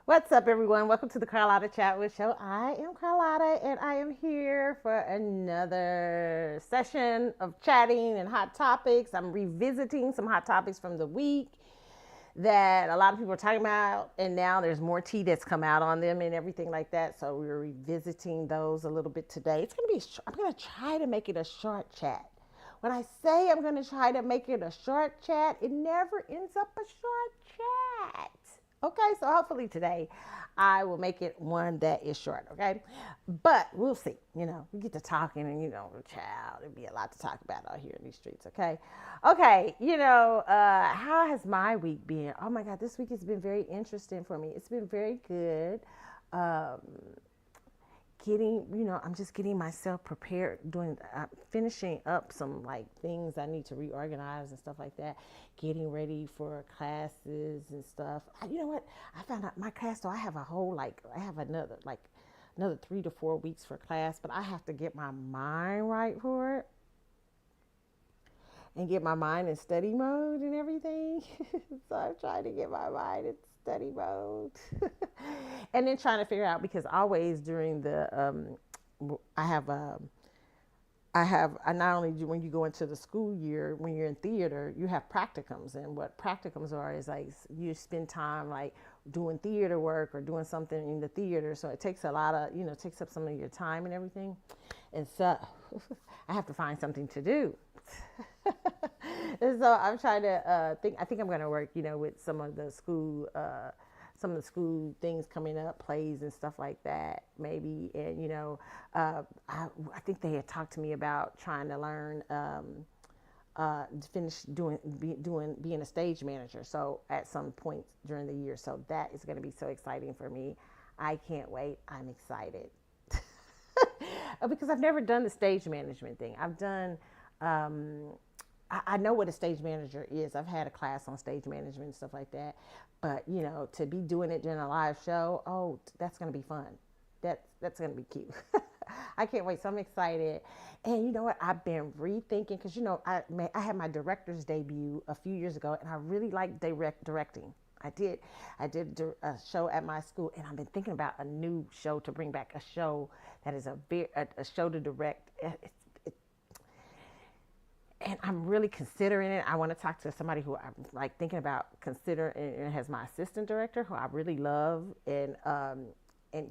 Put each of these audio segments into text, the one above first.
What's up, everyone? Welcome to the Carlotta Chat with Show. I am Carlotta, and I am here for another session of chatting and hot topics. I'm revisiting some hot topics from the week that a lot of people are talking about, and now there's more tea that's come out on them and everything like that. So we're revisiting those a little bit today. It's gonna be. I'm gonna try to make it a short chat. When I say I'm gonna try to make it a short chat, it never ends up a short chat. Okay, so hopefully today I will make it one that is short, okay? But we'll see. We get to talking and, child, there'll be a lot to talk about out here in these streets, okay? Okay, how has my week been? Oh my God, this week has been very interesting for me. It's been very good. Um, I'm just getting myself prepared, finishing up some like things I need to reorganize and stuff like that, getting ready for classes and stuff. You know what? I found out my class, so I have I have another 3 to 4 weeks for class, but I have to get my mind right for it and get my mind in study mode and everything. So I'm trying to get my mind in study mode. And then trying to figure out, because always during the I have I not only do, when you go into the school year, when you're in theater, you have practicums, and what practicums are is like you spend time like doing theater work or doing something in the theater. So it takes a lot of, it takes up some of your time and everything. And so I have to find something to do. And so I'm trying to I think I'm going to work, with some of the school things coming up, plays and stuff like that, maybe. And I think they had talked to me about trying to learn, finish being a stage manager. So at some point during the year, so that is going to be so exciting for me. I can't wait. I'm excited. Because I've never done the stage management thing. I've done. I know what a stage manager is. I've had a class on stage management and stuff like that. But to be doing it during a live show, oh, that's gonna be fun. That's gonna be cute. I can't wait. So I'm excited. And you know what? I've been rethinking, because I had my director's debut a few years ago, and I really like directing. I did. I did a show at my school, and I've been thinking about a new show to bring back. A show that is a show to direct. And I'm really considering it. I want to talk to somebody who I'm like thinking about considering, and has my assistant director, who I really love, and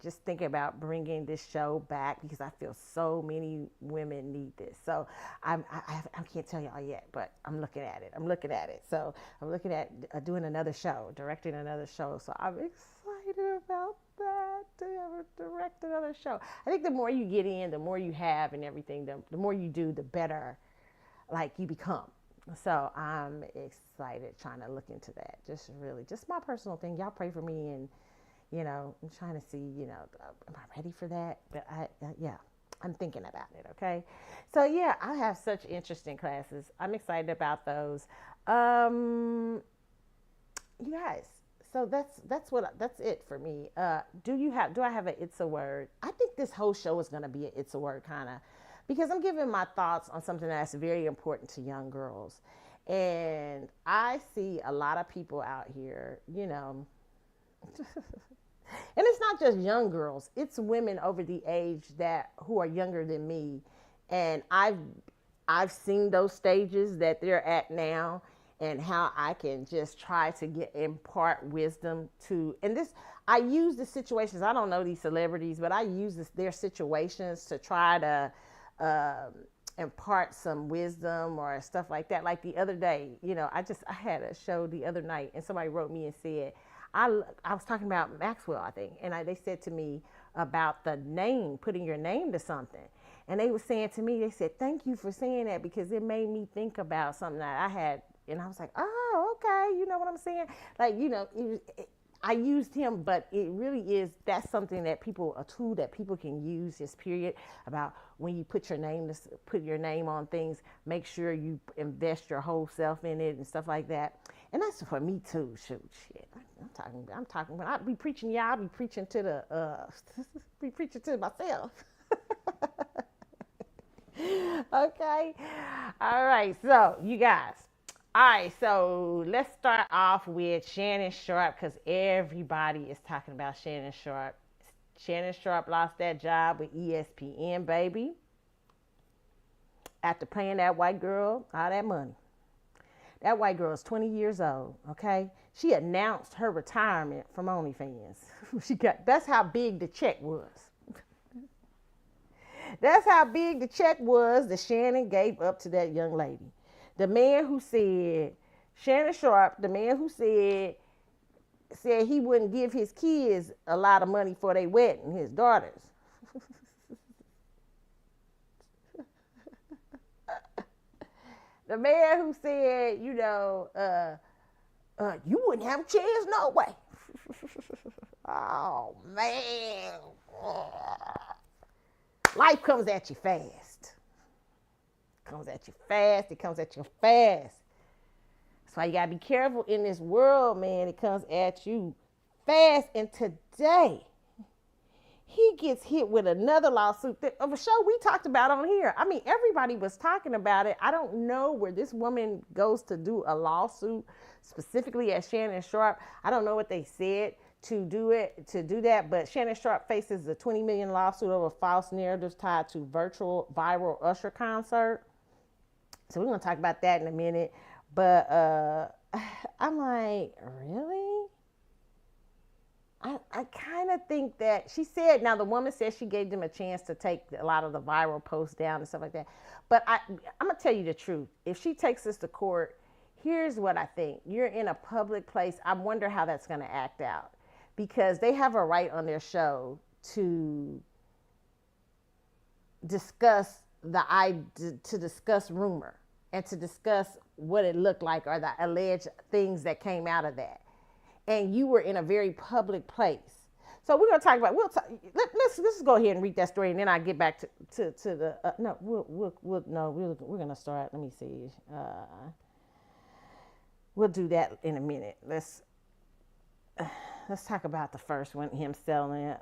just thinking about bringing this show back, because I feel so many women need this. So I can't tell y'all yet, but I'm looking at it. So I'm looking at doing another show, directing another show. So I'm excited about that, to ever direct another show. I think the more you get in, the more you have and everything, the more you do, the better like you become. So I'm excited trying to look into that. Just my personal thing. Y'all pray for me, and I'm trying to see, am I ready for that? But yeah, I'm thinking about it. Okay, so yeah, I have such interesting classes. I'm excited about those. You guys. So that's it for me. Do I have a it's a word? I think this whole show is gonna be a it's a word kind of, because I'm giving my thoughts on something that's very important to young girls. And I see a lot of people out here, and it's not just young girls, it's women over the age that who are younger than me. And I've seen those stages that they're at now, and how I can just try to impart wisdom to, and this, I use the situations. I don't know these celebrities, but I use their situations to try to impart some wisdom or stuff like that. Like the other day, I had a show the other night, and somebody wrote me and said, I was talking about Maxwell, I think, and they said to me about the name, putting your name to something. And they were saying to me, they said, thank you for saying that, because it made me think about something that I had. And I was like, oh, okay. You know what I'm saying? Like, I used him, but it really is, that's something that a tool that people can use, just period, about when you put your name on things, make sure you invest your whole self in it and stuff like that. And that's for me too. Shoot, shit. I'm talking, when I be preaching, I'll be preaching to be preaching to myself. Okay. All right. So you guys, All right, so let's start off with Shannon Sharp because everybody is talking about Shannon Sharp. Shannon Sharp lost that job with ESPN, baby, after paying that white girl all that money. That white girl is 20 years old, okay? She announced her retirement from OnlyFans. That's how big the check was. That's how big the check was that Shannon gave up to that young lady. The man who said, Shannon Sharp, the man who said he wouldn't give his kids a lot of money for their wedding, his daughters. The man who said, you wouldn't have a chance, no way. Oh, man. Life comes at you fast. Comes at you fast. It comes at you fast. That's why you got to be careful in this world, man. It comes at you fast. And today, he gets hit with another lawsuit that of a show we talked about on here. I mean, everybody was talking about it. I don't know where this woman goes to do a lawsuit specifically at Shannon Sharp. I don't know what they said to do that, but Shannon Sharp faces a $20 million lawsuit over false narratives tied to virtual viral Usher concert. So we're going to talk about that in a minute. But I'm like, really? I kind of think that she said, now the woman said she gave them a chance to take a lot of the viral posts down and stuff like that. But I'm going to tell you the truth. If she takes this to court, here's what I think. You're in a public place. I wonder how that's going to act out, because they have a right on their show to discuss discuss rumor and to discuss what it looked like or the alleged things that came out of that. And you were in a very public place. So we're going to talk about, let's go ahead and read that story, and then I'll get back to the, we're going to start, let me see. We'll do that in a minute. Let's talk about the first one, him selling,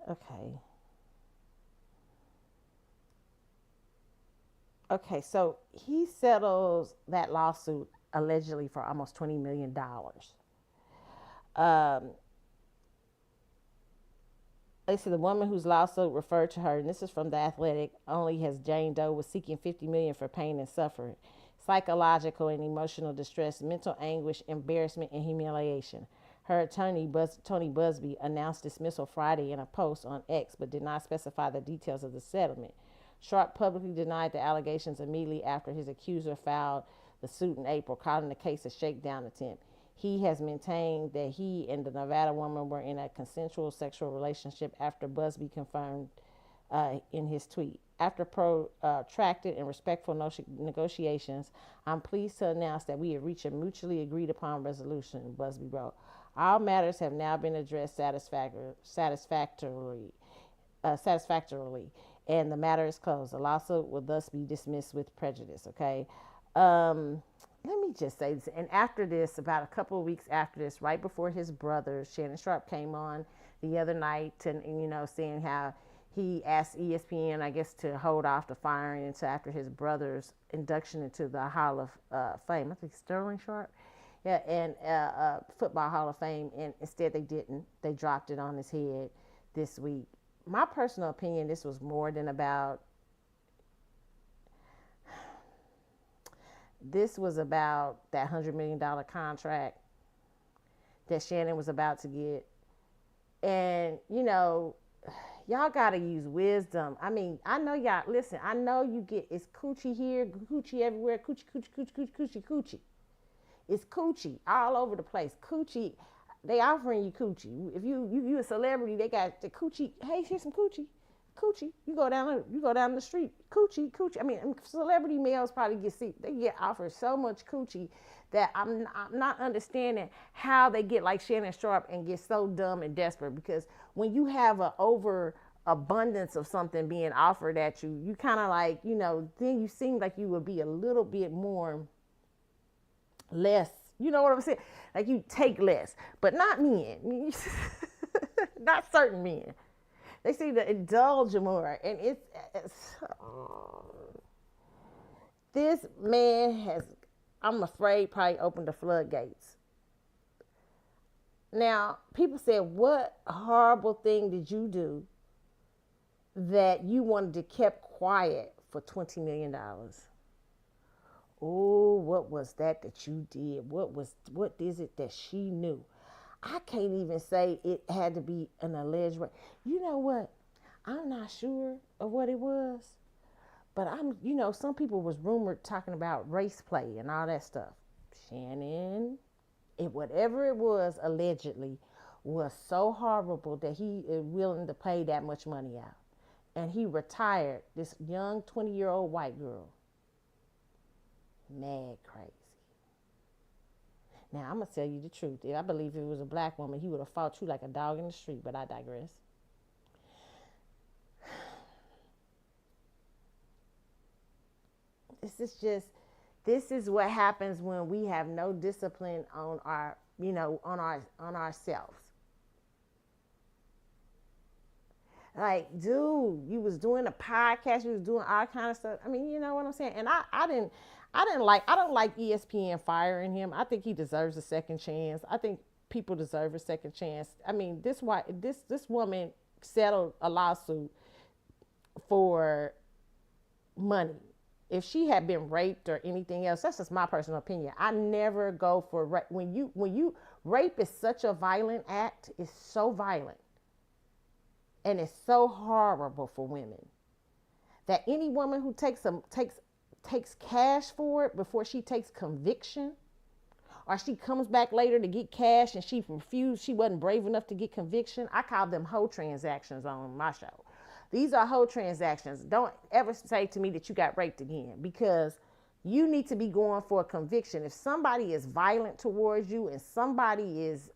okay. Okay, so he settles that lawsuit allegedly for almost $20 million. They said the woman whose lawsuit referred to her, and this is from The Athletic, only has Jane Doe was seeking $50 million for pain and suffering, psychological and emotional distress, mental anguish, embarrassment, and humiliation. Her attorney, Tony Busby, announced dismissal Friday in a post on X, but did not specify the details of the settlement. Sharp publicly denied the allegations immediately after his accuser filed the suit in April, calling the case a shakedown attempt. He has maintained that he and the Nevada woman were in a consensual sexual relationship after Busby confirmed in his tweet. After protracted and respectful negotiations, I'm pleased to announce that we have reached a mutually agreed upon resolution, Busby wrote. All matters have now been addressed satisfactorily, and the matter is closed. The lawsuit will thus be dismissed with prejudice, okay? Let me just say this. And after this, about a couple of weeks after this, right before his brother, Shannon Sharp, came on the other night and, saying how he asked ESPN, I guess, to hold off the firing until after his brother's induction into the Hall of Fame. I think Sterling Sharp. Yeah, and Football Hall of Fame. And instead they didn't. They dropped it on his head this week. My personal opinion, this was more than about, this was about that $100 million contract that Shannon was about to get. And, y'all got to use wisdom. I mean, I know y'all, listen, I know you get, it's coochie here, coochie everywhere, coochie, coochie, coochie, coochie, coochie, coochie. It's coochie all over the place. Coochie, they offering you coochie. If you a celebrity, they got the coochie. Hey, here's some coochie. Coochie. You go down the street. Coochie. I mean, celebrity males probably they get offered so much coochie that I'm not understanding how they get like Shannon Sharp and get so dumb and desperate, because when you have an overabundance of something being offered at you, you kind of like, then you seem like you would be a little bit more less, you know what I'm saying? Like you take less, but not men, not certain men. They seem to indulge more, and it's This man has, I'm afraid, probably opened the floodgates. Now, people said, what horrible thing did you do that you wanted to keep quiet for $20 million? Oh, what was that you did? What is it that she knew? I can't even say it had to be an alleged rape. You know what? I'm not sure of what it was, but some people was rumored talking about race play and all that stuff. Shannon, whatever it was, allegedly, was so horrible that he is willing to pay that much money out. And he retired this young 20-year-old white girl. Mad crazy. Now, I'm going to tell you the truth. I believe if it was a black woman, he would have fought you like a dog in the street, but I digress. This is what happens when we have no discipline on on ourselves. Like, dude, you was doing a podcast, you was doing all kind of stuff. I mean, you know what I'm saying? And I don't like ESPN firing him. I think he deserves a second chance. I think people deserve a second chance. I mean, this woman settled a lawsuit for money. If she had been raped or anything else, that's just my personal opinion. I never go for rape. When you rape is such a violent act. It's so violent. And it's so horrible for women that any woman who takes cash for it before she takes conviction, or she comes back later to get cash and she wasn't brave enough to get conviction. I call them hoe transactions on my show. These are hoe transactions. Don't ever say to me that you got raped again, because you need to be going for a conviction. If somebody is violent towards you and somebody is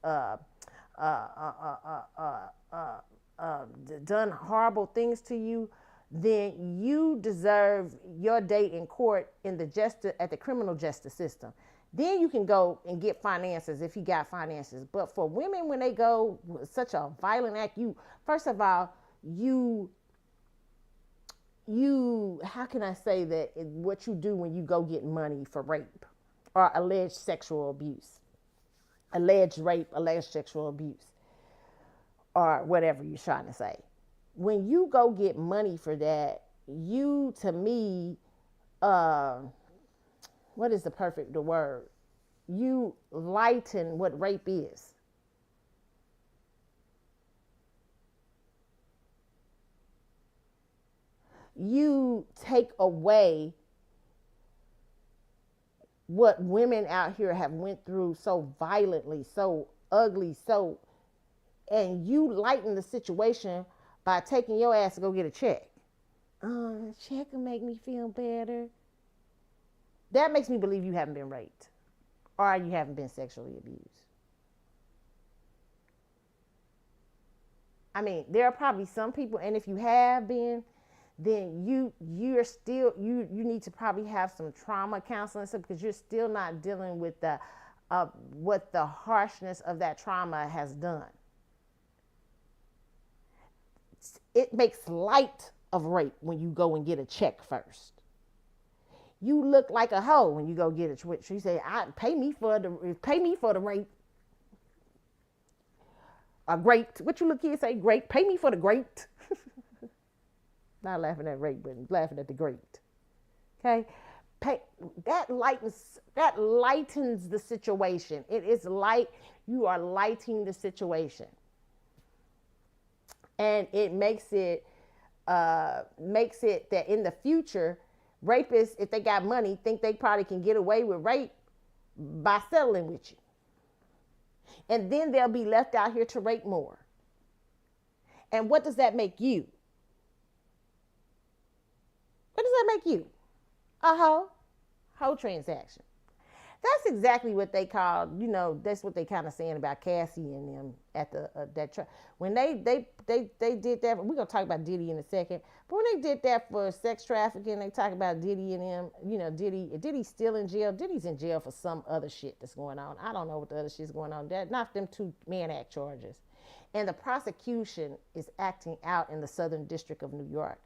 done horrible things to you, then you deserve your day in court at the criminal justice system. Then you can go and get finances if you got finances. But for women, when they go with such a violent act, first of all, how can I say that, what you do when you go get money for rape or alleged sexual abuse, alleged rape, alleged sexual abuse, or whatever you're trying to say. When you go get money for that, to me, what is the word? You lighten what rape is. You take away what women out here have went through so violently, so ugly, and you lighten the situation by taking your ass to go get a check. The check will make me feel better. That makes me believe you haven't been raped or you haven't been sexually abused. I mean, there are probably some people, and if you have been, then you need to probably have some trauma counseling, because you're still not dealing with what the harshness of that trauma has done. It makes light of rape when you go and get a check first. You look like a hoe when you go get a check. You say, pay me for the rape. A great, what you little kids say, great, pay me for the great. Not laughing at rape, but laughing at the great. Okay? That lightens the situation. It is like you are lightening the situation. And it makes it that in the future, rapists, if they got money, think they probably can get away with rape by settling with you. And then they'll be left out here to rape more. And what does that make you? What does that make you? A hoe? Hoe transaction. That's exactly what they call, that's what they kind of saying about Cassie and them at when they did that. We're going to talk about Diddy in a second. But when they did that for sex trafficking, they talk about Diddy and them, Diddy's still in jail. Diddy's in jail for some other shit that's going on. I don't know what the other shit's going on. Not them two Mann Act charges. And the prosecution is acting out in the Southern District of New York.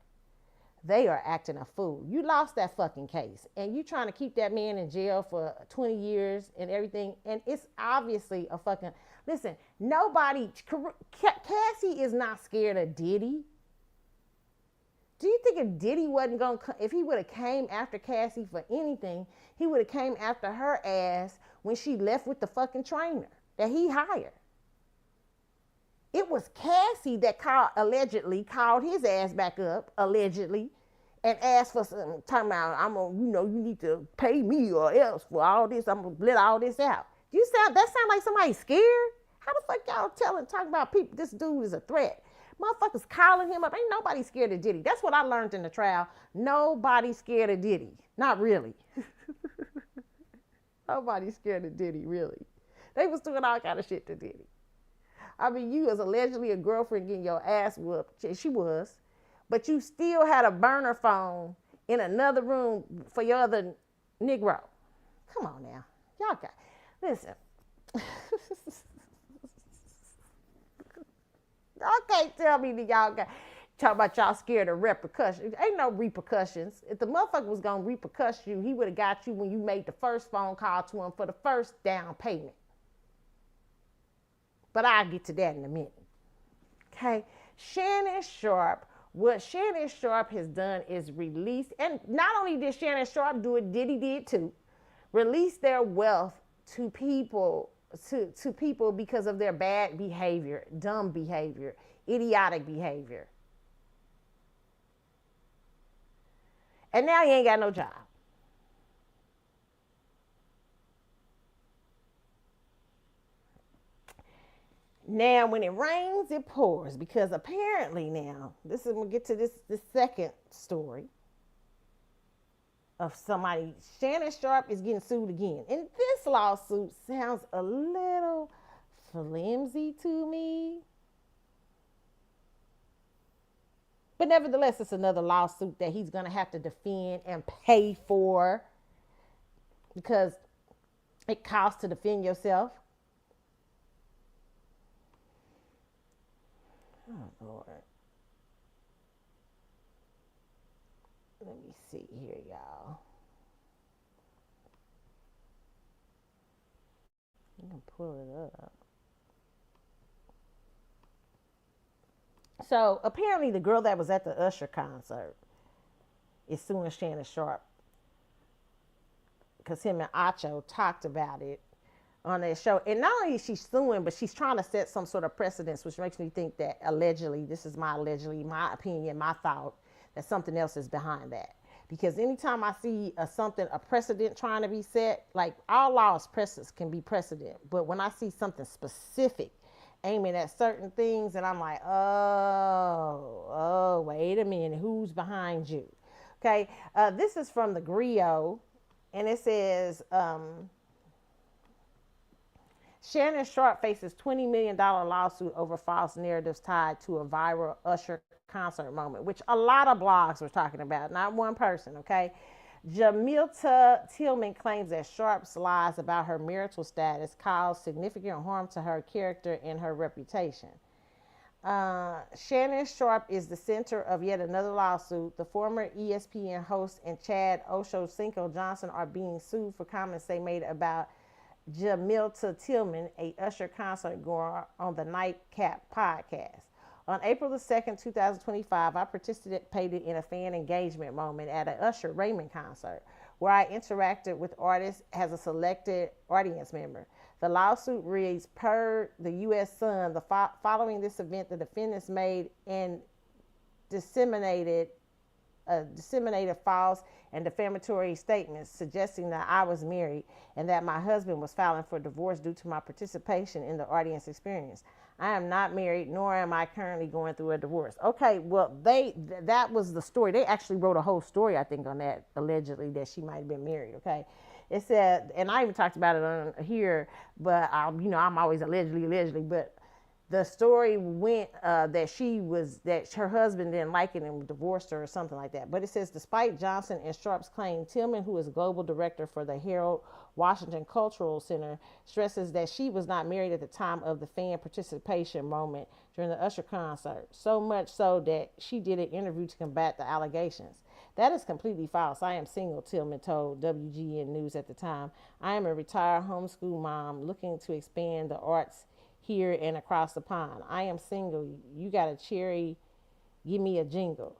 they are acting a fool. You lost that fucking case, and you trying to keep that man in jail for 20 years and everything, and it's obviously a fucking, listen, nobody, Cassie is not scared of Diddy. Do you think if Diddy wasn't going to, if he would have came after Cassie for anything, he would have came after her ass when she left with the fucking trainer that he hired? It was Cassie that allegedly called his ass back up, allegedly, and asked for some, talking about, you need to pay me or else for all this, I'm going to let all this out. That sound like somebody scared? How the fuck y'all talking about people, this dude is a threat? Motherfuckers calling him up. Ain't nobody scared of Diddy. That's what I learned in the trial. Nobody scared of Diddy. Not really. Nobody scared of Diddy, really. They was doing all kind of shit to Diddy. I mean, you was allegedly a girlfriend getting your ass whooped. She was. But you still had a burner phone in another room for your other Negro. Come on now. Y'all got, listen. Y'all can't tell me that y'all got, talk about y'all scared of repercussions. Ain't no repercussions. If the motherfucker was going to repercuss you, he would have got you when you made the first phone call to him for the first down payment. But I'll get to that in a minute. Okay? Shannon Sharpe, what Shannon Sharpe has done is release, and not only did Shannon Sharpe do it, Diddy did too, release their wealth to people to people because of their bad behavior, dumb behavior, idiotic behavior. And now he ain't got no job. Now, when it rains, it pours, because apparently now, we'll get to this second story of somebody. Shannon Sharpe is getting sued again. And this lawsuit sounds a little flimsy to me. But nevertheless, it's another lawsuit that he's going to have to defend and pay for, because it costs to defend yourself. Oh, Lord. Let me see here, y'all. I'm going to pull it up. So apparently the girl that was at the Usher concert is suing Shannon Sharpe because him and Acho talked about it on their show. And not only is she suing, but she's trying to set some sort of precedence, which makes me think that allegedly, my opinion, my thought, that something else is behind that. Because anytime I see a precedent trying to be set, like all laws precedents can be precedent, but when I see something specific aiming at certain things, and I'm like, oh, wait a minute, who's behind you? Okay, this is from the Griot, and it says, Shannon Sharpe faces $20 million lawsuit over false narratives tied to a viral Usher concert moment, which a lot of blogs were talking about, not one person, okay? Jamilta Tillman claims that Sharpe's lies about her marital status caused significant harm to her character and her reputation. Shannon Sharpe is the center of yet another lawsuit. The former ESPN host and Chad Ochocinco Johnson are being sued for comments they made about Jamilta Tillman, a Usher concert goer, on the Nightcap podcast. On April the 2nd, 2025, I participated in a fan engagement moment at an Usher Raymond concert, where I interacted with artists as a selected audience member. The lawsuit reads, per the U.S. Sun, following this event, the defendants made and disseminated false and defamatory statements suggesting that I was married and that my husband was filing for divorce due to my participation in the audience experience. I am not married, nor am I currently going through a divorce. Okay, well, that was the story. They actually wrote a whole story, I think, on that, allegedly, that she might have been married, okay? It said, and I even talked about it on here, but, I'm always allegedly, but the story went that her husband didn't like it and divorced her or something like that. But it says, despite Johnson and Sharpe's claim, Tillman, who is global director for the Harold Washington Cultural Center, stresses that she was not married at the time of the fan participation moment during the Usher concert, so much so that she did an interview to combat the allegations. That is completely false. I am single, Tillman told WGN News at the time. I am a retired homeschool mom looking to expand the arts here and across the pond. I am single. You got a cherry, give me a jingle.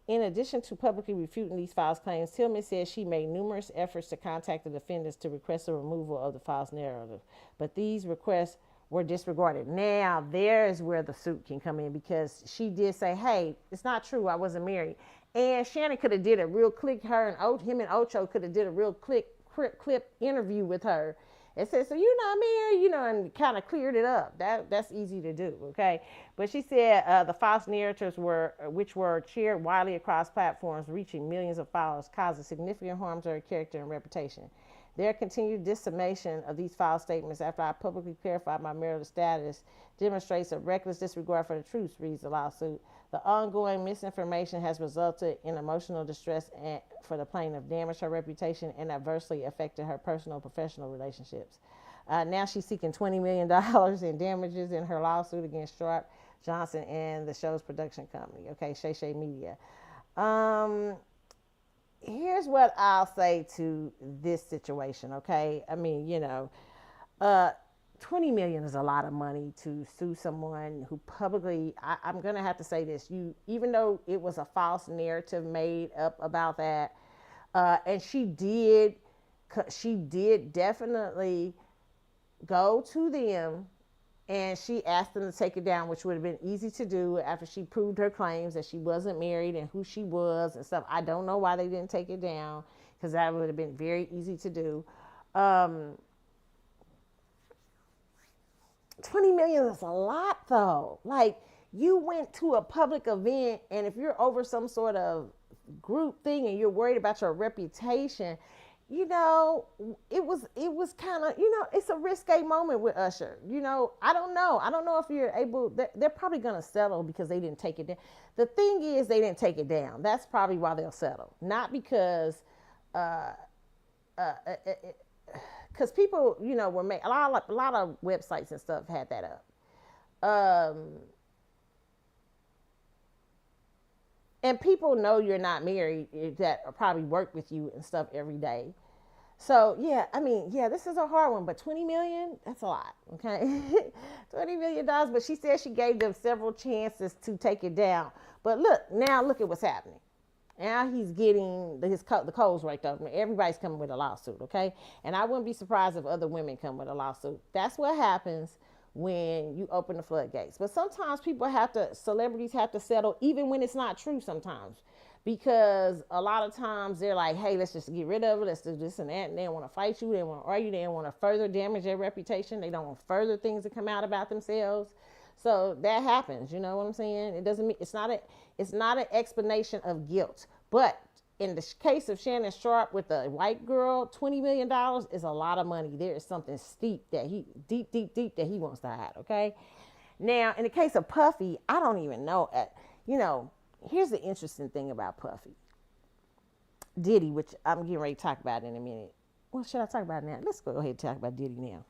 In addition to publicly refuting these false claims, Tillman says she made numerous efforts to contact the defendants to request the removal of the false narrative, but these requests were disregarded. Now, there's where the suit can come in, because she did say, hey, it's not true, I wasn't married. And Shannon could have did a real click, him and Ocho could have did a real clip interview with her and said, so you're not married, and kind of cleared it up. That's easy to do, okay? But she said the false narratives which were shared widely across platforms, reaching millions of followers, causing significant harm to her character and reputation. Their continued dissemination of these false statements after I publicly clarified my marital status demonstrates a reckless disregard for the truth, reads the lawsuit. The ongoing misinformation has resulted in emotional distress for the plaintiff, damaged her reputation, and adversely affected her personal and professional relationships. Now she's seeking $20 million in damages in her lawsuit against Sharp, Johnson, and the show's production company, okay, Shay Shay Media. Here's what I'll say to this situation, okay? I mean, 20 million is a lot of money to sue someone who publicly, I'm going to have to say this, even though it was a false narrative made up about that, and she did definitely go to them and she asked them to take it down, which would have been easy to do after she proved her claims that she wasn't married and who she was and stuff. I don't know why they didn't take it down, because that would have been very easy to do. 20 million is a lot, though. Like, you went to a public event, and if you're over some sort of group thing and you're worried about your reputation, it was kind of, it's a risque moment with Usher. I don't know if you're able, they're probably going to settle because they didn't take it down. The thing is, they didn't take it down. That's probably why they'll settle. Not because, because people, were made, a lot of websites and stuff had that up. And people know you're not married that probably work with you and stuff every day. So, this is a hard one, but 20 million, that's a lot, okay? $20 million, but she said she gave them several chances to take it down. But look at what's happening. Now he's getting the coals raked over. Everybody's coming with a lawsuit, okay? And I wouldn't be surprised if other women come with a lawsuit. That's what happens when you open the floodgates. But sometimes celebrities have to settle even when it's not true sometimes. Because a lot of times they're like, hey, let's just get rid of it. Let's do this and that. And they don't want to fight you. They don't want to argue. They don't want to further damage their reputation. They don't want further things to come out about themselves. So that happens. You know what I'm saying? It doesn't mean it's not an explanation of guilt. But in the case of Shannon Sharp with the white girl, $20 million is a lot of money. There is something deep that he wants to hide. Okay. Now, in the case of Puffy, I don't even know. Here's the interesting thing about Puffy. Diddy, which I'm getting ready to talk about in a minute. Well, should I talk about it now? Let's go ahead and talk about Diddy now.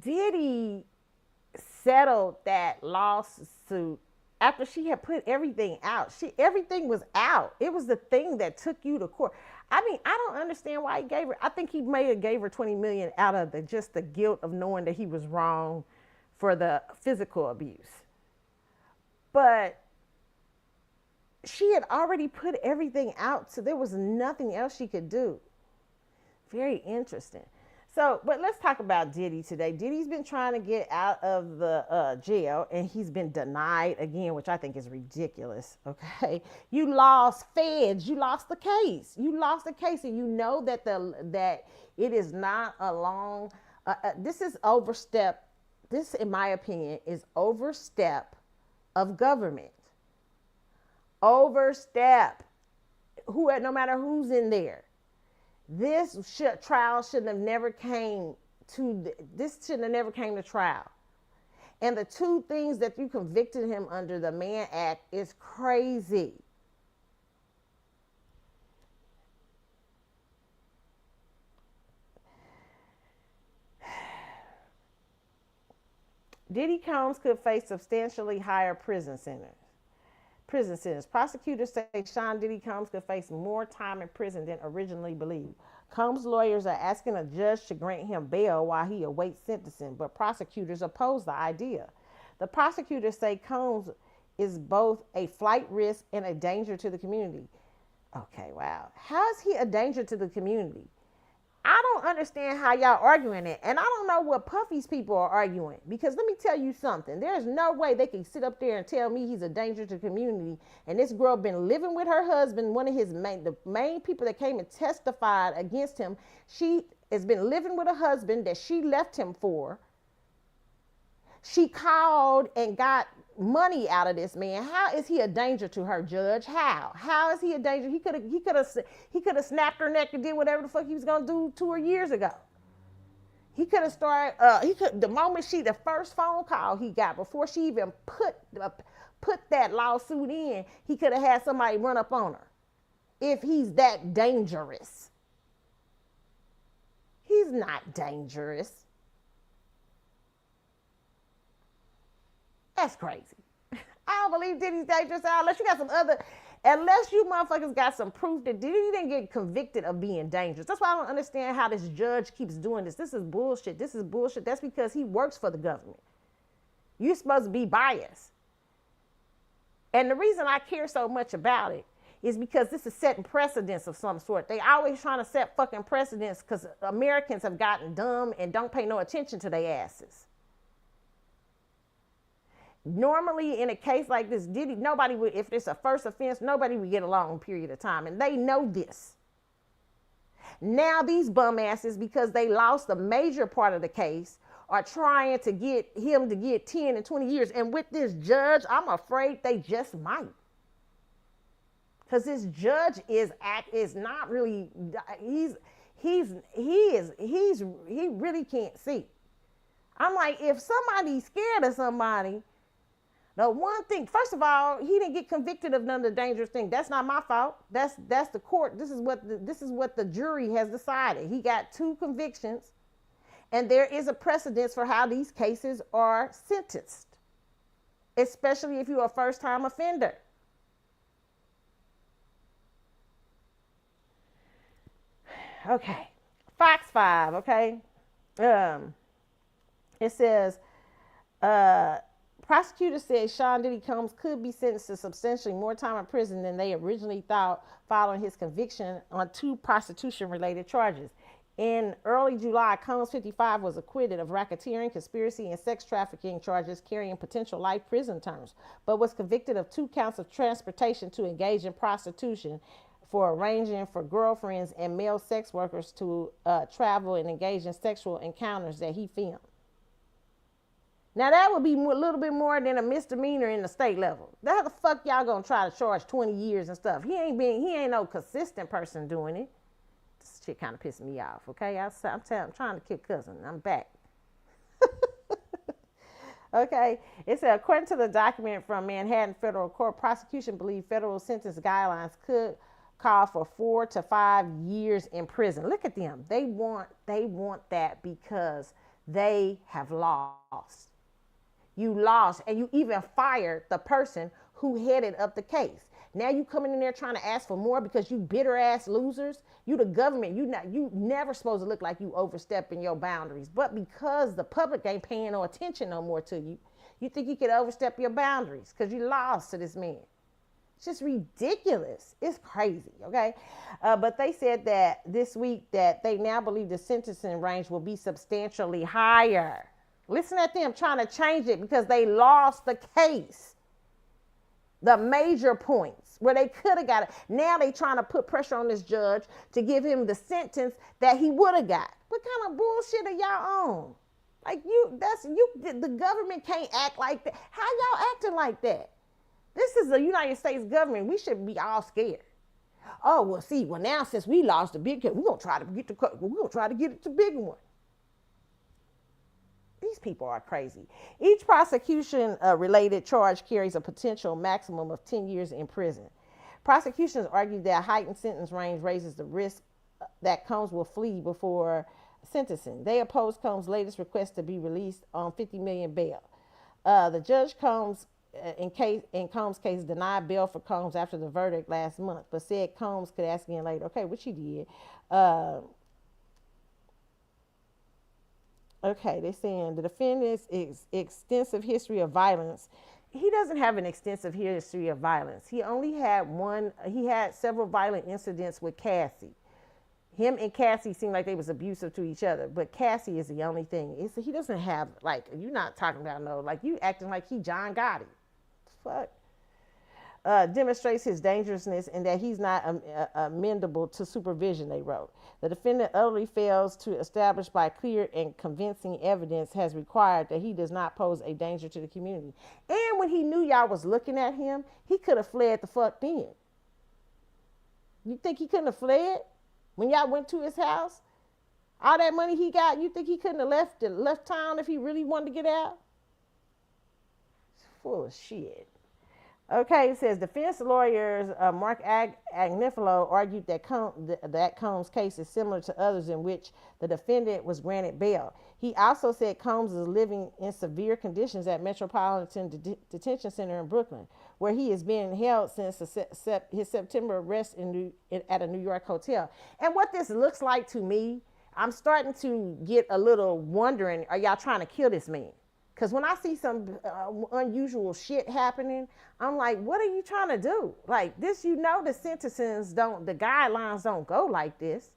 Diddy settled that lawsuit after she had put everything out. Everything was out. It was the thing that took you to court. I mean, I don't understand why he gave her. I think he may have gave her $20 million out of just the guilt of knowing that he was wrong for the physical abuse. But she had already put everything out, so there was nothing else she could do. Very interesting. So, but let's talk about Diddy today. Diddy's been trying to get out of the jail, and he's been denied again, which I think is ridiculous. Okay, you lost feds, you lost the case, and you know that that it is not a long. This is overstep. This, in my opinion, is overstep of government. Overstep. No matter who's in there. This trial shouldn't have never came to trial. And the two things that you convicted him under the Mann Act is crazy. Diddy Combs could face substantially higher prison sentence. prison sentence. Prosecutors say Sean Diddy Combs could face more time in prison than originally believed. Combs' lawyers are asking a judge to grant him bail while he awaits sentencing, but prosecutors oppose the idea. The prosecutors say Combs is both a flight risk and a danger to the community. Okay, wow. How is he a danger to the community? I don't understand how y'all arguing it. And I don't know what Puffy's people are arguing. Because let me tell you something. There's no way they can sit up there and tell me he's a danger to the community. And this girl been living with her husband, one of the main people that came and testified against him. She has been living with a husband that she left him for. She called and got money out of this man. How is he a danger to her, Judge? How is he a danger? He could have snapped her neck and did whatever the fuck he was gonna do to her years ago. He could have started. The first phone call he got before she even put that lawsuit in, he could have had somebody run up on her. If he's that dangerous, he's not dangerous. That's crazy. I don't believe Diddy's dangerous unless you motherfuckers got some proof that Diddy didn't get convicted of being dangerous. That's why I don't understand how this judge keeps doing this. This is bullshit. That's because he works for the government. You're supposed to be biased. And the reason I care so much about it is because this is setting precedents of some sort. They always trying to set fucking precedents because Americans have gotten dumb and don't pay no attention to their asses. Normally, in a case like this, nobody would, if it's a first offense, nobody would get a long period of time. And they know this. Now these bum asses, because they lost a major part of the case, are trying to get him to get 10 and 20 years. And with this judge, I'm afraid they just might. Because this judge is not really, he really can't see. I'm like, if somebody's scared of somebody, the one thing, first of all, he didn't get convicted of none of the dangerous things. That's not my fault. That's the court. This is what the jury has decided. He got 2 convictions, and there is a precedence for how these cases are sentenced, especially if you're a first-time offender. Okay, Fox 5. Okay, it says. Prosecutors said Sean Diddy Combs could be sentenced to substantially more time in prison than they originally thought following his conviction on 2 prostitution-related charges. In early July, Combs, 55, was acquitted of racketeering, conspiracy, and sex trafficking charges carrying potential life prison terms, but was convicted of 2 counts of transportation to engage in prostitution for arranging for girlfriends and male sex workers to travel and engage in sexual encounters that he filmed. Now that would be a little bit more than a misdemeanor in the state level. How the fuck y'all gonna try to charge 20 years and stuff? He ain't no consistent person doing it. This shit kind of pissed me off, okay? I'm trying to kick cousin. I'm back. Okay, it said, according to the document from Manhattan Federal Court, prosecution believe federal sentence guidelines could call for 4 to 5 years in prison. Look at them. They want that because they have lost. You lost, and you even fired the person who headed up the case. Now you coming in there trying to ask for more because you bitter ass losers. You the government. You never supposed to look like you overstepping your boundaries. But because the public ain't paying no attention no more to you, you think you could overstep your boundaries because you lost to this man. It's just ridiculous. It's crazy, okay? But they said that this week that they now believe the sentencing range will be substantially higher. Listen at them trying to change it because they lost the case. The major points where they could have got it. Now they trying to put pressure on this judge to give him the sentence that he would have got. What kind of bullshit are y'all on? Like the government can't act like that. How y'all acting like that? This is the United States government. We should be all scared. Oh, well, now since we lost the big case, we're gonna try to get it to bigger one. These people are crazy. Each prosecution-related charge carries a potential maximum of 10 years in prison. Prosecutions argue that a heightened sentence range raises the risk that Combs will flee before sentencing. They oppose Combs' latest request to be released on $50 million bail. The judge Combs in Combs' case, denied bail for Combs after the verdict last month, but said Combs could ask again later. Okay, which he did. Uh, okay, they're saying the defendant's extensive history of violence. He doesn't have an extensive history of violence. He only had one. He had several violent incidents with Cassie. Him and Cassie seemed like they was abusive to each other, but Cassie is the only thing. He doesn't have, like, you're not talking about no, like, you acting like he John Gotti. Fuck. Demonstrates his dangerousness and that he's not amendable to supervision, they wrote. The defendant utterly fails to establish by clear and convincing evidence has required that he does not pose a danger to the community. And when he knew y'all was looking at him, he could have fled the fuck then. You think he couldn't have fled when y'all went to his house? All that money he got, you think he couldn't have left town if he really wanted to get out? It's full of shit. Okay, it says defense lawyers Mark Agnifilo argued that Combs' case is similar to others in which the defendant was granted bail. He also said Combs is living in severe conditions at Metropolitan Detention Center in Brooklyn, where he is being held since his September arrest at a New York hotel. And what this looks like to me, I'm starting to get a little wondering, are y'all trying to kill this man? Because when I see some unusual shit happening, I'm like, what are you trying to do? Like this, the sentences the guidelines don't go like this.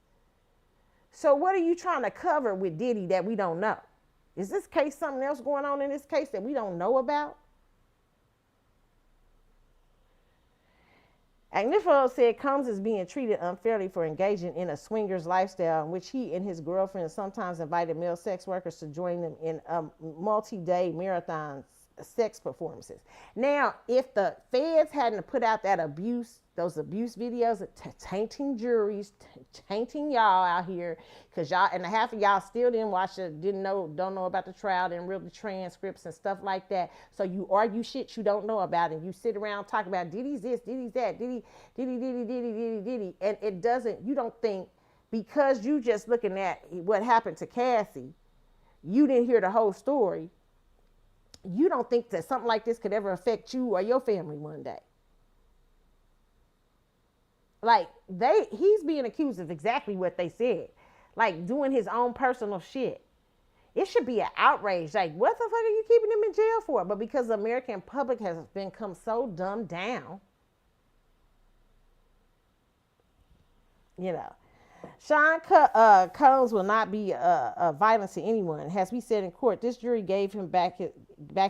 So what are you trying to cover with Diddy that we don't know? Is this case something else going on in this case that we don't know about? Agnifilo said Combs is being treated unfairly for engaging in a swingers lifestyle in which he and his girlfriend sometimes invited male sex workers to join them in multi-day marathon sex performances. Now, if the feds hadn't put out those abuse videos, tainting juries, tainting y'all out here, because y'all, and half of y'all still didn't watch it, don't know about the trial, didn't read the transcripts and stuff like that. So you argue shit you don't know about, and you sit around talking about Diddy's this, Diddy's that, Diddy, and it doesn't, you don't think, because you just looking at what happened to Cassie, you didn't hear the whole story. You don't think that something like this could ever affect you or your family one day. Like he's being accused of exactly what they said, like doing his own personal shit. It should be an outrage. Like, what the fuck are you keeping him in jail for? But because the American public has become so dumbed down, you know. Sean Combs will not be violent to anyone. As we said in court, this jury gave him back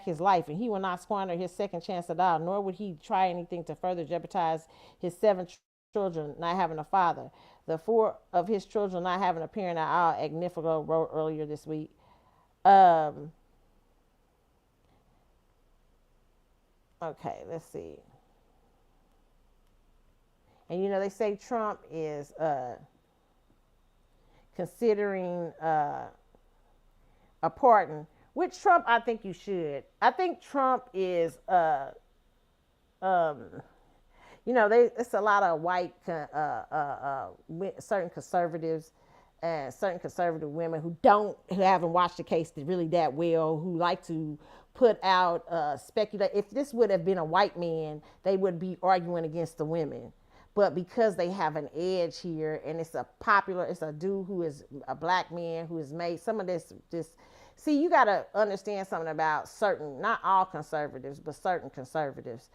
his life, and he will not squander his second chance at all, nor would he try anything to further jeopardize his 7 children not having a father. The 4 of his children not having a parent at all, Agnifilo wrote earlier this week. Okay, let's see. And they say Trump is considering a pardon, which Trump, I think you should. I think Trump is, it's a lot of white, certain conservatives and certain conservative women who haven't watched the case really that well, who like to put out speculate. If this would have been a white man, they would be arguing against the women. But because they have an edge here, and it's a dude who is a black man who has made some of this. See, you got to understand something about not all conservatives, but certain conservatives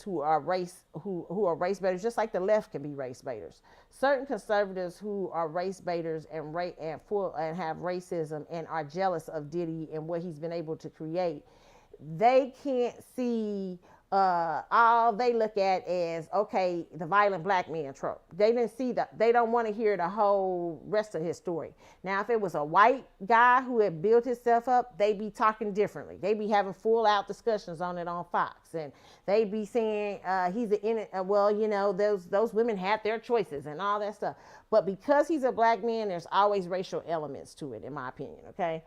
who are race baiters, just like the left can be race baiters. Certain conservatives who are race baiters and have racism and are jealous of Diddy and what he's been able to create. They can't see. All they look at is, okay, the violent black man trope. They didn't see that. They don't want to hear the whole rest of his story. Now, if it was a white guy who had built himself up, they'd be talking differently. They'd be having full out discussions on it on Fox, and they'd be saying those women had their choices and all that stuff. But because he's a black man, there's always racial elements to it, in my opinion. Okay.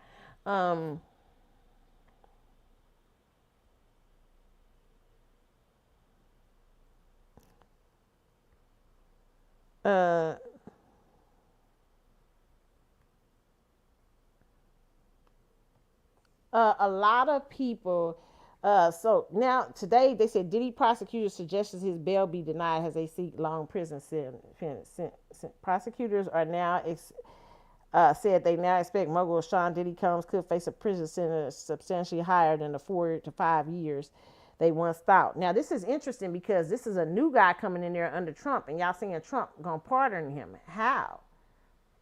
A lot of people So now today they said Diddy prosecutors suggested his bail be denied as they seek long prison sentence. Prosecutors are now said they now expect mogul Sean Diddy Combs could face a prison sentence substantially higher than the 4 to 5 years they once thought. Now this is interesting because this is a new guy coming in there under Trump, and y'all seeing Trump gonna pardon him. How?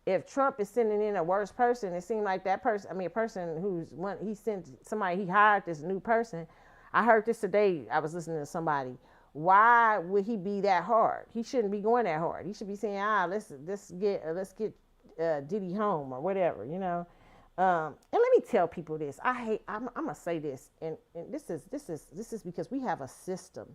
If Trump is sending in a worse person, it seemed like that person, a person who's one, he sent somebody, he hired this new person. I heard this today. I was listening to somebody. Why would he be that hard? He shouldn't be going that hard. He should be saying, let's get Diddy home or whatever, you know. And let me tell people this. I'm gonna say this, and this is because we have a system.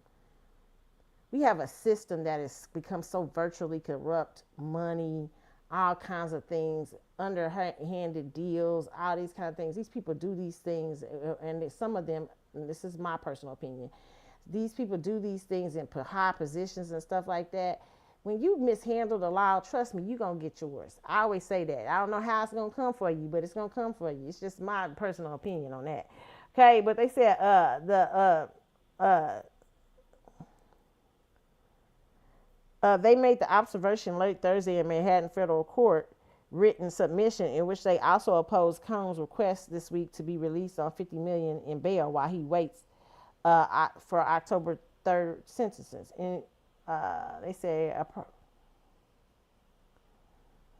We have a system that has become so virtually corrupt, money, all kinds of things, underhanded deals, all these kind of things. These people do these things, and some of them, and this is my personal opinion, these people do these things in high positions and stuff like that. When you mishandle the law, trust me, you're going to get yours. I always say that. I don't know how it's going to come for you, but it's going to come for you. It's just my personal opinion on that. Okay, but they said they made the observation late Thursday in Manhattan federal court written submission in which they also opposed Combs' request this week to be released on $50 million in bail while he waits for October 3rd sentences. And they say,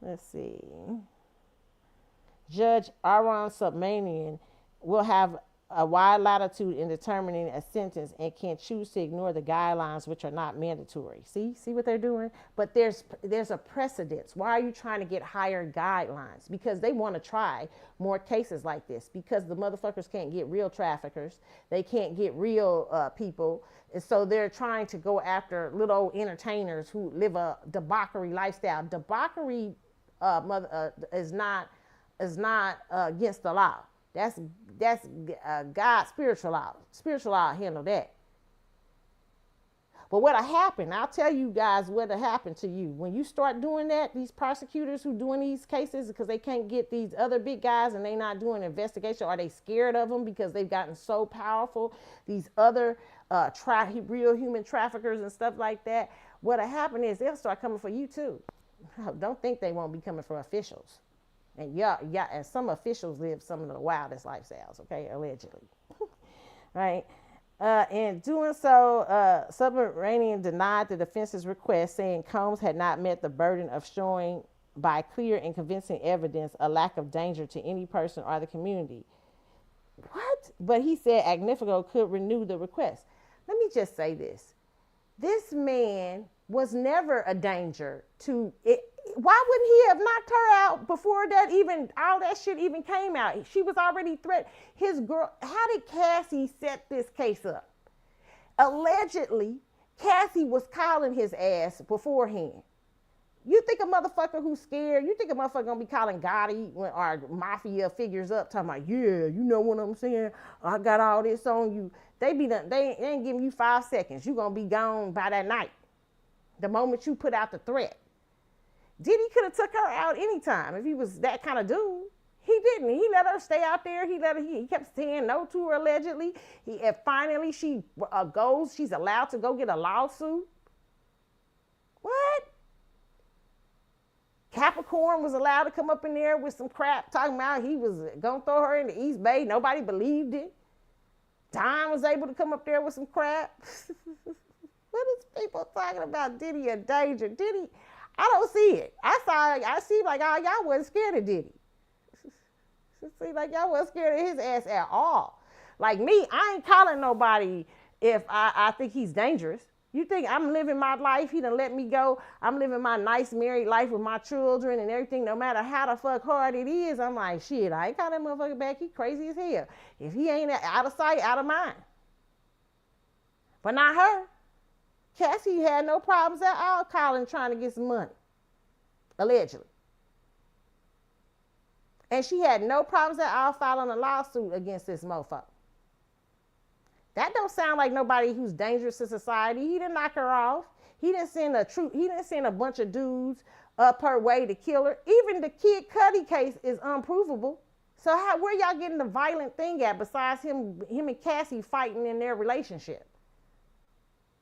let's see, Judge Aaron Submanian will have a wide latitude in determining a sentence and can choose to ignore the guidelines, which are not mandatory. See what they're doing? But there's a precedence. Why are you trying to get higher guidelines? Because they want to try more cases like this, because the motherfuckers can't get real traffickers. They can't get real people. And so they're trying to go after little old entertainers who live a debauchery lifestyle. Debauchery is not against the law. That's God's spiritual law. Spiritual law handle that. But what'll happen, I'll tell you guys what'll happen to you. When you start doing that, these prosecutors who doing these cases because they can't get these other big guys and they not doing an investigation, or they scared of them because they've gotten so powerful, these other real human traffickers and stuff like that, what'll happen is they'll start coming for you too. Don't think they won't be coming for officials. And yeah, and some officials live some of the wildest lifestyles, okay, allegedly. Right? In doing so, Subterranean denied the defense's request, saying Combs had not met the burden of showing by clear and convincing evidence a lack of danger to any person or the community. What? But he said Agnifico could renew the request. Let me just say this. This man was never a danger to it. Why wouldn't he have knocked her out before that even, all that shit even came out? She was already threatened. His girl, how did Cassie set this case up? Allegedly, Cassie was calling his ass beforehand. You think a motherfucker who's scared, you think a motherfucker gonna be calling Gotti when our mafia figures up, talking about, yeah, you know what I'm saying? I got all this on you. They ain't giving you 5 seconds. You gonna be gone by that night. The moment you put out the threat. Diddy could have took her out anytime if he was that kind of dude. He didn't. He let her stay out there. He kept saying no to her allegedly. And finally she goes, she's allowed to go get a lawsuit. What? Capricorn was allowed to come up in there with some crap talking about he was gonna throw her in the East Bay. Nobody believed it. Don was able to come up there with some crap. What is people talking about Diddy a danger? Diddy, I don't see it. I see like y'all wasn't scared of Diddy. See like y'all wasn't scared of his ass at all. Like me, I ain't calling nobody if I think he's dangerous. You think I'm living my life, he done let me go. I'm living my nice married life with my children and everything, no matter how the fuck hard it is. I'm like, shit, I ain't calling that motherfucker back. He crazy as hell. If he ain't out of sight, out of mind. But not her. Cassie had no problems at all calling, trying to get some money. Allegedly. And she had no problems at all filing a lawsuit against this mofo. That don't sound like nobody who's dangerous to society. He didn't knock her off. He didn't send a bunch of dudes up her way to kill her. Even the Kid Cudi case is unprovable. So where y'all getting the violent thing at besides him and Cassie fighting in their relationship?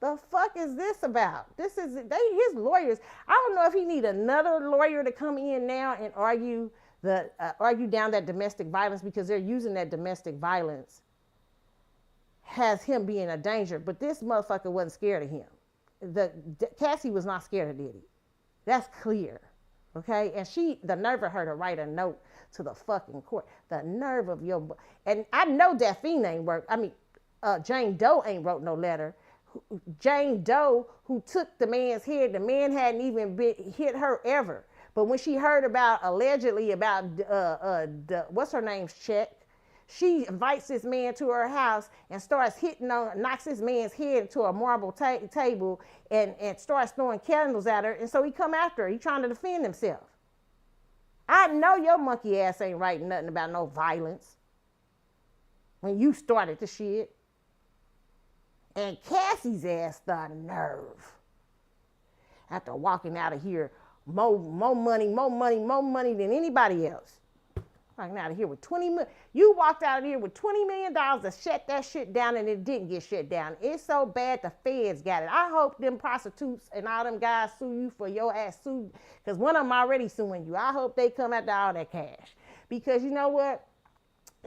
The fuck is this about? This is his lawyers. I don't know if he need another lawyer to come in now and argue down that domestic violence, because they're using that domestic violence has him being a danger. But this motherfucker wasn't scared of him. Cassie was not scared of Diddy. That's clear. Okay? And the nerve of her to write a note to the fucking court. The nerve of and I know Daphne ain't wrote, Jane Doe ain't wrote no letter. Jane Doe, who took the man's head, the man hadn't even hit her ever. But when she heard allegedly about what's her name's check, she invites this man to her house and starts knocks this man's head into a marble table and starts throwing candles at her. And so he come after her. He trying to defend himself. I know your monkey ass ain't writing nothing about no violence when you started the shit. And Cassie's ass, the nerve. After walking out of here, more money than anybody else. Walking out of here with $20 million. You walked out of here with $20 million to shut that shit down, and it didn't get shut down. It's so bad the feds got it. I hope them prostitutes and all them guys sue you for your ass sued, because one of them already suing you. I hope they come after all that cash. Because you know what?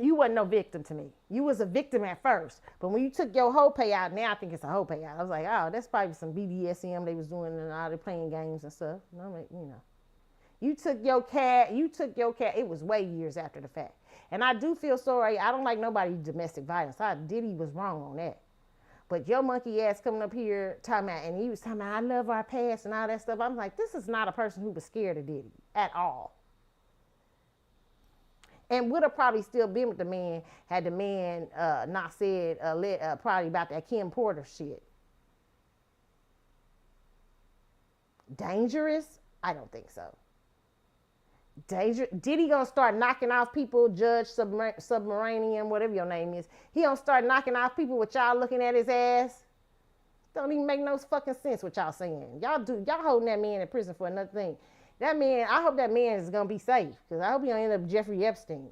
You wasn't no victim to me. You was a victim at first. But when you took your whole payout, now I think it's a whole payout. I was like, oh, that's probably some BDSM they was doing and all they playing games and stuff. You took your cat. It was way years after the fact. And I do feel sorry. I don't like nobody's domestic violence. Diddy was wrong on that. But your monkey ass coming up here talking about, and he was talking about, I love our past and all that stuff. I'm like, this is not a person who was scared of Diddy at all. And would have probably still been with the man had the man not said probably about that Kim Porter shit. Dangerous? I don't think so. Diddy gonna start knocking off people, Judge Submarinian, whatever your name is. He gonna start knocking off people with y'all looking at his ass. Don't even make no fucking sense what y'all saying. Y'all holding that man in prison for another thing. That man, I hope that man is gonna be safe, because I hope he don't end up Jeffrey Epstein.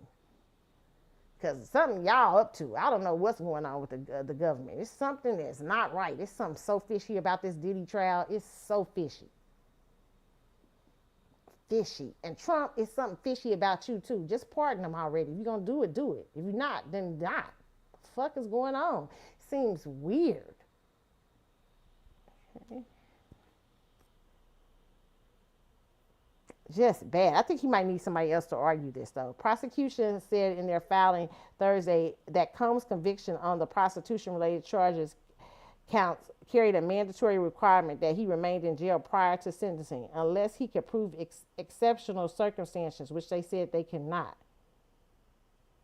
Because something y'all up to. I don't know what's going on with the government. It's something that's not right. It's something so fishy about this Diddy trial. It's so fishy. Fishy. And Trump is something fishy about you too. Just pardon him already. If you're gonna do it, do it. If you're not, then not. What the fuck is going on? Seems weird. Okay. Just bad. I think he might need somebody else to argue this, though. Prosecution said in their filing Thursday that Combs' conviction on the prostitution-related charges counts carried a mandatory requirement that he remained in jail prior to sentencing, unless he could prove exceptional circumstances, which they said they cannot.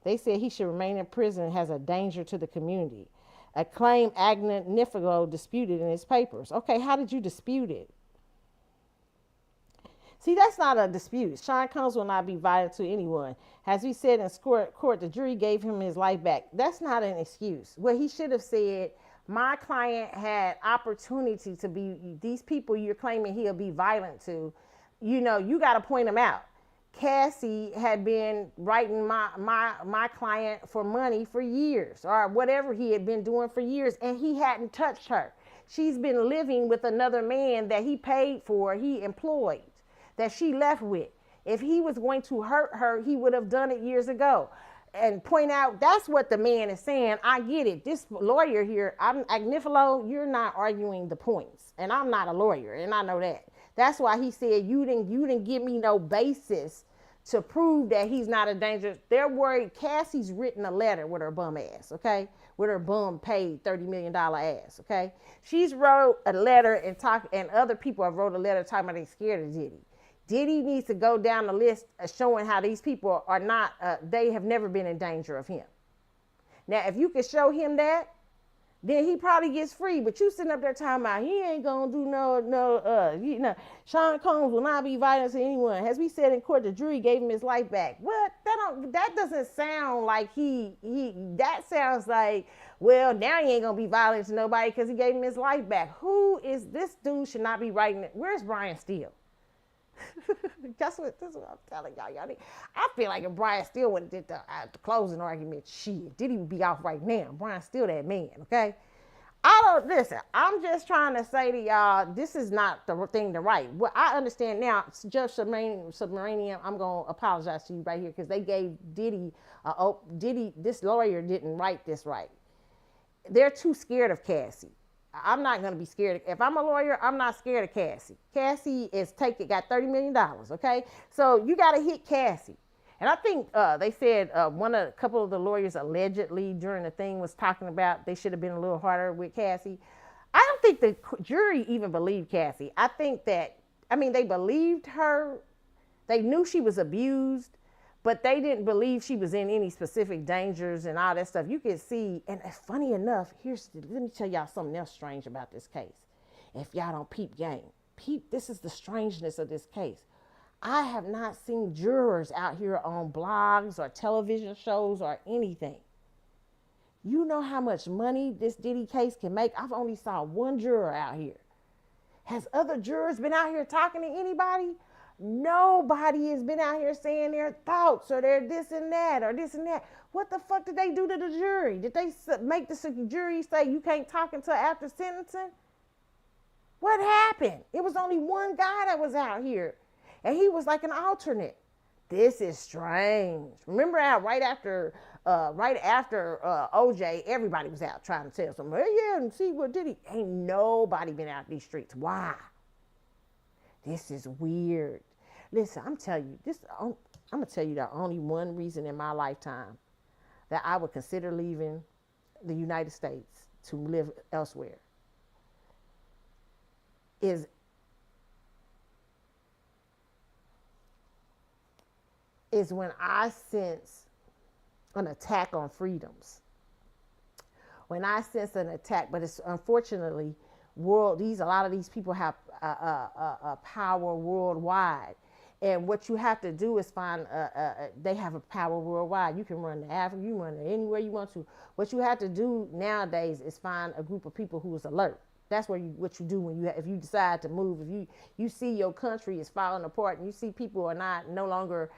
They said he should remain in prison as a danger to the community, a claim Agnes Nifiglo disputed in his papers. Okay, how did you dispute it? See, that's not a dispute. Sean Combs will not be violent to anyone. As we said in court, the jury gave him his life back. That's not an excuse. What he should have said, my client had opportunity to be, these people you're claiming he'll be violent to, you got to point them out. Cassie had been writing my client for money for years, or whatever he had been doing for years, and he hadn't touched her. She's been living with another man that he paid for, he employed, that she left with. If he was going to hurt her, he would have done it years ago. And point out, that's what the man is saying. I get it. This lawyer here, Agnifilo, you're not arguing the points. And I'm not a lawyer, and I know that. That's why he said you didn't give me no basis to prove that he's not a danger. They're worried. Cassie's written a letter with her bum ass, okay? With her bum paid $30 million ass, okay? She's wrote a letter and other people have wrote a letter talking about they scared of Diddy. Diddy needs to go down the list showing how these people are not, they have never been in danger of him. Now, if you can show him that, then he probably gets free. But you sitting up there talking about he ain't gonna do Sean Combs will not be violent to anyone. As we said in court, the jury gave him his life back. What? That doesn't sound like that sounds like, well, now he ain't gonna be violent to nobody because he gave him his life back. Who is this dude should not be writing it? Where's Brian Steele? That's what I'm telling y'all. I feel like if Brian still would have did the closing argument, shit, did he be off right now? Brian's still that man, okay? I don't listen. I'm just trying to say to y'all, this is not the thing to write. What I understand now, Judge Submarinian, I'm gonna apologize to you right here because they gave Diddy. Diddy, this lawyer didn't write this right. They're too scared of Cassie. I'm not gonna be scared. If I'm a lawyer, I'm not scared of Cassie. Cassie got $30 million. Okay, so you got to hit Cassie. And I think they said a couple of the lawyers allegedly during the thing was talking about they should have been a little harder with Cassie. I don't think the jury even believed Cassie. They believed her. They knew she was abused, but they didn't believe she was in any specific dangers and all that stuff. You can see, and funny enough, let me tell y'all something else strange about this case. If y'all don't peep game, this is the strangeness of this case. I have not seen jurors out here on blogs or television shows or anything. You know how much money this Diddy case can make? I've only saw one juror out here. Has other jurors been out here talking to anybody? Nobody has been out here saying their thoughts or their this and that or this and that. What the fuck did they do to the jury? Did they make the jury say you can't talk until after sentencing? What happened? It was only one guy that was out here. And he was like an alternate. This is strange. Remember how right after OJ, everybody was out trying to tell somebody, hey, yeah, and see what did he? Ain't nobody been out these streets. Why? This is weird. Listen, I'm gonna tell you the only one reason in my lifetime that I would consider leaving the United States to live elsewhere is when I sense an attack on freedoms. When I sense an attack, but it's unfortunately a lot of these people have a power worldwide. And what you have to do is find, they have a power worldwide. You can run to Africa, you can run to anywhere you want to. What you have to do nowadays is find a group of people who is alert. That's what you do if you decide to move. If you see your country is falling apart and you see people are no longer,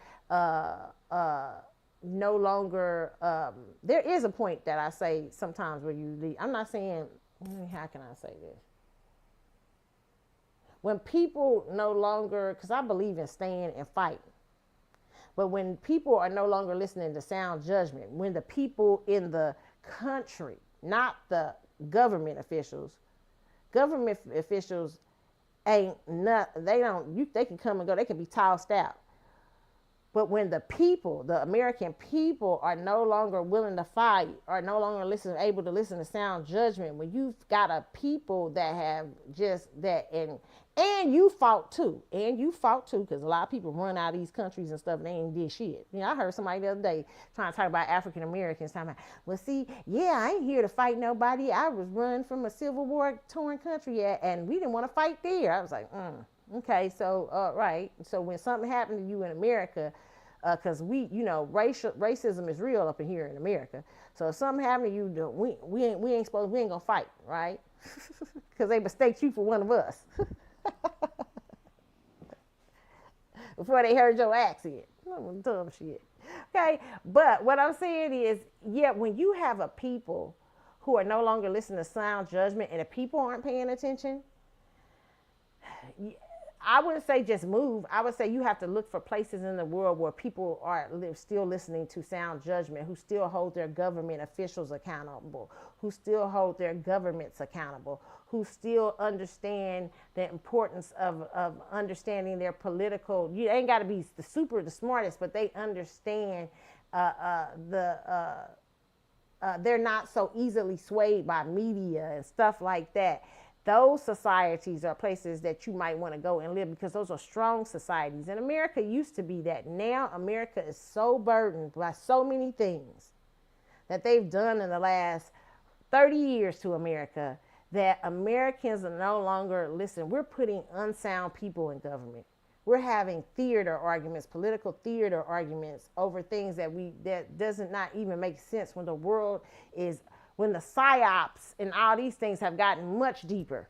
there is a point that I say sometimes where you leave. I'm not saying, how can I say this? When people no longer, because I believe in staying and fighting, but when people are no longer listening to sound judgment, when the people in the country, not the government officials ain't they can come and go, they can be tossed out. But when the American people are no longer willing to fight, are no longer able to listen to sound judgment, when you've got a people that have just that, and you fought too, because a lot of people run out of these countries and stuff and they ain't did shit. I heard somebody the other day trying to talk about African Americans, talking about, well, see, yeah, I ain't here to fight nobody. I was running from a Civil War torn country, and we didn't want to fight there. I was like, okay, so right. So when something happened to you in America, because racism is real up in here in America. So if something happened to you, we ain't gonna fight, right? Because they mistake you for one of us before they heard your accent. Dumb shit. Okay, but what I'm saying is, yeah, when you have a people who are no longer listening to sound judgment, and the people aren't paying attention, I wouldn't say just move. I would say you have to look for places in the world where people are still listening to sound judgment, who still hold their government officials accountable, who still hold their governments accountable, who still understand the importance of understanding their political. You ain't got to be the smartest, but they understand they're not so easily swayed by media and stuff like that. Those societies are places that you might want to go and live, because those are strong societies. And America used to be that. Now America is so burdened by so many things that they've done in the last 30 years to America that Americans are no longer, listen, we're putting unsound people in government. We're having theater arguments, political theater arguments over things that doesn't not even make sense when the world is, when the psyops and all these things have gotten much deeper.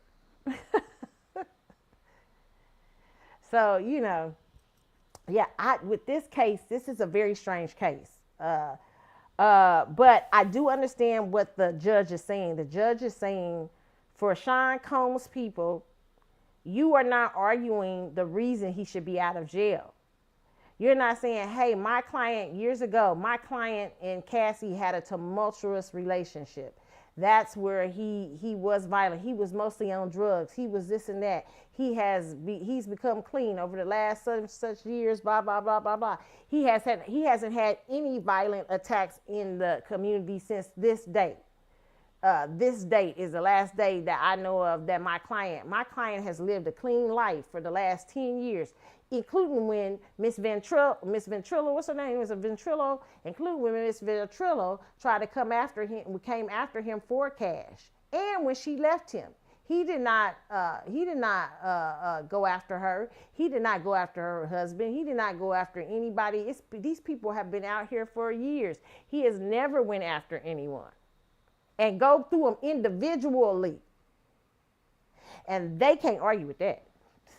So, yeah, with this case, this is a very strange case. But I do understand what the judge is saying. The judge is saying for Sean Combs' people, you are not arguing the reason he should be out of jail. You're not saying, hey, my client years ago, my client and Cassie had a tumultuous relationship. That's where he was violent. He was mostly on drugs. He was this and that. He's become clean over the last such years. Blah blah blah blah blah. He hasn't had any violent attacks in the community since this date. This date is the last day that I know of that my client has lived a clean life for the last 10 years, including when Miss Ventrilo, what's her name? Was a Ventrilo, including when Miss Ventrilo tried to came after him for cash. And when she left him, he did not go after her. He did not go after her husband. He did not go after anybody. These people have been out here for years. He has never went after anyone. And go through them individually. And they can't argue with that.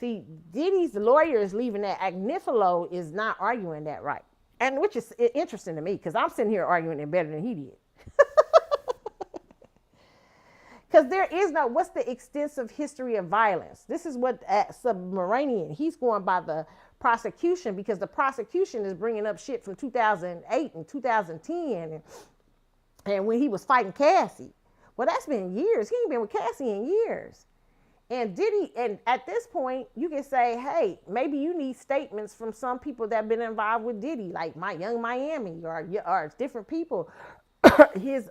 See, Diddy's lawyer is leaving that. Agnifilo is not arguing that right. And which is interesting to me, because I'm sitting here arguing it better than he did. Because there is no, what's the extensive history of violence? This is what Submarinian, he's going by the prosecution, because the prosecution is bringing up shit from 2008 and 2010 and when he was fighting Cassie. Well, that's been years. He ain't been with Cassie in years. And Diddy, and at this point, you can say, hey, maybe you need statements from some people that have been involved with Diddy, like my Young Miami or different people, his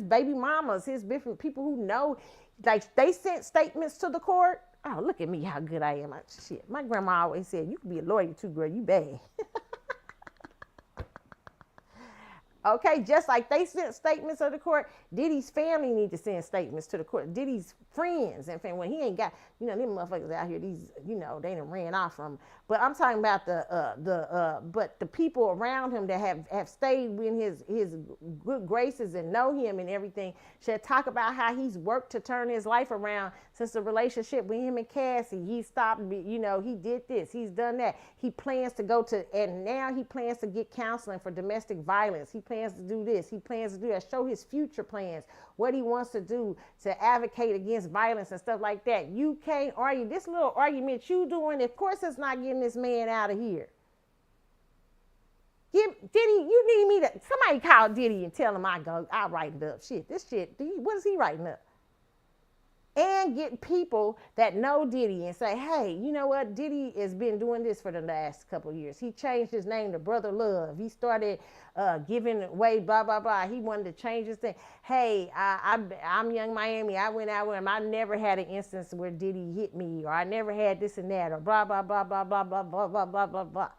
baby mamas, his different people who know, like they sent statements to the court. Oh, look at me, how good I am. Shit, my grandma always said, you can be a lawyer too, girl, you bad. Okay, just like they sent statements to the court, Diddy's family need to send statements to the court. Diddy's friends and family, when he ain't got, them motherfuckers out here, these, they done ran off from him. But I'm talking about but the people around him that have stayed in his good graces and know him and everything should talk about how he's worked to turn his life around since the relationship with him and Cassie. He stopped, he did this, he's done that. He plans to go to, and now he plans to get counseling for domestic violence. He plans to do this. He plans to do that. Show his future plans, what he wants to do to advocate against violence and stuff like that. You can't argue. This little argument you doing, of course it's not getting this man out of here. Diddy, you need me to, somebody call Diddy and tell him I'll write it up. Shit, this shit, what is he writing up? And get people that know Diddy and say, hey, you know what? Diddy has been doing this for the last couple of years. He changed his name to Brother Love. He started giving away blah, blah, blah. He wanted to change his thing. Hey, I'm Young Miami. I went out with him. I never had an instance where Diddy hit me, or I never had this and that, or blah, blah, blah, blah, blah, blah, blah, blah, blah, blah, blah.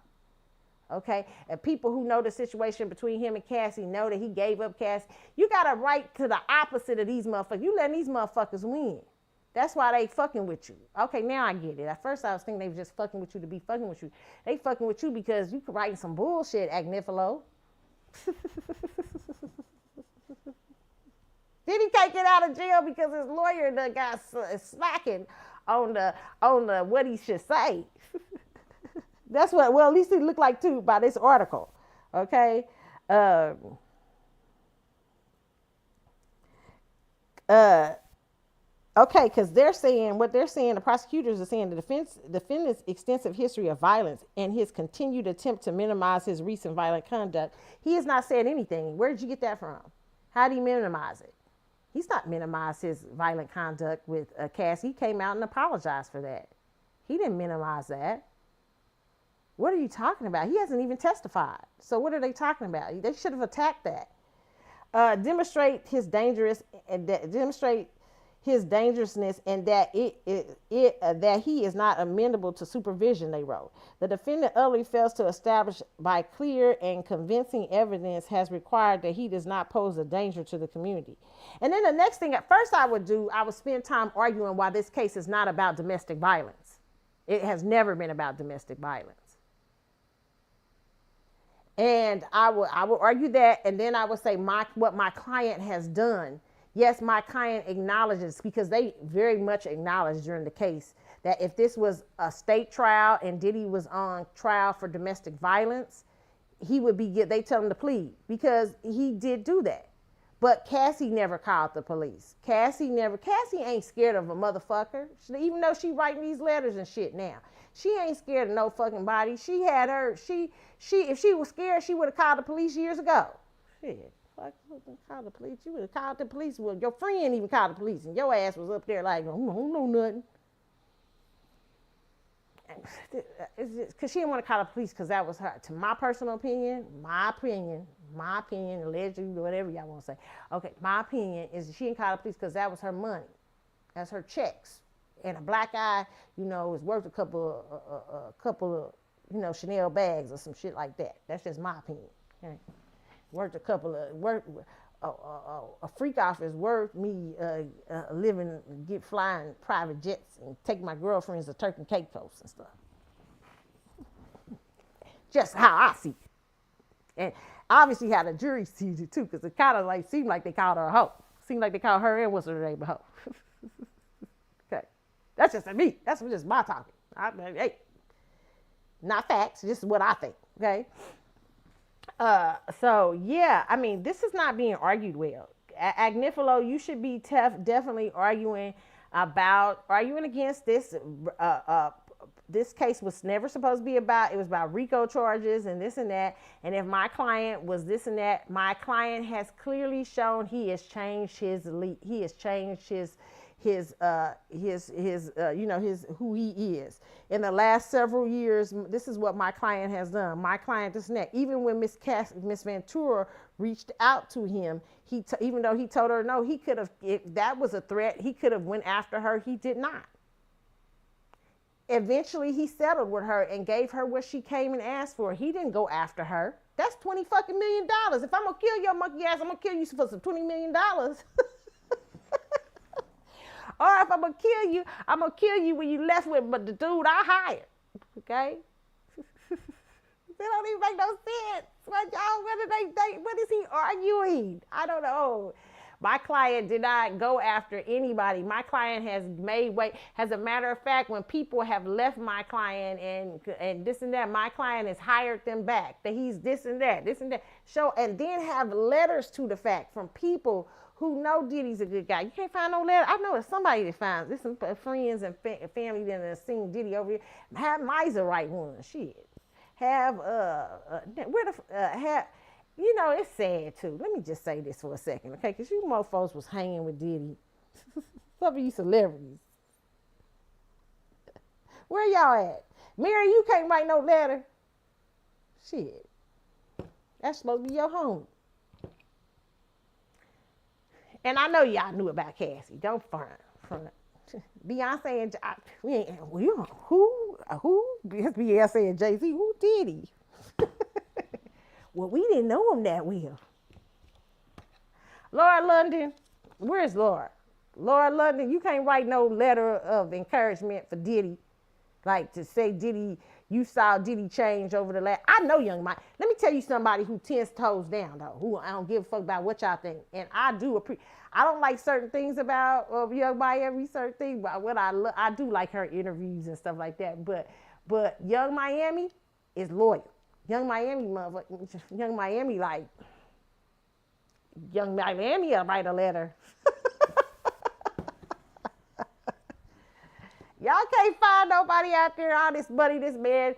Okay, and people who know the situation between him and Cassie know that he gave up Cassie. You got a right to the opposite of these motherfuckers. You letting these motherfuckers win. That's why they fucking with you. Okay, now I get it. At first I was thinking they were just fucking with you to be fucking with you. They fucking with you because you writing some bullshit, Agnifilo. Diddy can't get out of jail because his lawyer done got slacking on the what he should say. That's what, well, at least it looked like too by this article. Okay. Okay, because the prosecutors are saying the defendant's extensive history of violence and his continued attempt to minimize his recent violent conduct. He has not said anything. Where did you get that from? How did he minimize it? He's not minimized his violent conduct with Cassie. He came out and apologized for that. He didn't minimize that. What are you talking about? He hasn't even testified. So what are they talking about? They should have attacked that. Demonstrate his dangerousness and that that he is not amenable to supervision, they wrote. The defendant utterly fails to establish by clear and convincing evidence has required that he does not pose a danger to the community. And then the next thing, at first I would spend time arguing why this case is not about domestic violence. It has never been about domestic violence. And I will argue that, and then I would say what my client has done. Yes, my client acknowledges, because they very much acknowledged during the case that if this was a state trial and Diddy was on trial for domestic violence, he would be they tell him to plead because he did do that. But Cassie never called the police. Cassie ain't scared of a motherfucker. Even though she writing these letters and shit now. She ain't scared of no fucking body. If she was scared, she would have called the police years ago. Shit. Fuck, call the police. You would have called the police. Well, your friend even called the police, and your ass was up there like, I don't know nothing. It's just because she didn't want to call the police because that was her. To my personal opinion, allegedly, whatever y'all want to say. Okay, my opinion is she didn't call the police because that was her money. That's her checks. And a black eye, is worth a couple of, Chanel bags or some shit like that. That's just my opinion. Okay? Worth a couple of, a freak off is worth me living, flying private jets and take my girlfriends to Turk and Caicos and stuff. Just how I see it. And obviously how the jury sees it too, because it kind of seemed like they called her a hoe. Seemed like they called her and what's her name a hoe. Okay. That's just me. That's just my talking. Hey, not facts, just what I think. Okay. So yeah, this is not being argued well. Agnifilo, you should be definitely arguing against this. This case was never supposed to be about. It was about RICO charges and this and that. And if my client was this and that, my client has clearly shown he has changed his who he is. In the last several years, this is what my client has done. My client this and that. Even when Miss Ventura reached out to him, even though he told her no, he could have, if that was a threat, he could have went after her. He did not. Eventually, he settled with her and gave her what she came and asked for. He didn't go after her. That's $20 fucking million. If I'm gonna kill your monkey ass, I'm gonna kill you for some $20 million. Or if I'm gonna kill you when you left with the dude I hired. Okay? It don't even make no sense. What is he arguing? I don't know. My client did not go after anybody. My client has made way. As a matter of fact, when people have left my client and this and that, my client has hired them back. That he's this and that. And then have letters to the fact from people who know Diddy's a good guy. You can't find no letter. I know it's somebody that finds. There's some friends and family that have seen Diddy over here. Have Misa write one. Shit. It's sad too. Let me just say this for a second, okay? Because you mofos was hanging with Diddy. Some of you celebrities. Where y'all at? Mary, you can't write no letter. Shit. That's supposed to be your home. And I know y'all knew about Cassie. Don't front. Beyonce and who? Beyonce and Jay-Z. Who did he? Well, we didn't know him that well. Laura London, where's Laura? Laura London, you can't write no letter of encouragement for Diddy. Like to say Diddy, you saw Diddy change over the last. I know Young Mike. Let me tell you somebody who 10 toes down though, who I don't give a fuck about what y'all think. And I don't like certain things about Young Miami, certain things, but what I do like her interviews and stuff like that. But Young Miami is loyal. Young Miami will write a letter. Y'all can't find nobody out there, all this money this man,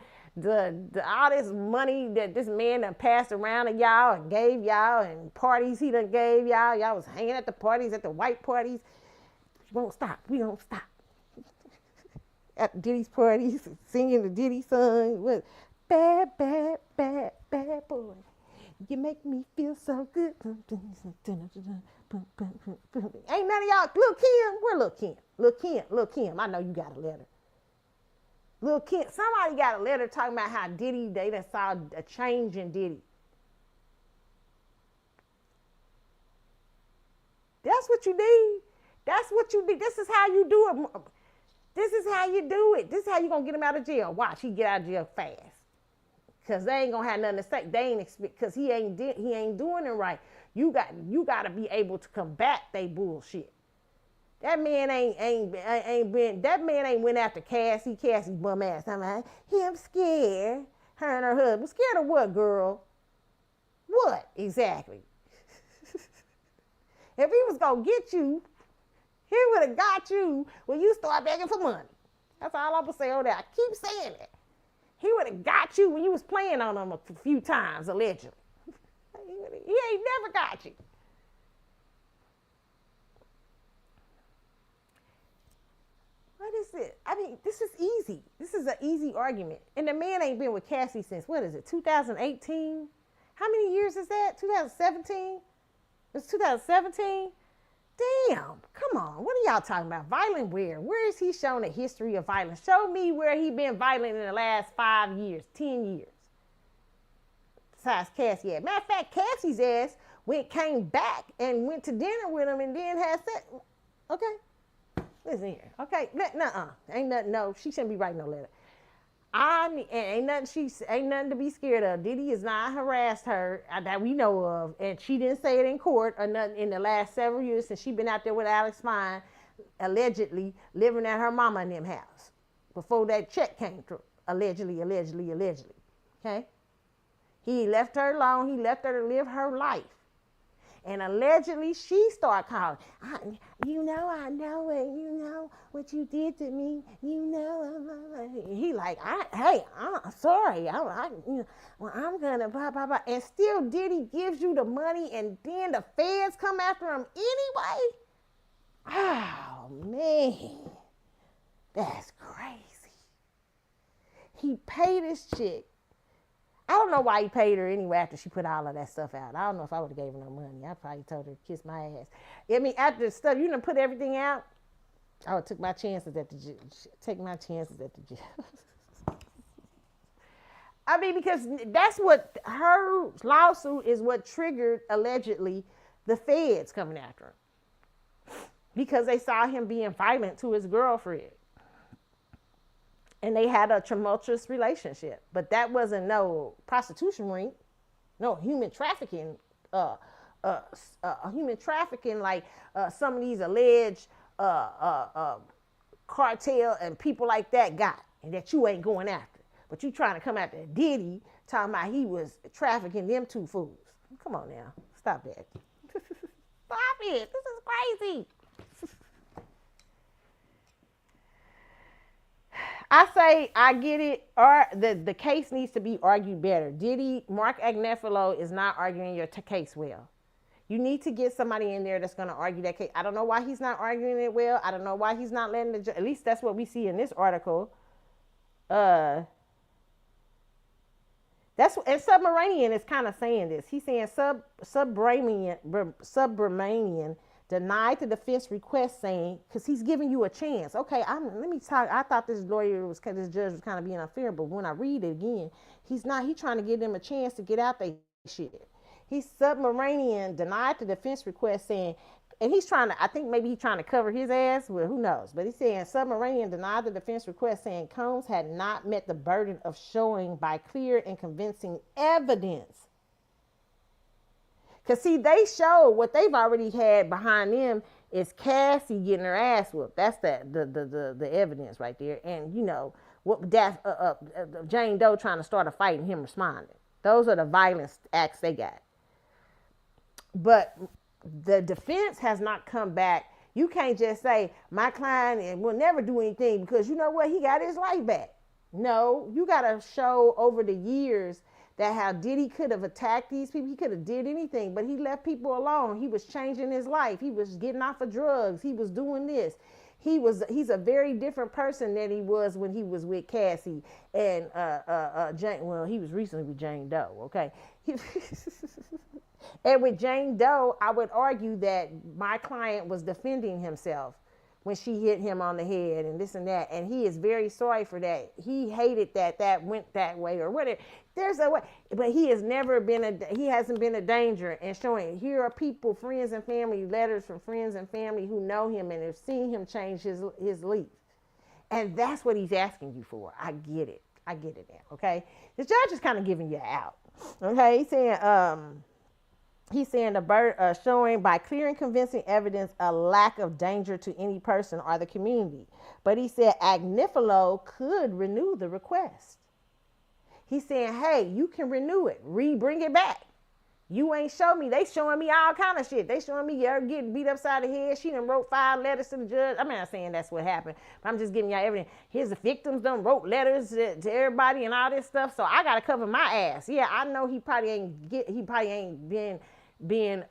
all this money that this man done passed around to y'all and gave y'all and parties he done gave y'all. Y'all was hanging at the parties, at the white parties. We won't stop. At Diddy's parties, singing the Diddy song. Bad, bad, bad, bad boy. You make me feel so good. Ain't none of y'all. Lil' Kim, where Lil' Kim? Lil' Kim, I know you got a letter. Lil' Kim, somebody got a letter talking about how Diddy, they done saw a change in Diddy. That's what you need. This is how you do it. This is how you do it. This is how you gonna get him out of jail. Watch, he get out of jail fast. Cause they ain't gonna have nothing to say. They ain't expect, cause he ain't doing it right. You got to be able to combat they bullshit. That man ain't been. That man ain't went after Cassie. Cassie bum ass. I'm like, I'm scared. Her and her husband. Scared of what, girl? What exactly? If he was gonna get you, he would have got you when you start begging for money. That's all I'm gonna say on that. I keep saying it. He would have got you when you was playing on him a few times, allegedly. He ain't never got you. What is it? I mean, this is easy. This is an easy argument. And the man ain't been with Cassie since, what is it, 2018? How many years is that? 2017? It's 2017? Damn, come on. What are y'all talking about? Violent where? Where is he showing a history of violence? Show me where he been violent in the last 5 years, 10 years. Besides Cassie. Matter of fact, Cassie's ass came back and went to dinner with him and then had sex. Okay. Listen here. Okay. Nuh-uh. Ain't nothing. No, she shouldn't be writing no letter. Ain't nothing to be scared of. Diddy has not harassed her that we know of, and she didn't say it in court or nothing in the last several years since she been out there with Alex Fine, allegedly living at her mama and them house before that check came through. Allegedly. Okay? He left her alone. He left her to live her life. And allegedly, she started calling. I know it. You know what you did to me. You know. He like, I'm sorry. I'm gonna blah blah blah. And still, Diddy gives you the money, and then the feds come after him anyway. Oh man, that's crazy. He paid this chick. I don't know why he paid her anyway after she put all of that stuff out. I don't know if I would have gave her no money. I probably told her to kiss my ass. I mean, after the stuff, you done put everything out, I would take my chances at the jail. I mean, because that's what her lawsuit is what triggered, allegedly, the feds coming after him. Because they saw him being violent to his girlfriend. And they had a tumultuous relationship. But that wasn't no prostitution ring, no human trafficking, human trafficking like some of these alleged cartel and people like that got, and that you ain't going after. But you trying to come after Diddy, talking about he was trafficking them two fools. Come on now. Stop that. Stop it. This is crazy. I say I get it, or the case needs to be argued better. Mark Agnifilo is not arguing your case well. You need to get somebody in there that's going to argue that case. I don't know why he's not arguing it well. I don't know why he's not letting at least that's what we see in this article. And Submarinian is kind of saying this. He's saying Subramanian denied the defense request, saying, because he's giving you a chance. Okay, let me talk. I thought this judge was kind of being unfair, but when I read it again, he's not. He's trying to give them a chance to get out their shit. Submarinian denied the defense request, saying, and he's trying to, I think maybe he's trying to cover his ass. Well, who knows? But he's saying Submarinian denied the defense request, saying Combs had not met the burden of showing by clear and convincing evidence. Because, see, they show what they've already had behind them is Cassie getting her ass whooped. That's the evidence right there. And, you know, Jane Doe trying to start a fight and him responding. Those are the violence acts they got. But the defense has not come back. You can't just say, my client will never do anything because, you know what, he got his life back. No, you got to show over the years that how Diddy could have attacked these people. He could have did anything, but he left people alone. He was changing his life. He was getting off of drugs. He was doing this. He's a very different person than he was when he was with Cassie and Jane. Well, he was recently with Jane Doe. Okay. And with Jane Doe, I would argue that my client was defending himself when she hit him on the head and this and that. And he is very sorry for that. He hated that went that way or whatever. There's a way, but he hasn't been a danger, and showing here are people, friends and family, letters from friends and family who know him and have seen him change his leaf. And that's what he's asking you for. I get it now. Okay. The judge is kind of giving you out. Okay. He's saying, He's saying showing by clear and convincing evidence a lack of danger to any person or the community. But he said Agnifilo could renew the request. He's saying, hey, you can renew it, bring it back. You ain't show me. They showing me all kind of shit. They showing me her getting beat upside the head. She done wrote 5 letters to the judge. I'm not saying that's what happened, but I'm just giving y'all evidence. Here's the victims done wrote letters to everybody and all this stuff. So I gotta cover my ass. Yeah, I know he probably ain't being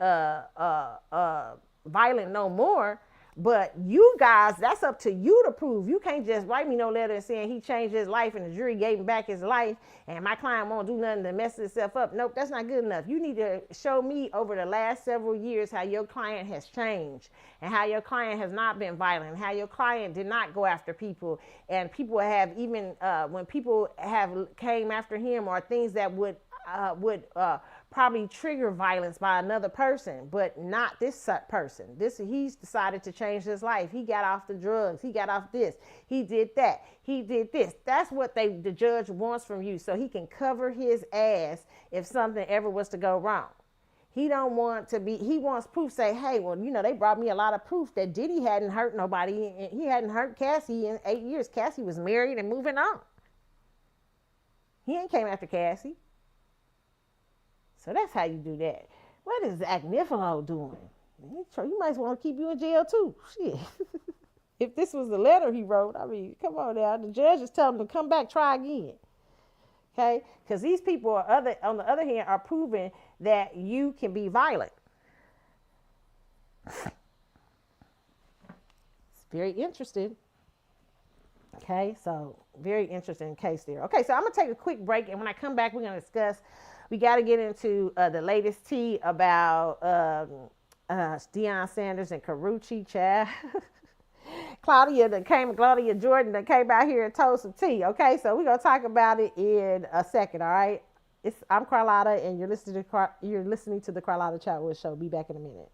violent no more. But you guys, that's up to you to prove. You can't just write me no letter saying he changed his life and the jury gave him back his life and my client won't do nothing to mess himself up. Nope, that's not good enough. You need to show me over the last several years how your client has changed and how your client has not been violent, how your client did not go after people, and people have even when people have came after him or things that would probably trigger violence by another person, but not this person. He's decided to change his life. He got off the drugs. He got off this. He did that. He did this. That's what the judge wants from you, so he can cover his ass if something ever was to go wrong. He don't want to be. He wants proof. Say, hey, well, they brought me a lot of proof that Diddy hadn't hurt nobody. He hadn't hurt Cassie in 8 years. Cassie was married and moving on. He ain't came after Cassie. So that's how you do that. What is Agnifilo doing? You might want to keep you in jail too. Shit. If this was the letter he wrote, I mean, come on now. The judge is telling him to come back, try again. Okay? Because these people on the other hand, are proving that you can be violent. It's very interesting. Okay, so very interesting case there. Okay, so I'm going to take a quick break, and when I come back, we're going to discuss. We got to get into the latest tea about Deion Sanders and Karrueche, child. Claudia Jordan that came out here and told some tea. Okay, so we're going to talk about it in a second, all right? I'm Carlotta, and you're listening to the Carlotta Chatwood Show. Be back in a minute.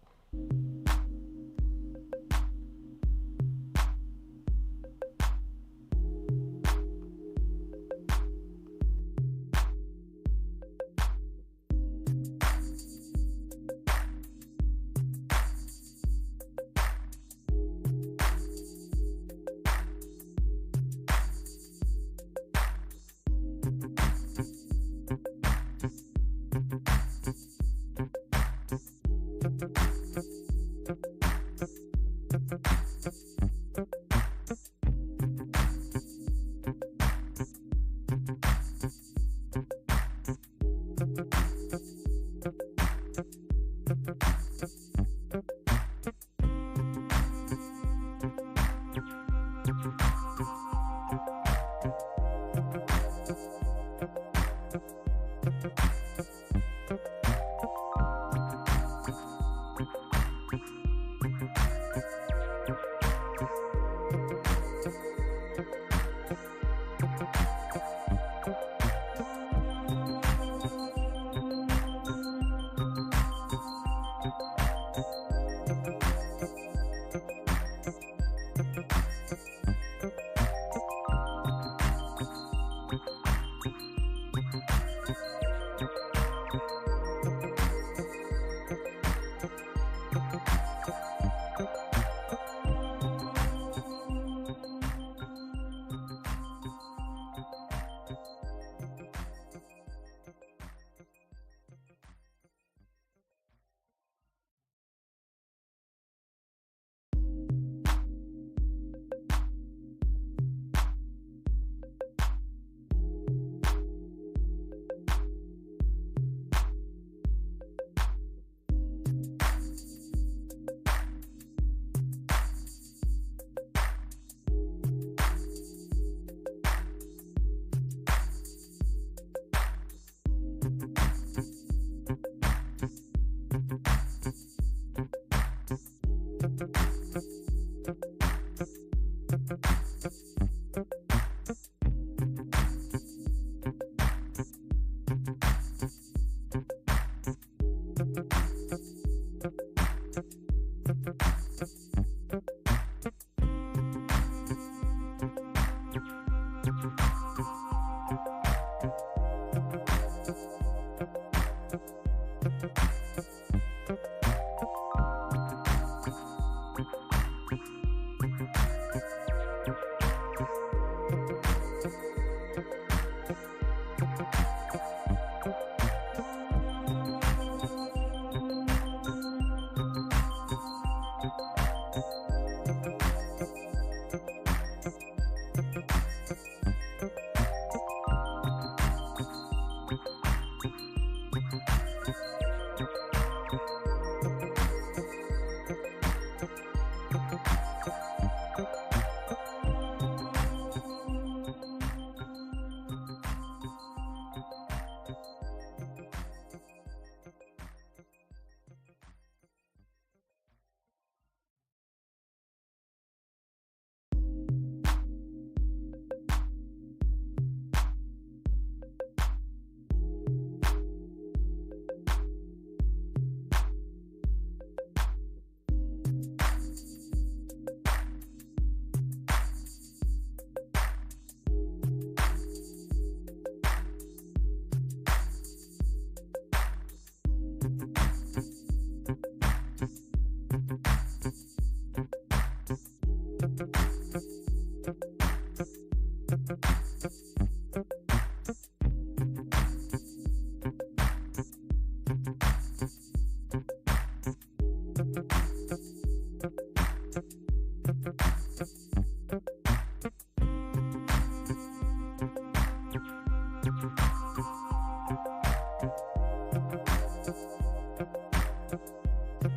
All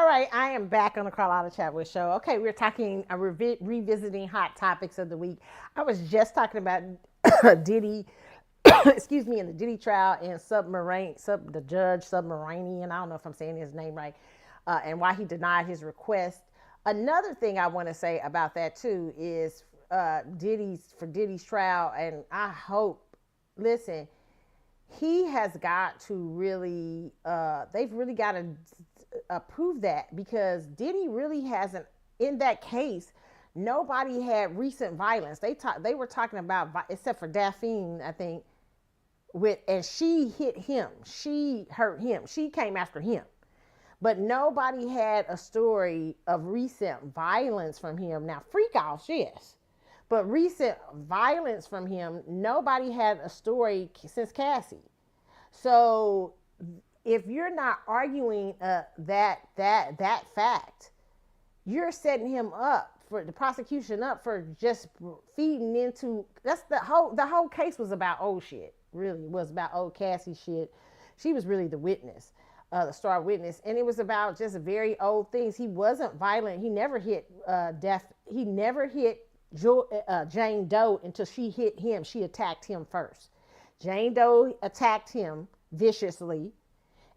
right, I am back on the Carlotta Chatwood Show. Okay, we're talking, revisiting hot topics of the week. I was just talking about Diddy, excuse me, in the Diddy trial and the judge Submarinian. I don't know if I'm saying his name right, and why he denied his request. Another thing I want to say about that too is Diddy's trial, and I hope, listen, he has got to really, they've really got to prove that, because Diddy really hasn't, in that case, nobody had recent violence. They were talking about, except for Daphne, I think, and she hit him, she hurt him, she came after him. But nobody had a story of recent violence from him. Now, freak offs, yes. But recent violence from him, nobody had a story since Cassie. So if you're not arguing that fact, you're setting him up for the prosecution up for just feeding into, that's the whole case was about old shit. Really, it was about old Cassie shit. She was really the witness, the star witness, and it was about just very old things. He wasn't violent. He never hit He never hit Jane Doe until she hit him. She attacked him first. Jane Doe attacked him viciously,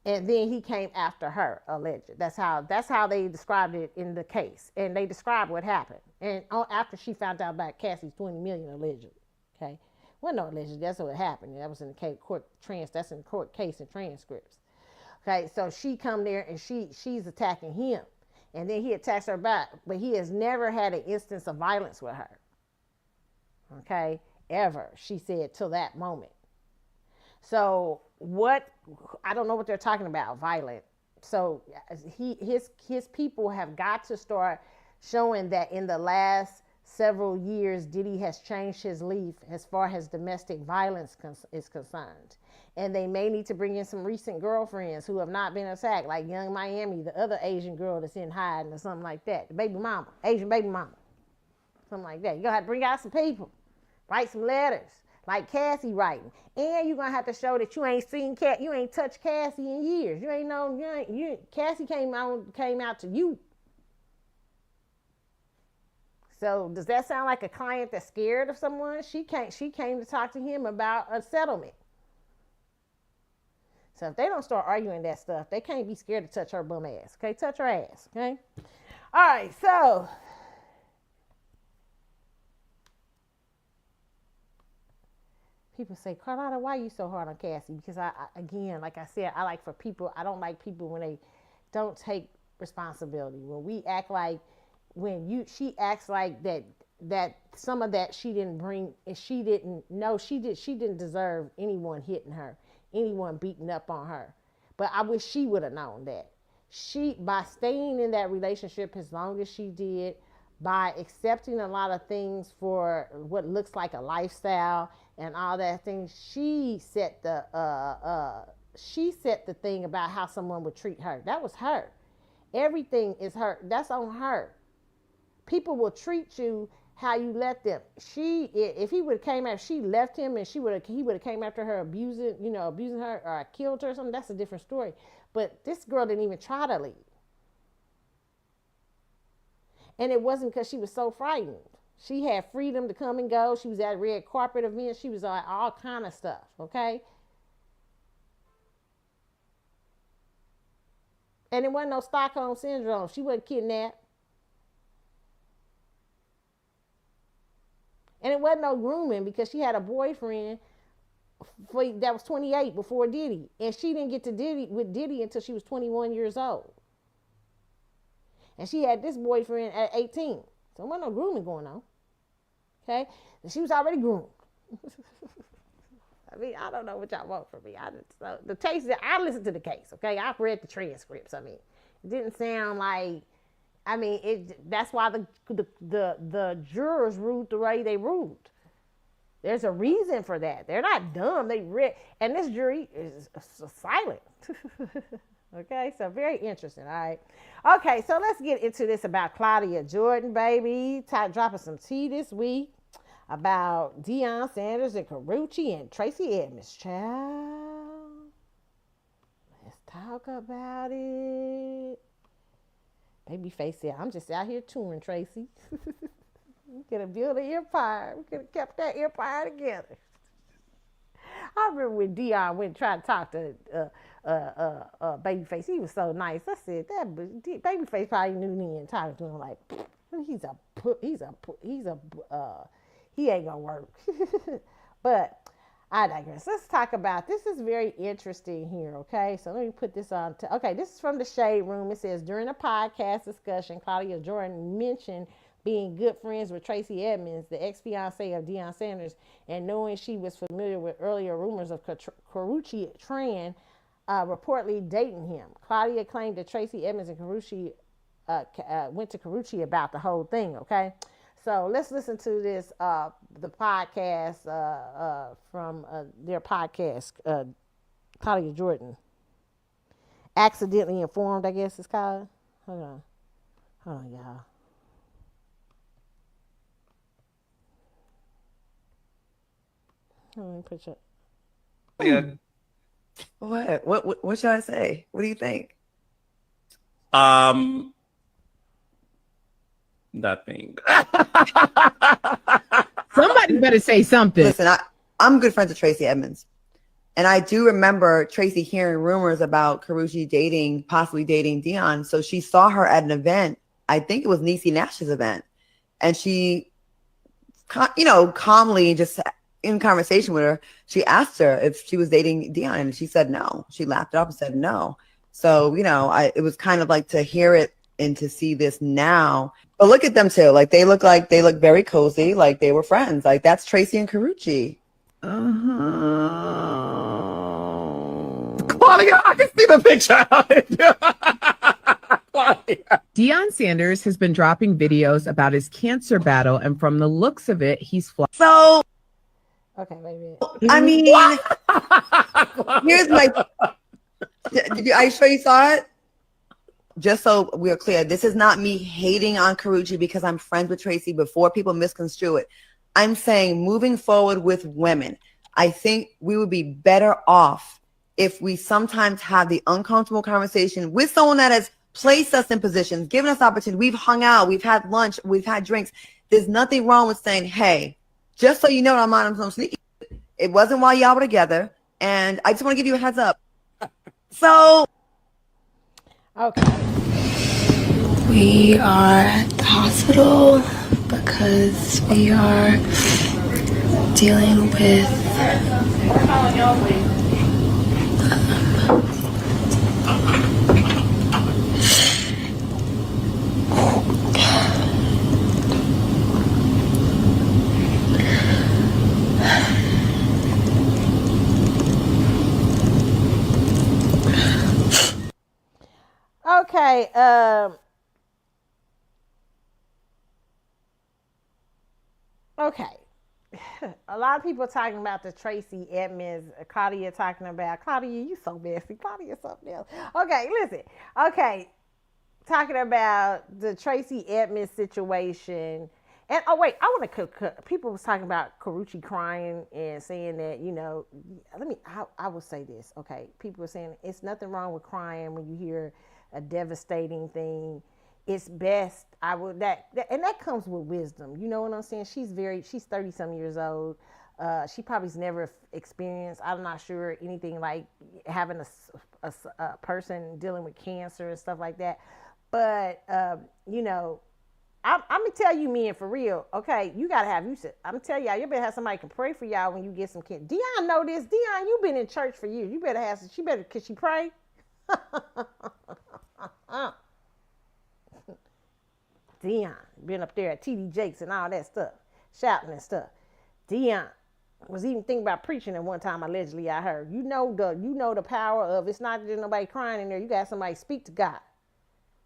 and then he came after her, alleged. That's how they described it in the case, and they described what happened. And after she found out about Cassie's $20 million allegedly, okay, well, no, allegedly, that's what happened. That was in the that's in court case and transcripts. Okay, so she come there and she's attacking him, and then he attacks her back, but he has never had an instance of violence with her. Okay, ever, she said, till that moment. So I don't know what they're talking about, violent. So his people have got to start showing that in the last several years, Diddy has changed his leaf as far as domestic violence is concerned. And they may need to bring in some recent girlfriends who have not been attacked, like Young Miami, the other Asian girl that's in hiding or something like that. The baby mama, Asian baby mama, something like that. You're going to have to bring out some people, write some letters, like Cassie writing. And you're going to have to show that you ain't seen you ain't touched Cassie in years. You ain't known, Cassie came out to you. So does that sound like a client that's scared of someone? She came to talk to him about a settlement. So if they don't start arguing that stuff, they can't be scared to touch her bum ass. Okay, touch her ass. Okay. All right. So people say, Carlotta, why are you so hard on Cassie? Because again, like I said, I don't like people when they don't take responsibility. When we act like, she acts like that some of that she didn't bring, and she didn't deserve anyone hitting her, anyone beating up on her. But I wish she would have known that. By staying in that relationship as long as she did, by accepting a lot of things for what looks like a lifestyle and all that thing, she set the thing about how someone would treat her. That was her. Everything is her. That's on her. People will treat you how you let them. If he would have came after, she left him, and he would have came after her, abusing her, or killed her or something. That's a different story. But this girl didn't even try to leave. And it wasn't because she was so frightened. She had freedom to come and go. She was at red carpet events. She was at all kind of stuff, okay? And it wasn't no Stockholm Syndrome. She wasn't kidnapped. And it wasn't no grooming, because she had a boyfriend that was 28 before Diddy. And she didn't get with Diddy until she was 21 years old. And she had this boyfriend at 18. So there wasn't no grooming going on. Okay? And she was already groomed. I mean, I don't know what y'all want from me. I listened to the case, okay? I've read the transcripts. I mean, it didn't sound like, that's why the jurors ruled the way they ruled. There's a reason for that. They're not dumb. They read, and this jury is silent. Okay, so very interesting. All right. Okay, so let's get into this about Claudia Jordan, baby. Dropping some tea this week about Deion Sanders and Karrueche and Tracy Edmonds. Child, let's talk about it. Babyface said, I'm just out here touring, Tracy. We could have built an empire. We could have kept that empire together. I remember when Deion went and tried to talk to Babyface. He was so nice. I said that Babyface probably knew me and talking to him like he ain't gonna work. But I digress. Let's talk about this. Is very interesting here. Okay, so let me put this on. Okay, this is from the Shade Room. It says during a podcast discussion, Claudia Jordan mentioned being good friends with Tracy Edmonds, the ex-fiance of Deion Sanders, and knowing she was familiar with earlier rumors of Karrueche Tran reportedly dating him. Claudia claimed that Tracy Edmonds and Karrueche went to Karrueche about the whole thing, okay? So let's listen to this, the podcast from their podcast, Claudia Jordan. Accidentally Informed, I guess it's called. Hold on, y'all. Put your... Yeah. What should I say? What do you think? Nothing. Somebody better say something. Listen, I'm good friends with Tracy Edmonds. And I do remember Tracy hearing rumors about Karrueche possibly dating Deion. So she saw her at an event. I think it was Niecy Nash's event. And she, calmly just in conversation with her, she asked her if she was dating Deion. And she said no. She laughed it off and said no. So, it was kind of like to hear it and to see this now. But look at them too. Like they look very cozy. Like they were friends. Like that's Tracy and Karrueche. Claudia, I can see the picture. Claudia. Deion Sanders has been dropping videos about his cancer battle, and from the looks of it, he's So, okay, wait a minute. I mean, here's my. Are you sure you saw it? Just so we're clear, this is not me hating on Karrueche because I'm friends with Tracy before people misconstrue it. I'm saying moving forward with women, I think we would be better off if we sometimes have the uncomfortable conversation with someone that has placed us in positions, given us opportunity. We've hung out, we've had lunch, we've had drinks. There's nothing wrong with saying, hey, just so you know, I'm on some sneaky. It wasn't while y'all were together. And I just want to give you a heads up. So. Okay. We are at the hospital because we are dealing with Okay, okay. A lot of people are talking about the Tracy Edmonds, Claudia talking about, Claudia, you so messy. Claudia something else. Okay, listen. Okay, talking about the Tracy Edmonds situation. And, oh, wait, I want to, people was talking about Karrueche crying and saying that, I will say this, okay. People were saying it's nothing wrong with crying when you hear a devastating thing. It's best and that comes with wisdom. You know what I'm saying? She's 30 some years old. She probably's never experienced, I'm not sure, anything like having a person dealing with cancer and stuff like that. But, I'm gonna tell you, men, for real. Okay, you gotta have I'm gonna tell y'all, you better have somebody can pray for y'all when you get some kids. Deion know this. Deion, you been in church for years. You better have some. Can she pray? Deion been up there at TD Jakes and all that stuff, shouting and stuff. Deion was even thinking about preaching at one time. Allegedly, I heard. You know the power of, it's not just nobody crying in there. You got somebody speak to God.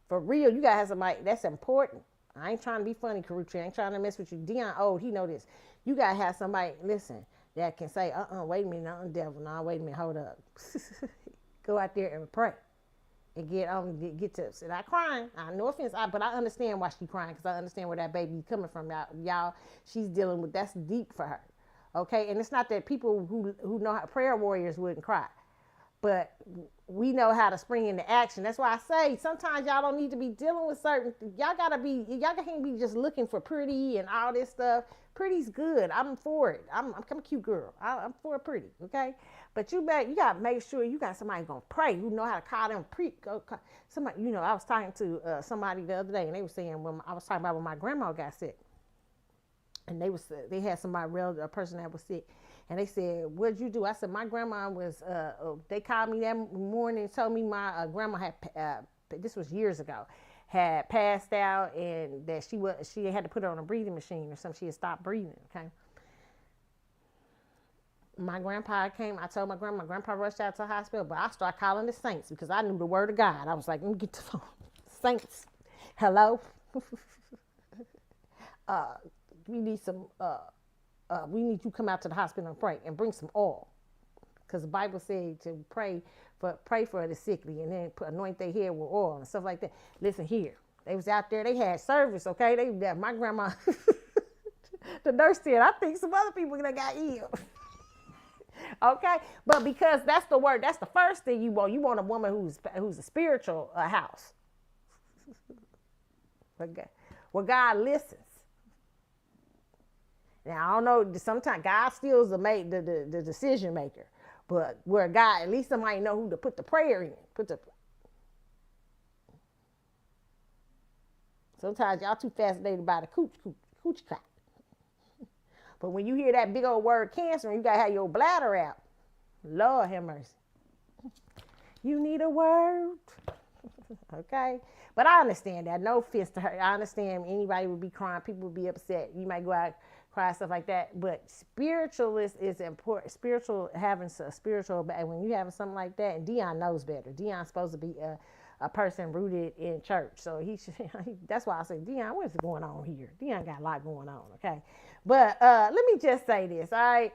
For real, you gotta have somebody. That's important. I ain't trying to be funny, Karrueche. I ain't trying to mess with you. Deion old, he know this. You gotta have somebody, listen, that can say, wait a minute, devil. No, wait a minute, hold up. Go out there and pray. and get tips. And not crying. No offense, but I understand why she's crying because I understand where that baby coming from. Y'all, she's dealing with that's deep for her. Okay, and it's not that people who know how prayer warriors wouldn't cry, but we know how to spring into action. That's why I say sometimes y'all don't need to be dealing with certain. Y'all can't be just looking for pretty and all this stuff. Pretty's good. I'm for it. I'm a cute girl. I'm for pretty. Okay, but you gotta make sure you got somebody gonna pray who know how to call them somebody. I was talking to somebody the other day, and they were saying when I was talking about when my grandma got sick. And they had a person that was sick, and they said, "What'd you do?" I said, "My grandma was." They called me that morning and told me my grandma had. This was years ago, had passed out, and that she had to put her on a breathing machine or something. She had stopped breathing. Okay. My grandpa came. I told my grandpa rushed out to the hospital, but I started calling the saints because I knew the word of God. I was like, "Let me get the phone, saints, hello." We need some. We need you to come out to the hospital and pray and bring some oil, because the Bible said to pray for the sickly and then anoint their head with oil and stuff like that. Listen here, they was out there. They had service. Okay, my grandma, the nurse said, "I think some other people that got ill." Okay, but because that's the word. That's the first thing you want. You want a woman who's a spiritual house. Okay, well, God listens. Now I don't know. Sometimes God still is the decision maker, but where God, at least somebody know who to put the prayer in. Sometimes y'all too fascinated by the cooch crack. But when you hear that big old word cancer, and you gotta have your bladder out, Lord have mercy. You need a word, okay? But I understand that. No offense to her. I understand anybody would be crying. People would be upset. You might go out. Cry, stuff like that, but spiritualist is important. Having a spiritual, when you having something like that, and Deion knows better. Deion's supposed to be a person rooted in church, so he should. That's why I say, Deion, what's going on here? Deion got a lot going on, okay? But let me just say this, all right?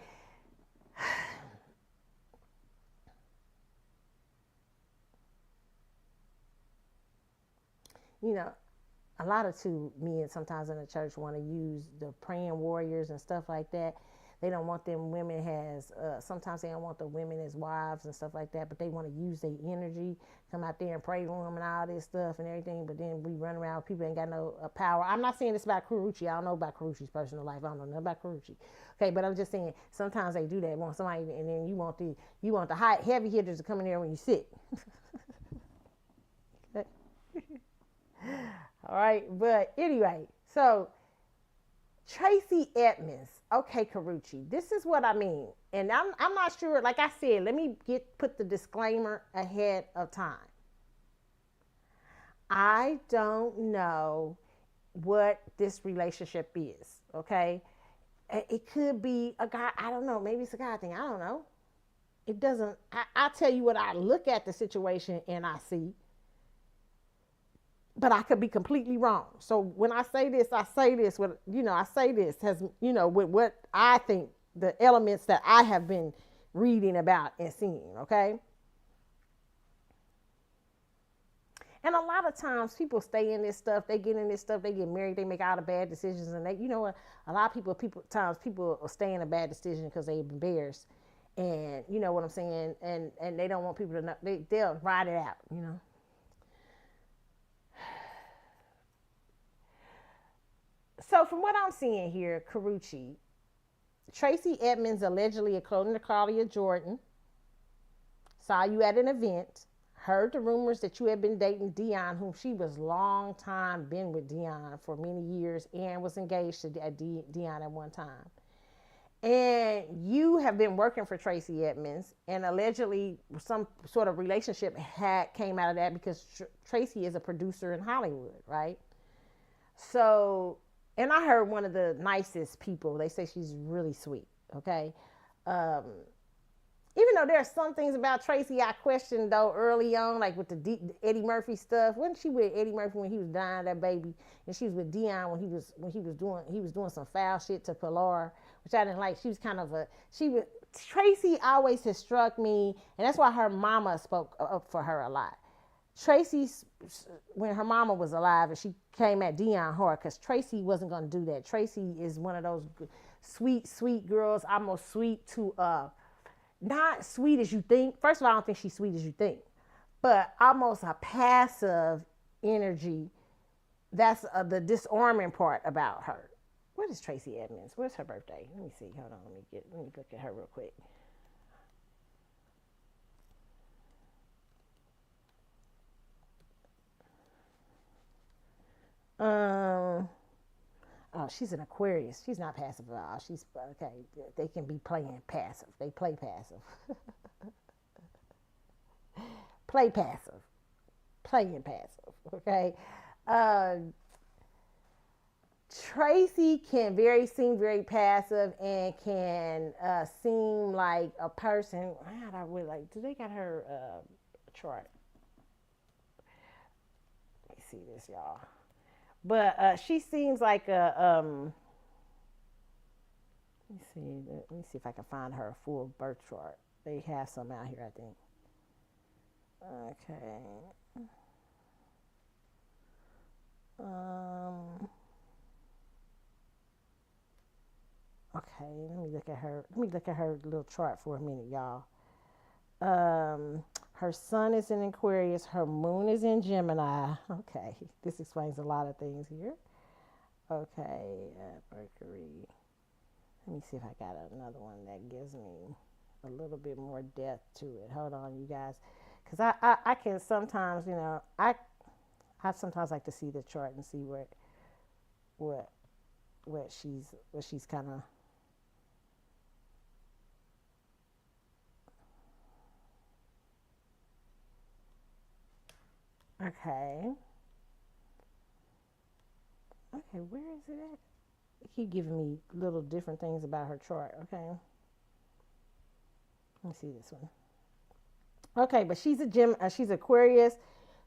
A lot of men sometimes in the church want to use the praying warriors and stuff like that. They don't want them women sometimes they don't want the women as wives and stuff like that, but they want to use their energy, come out there and pray for them and all this stuff and everything, but then we run around, people ain't got no power. I'm not saying this about Karrueche. I don't know about Karrueche's personal life. I don't know nothing about Karrueche. Okay, but I'm just saying sometimes they do that. Want somebody, and then you want the high heavy hitters to come in there when you're sick. All right, but anyway, so Tracey Edmonds, okay, Karrueche, this is what I mean, and I'm not sure. Like I said, let me put the disclaimer ahead of time. I don't know what this relationship is. Okay, it could be a guy. I don't know. Maybe it's a guy thing. I don't know. It doesn't. I tell you what I look at the situation and I see. But I could be completely wrong. So when I say this with, I say this has, with what I think, the elements that I have been reading about and seeing, okay? And a lot of times people stay in this stuff, they get in this stuff, they get married, they make all the bad decisions, and they, a lot of people stay in a bad decision because they're embarrassed. And you know what I'm saying? And they don't want people to know, they'll ride it out, So from what I'm seeing here, Karrueche, Tracey Edmonds allegedly, according to Claudia Jordan, saw you at an event, heard the rumors that you had been dating Deion, whom she was long time been with Deion for many years and was engaged to Deion at one time. And you have been working for Tracey Edmonds, and allegedly some sort of relationship came out of that because Tracey is a producer in Hollywood, right? So... And I heard one of the nicest people. They say she's really sweet, okay? Even though there are some things about Tracey I questioned, though, early on, like with the Eddie Murphy stuff. Wasn't she with Eddie Murphy when he was dying, that baby? And she was with Deion when he was doing some foul shit to Pilar, which I didn't like. She was kind of Tracey always has struck me, and that's why her mama spoke up for her a lot. Tracy, when her mama was alive, and she came at Deion hard because Tracy wasn't going to do that. Tracy is one of those sweet girls, almost sweet to not sweet as you think. First of all, I don't think she's sweet as you think, but almost a passive energy. That's the disarming part about her. What is Tracy Edmonds? Where's her birthday? Let me see. Hold on. Let me look at her real quick. Oh, she's an Aquarius. She's not passive at all. She's okay. They can be playing passive. They play passive. Play passive. Playing passive. Okay. Tracy can seem very passive and can seem like a person. I would like. Do they got her chart? Let me see this, y'all. But she seems like a let me see if I can find her full birth chart. They have some out here, I think. Okay. Okay, let me look at her. Let me look at her little chart for a minute, y'all. Her sun is in Aquarius. Her moon is in Gemini. Okay, this explains a lot of things here. Okay, Mercury. Let me see if I got another one that gives me a little bit more depth to it. Hold on, you guys, because I can sometimes, I sometimes like to see the chart and see what she's kind of. Okay. Okay, where is it at? It keep giving me little different things about her chart. Okay. Let me see this one. Okay, but she's she's Aquarius,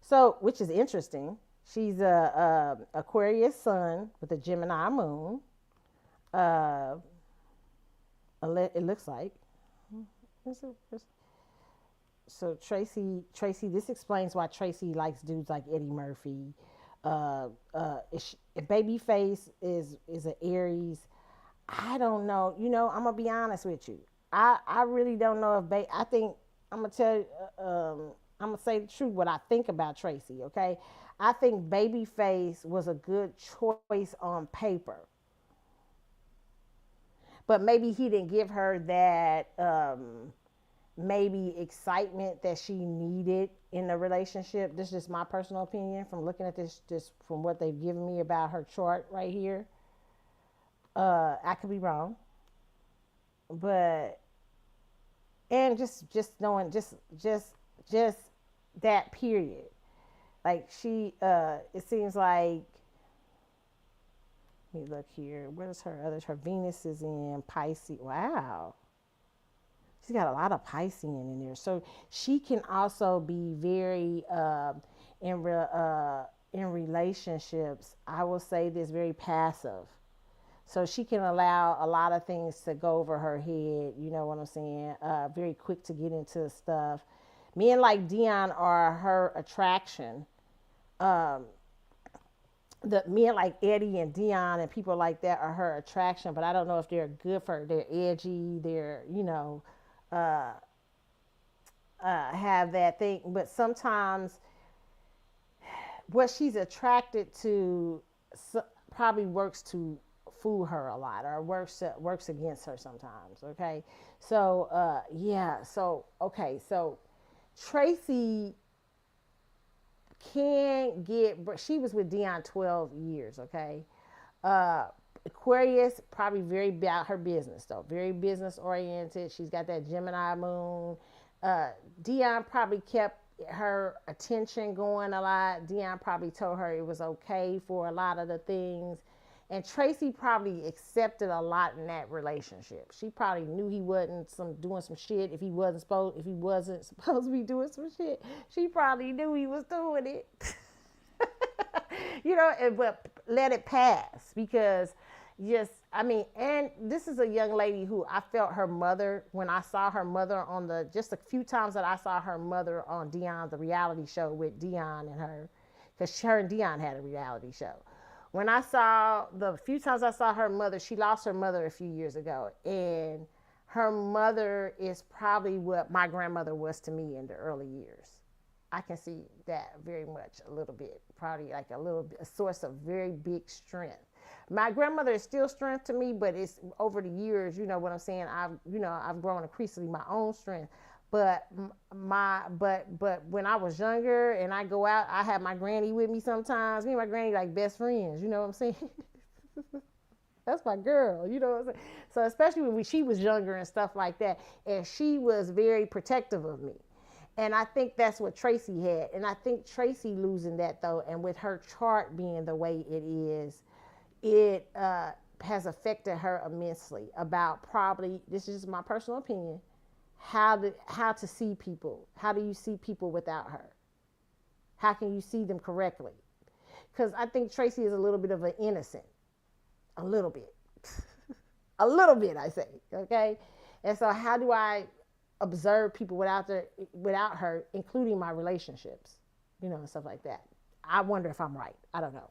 so which is interesting. She's a Aquarius sun with a Gemini moon. It looks like. So Tracy, this explains why Tracy likes dudes like Eddie Murphy. Babyface is an Aries. I don't know. I'm gonna be honest with you. I really don't know if I think I'm gonna tell you. I'm gonna say the truth. What I think about Tracy. Okay, I think Babyface was a good choice on paper, but maybe he didn't give her that. Maybe excitement that she needed in the relationship. This is just my personal opinion from looking at this, just from what they've given me about her chart right here. I could be wrong, but and just knowing just that period, like she it seems like. Let me look here. Where's her Venus is in Pisces. Wow. She's got a lot of Piscean in there. So she can also be very, in relationships, I will say this, very passive. So she can allow a lot of things to go over her head. You know what I'm saying? Very quick to get into stuff. Men like Deion are her attraction. The men like Eddie and Deion and people like that are her attraction, but I don't know if they're good for her. They're edgy. They're, have that thing, but sometimes what she's attracted to probably works to fool her a lot, or works against her sometimes. Okay, so so Tracy can get. She was with Deion 12 years. Okay. Aquarius, probably very about her business though, very business oriented. She's got that Gemini moon. Deion probably kept her attention going a lot. Deion probably told her it was okay for a lot of the things, and Tracy probably accepted a lot in that relationship. She probably knew he wasn't doing some shit if he wasn't supposed to be doing some shit. She probably knew he was doing it. But let it pass, because just I mean, and this is a young lady who I felt her mother when I saw her mother on just a few times that I saw her mother on Deion, the reality show with Deion and her, because her and Deion had a reality show. When I saw the few times I saw her mother, she lost her mother a few years ago, and her mother is probably what my grandmother was to me in the early years. I can see that very much a little bit, probably like a source of very big strength. My grandmother is still strength to me, but it's over the years, you know what I'm saying? I've grown increasingly my own strength. But but when I was younger and I go out, I have my granny with me sometimes. Me and my granny like best friends, you know what I'm saying? That's my girl, you know what I'm saying? So especially when she was younger and stuff like that, and she was very protective of me. And I think that's what Tracy had. And I think Tracy losing that though, and with her chart being the way it is, it has affected her immensely about probably, this is just my personal opinion, how to see people. How do you see people without her? How can you see them correctly? Because I think Tracy is a little bit of an innocent. A little bit. A little bit, I say, okay? And so how do I observe people without her, including my relationships, you know, and stuff like that? I wonder if I'm right. I don't know.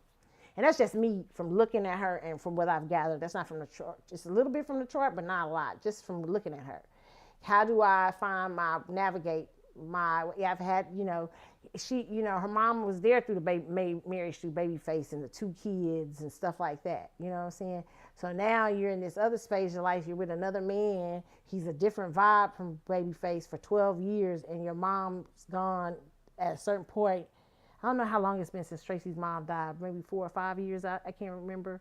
And that's just me from looking at her and from what I've gathered. That's not from the chart. Just a little bit from the chart, but not a lot. Just from looking at her. How do I navigate I've had, you know, her mom was there through the marriage through Babyface and the 2 kids and stuff like that. You know what I'm saying? So now you're in this other space of your life. You're with another man. He's a different vibe from Babyface for 12 years, and your mom's gone at a certain point. I don't know how long it's been since Tracy's mom died. Maybe 4 or 5 years. I can't remember.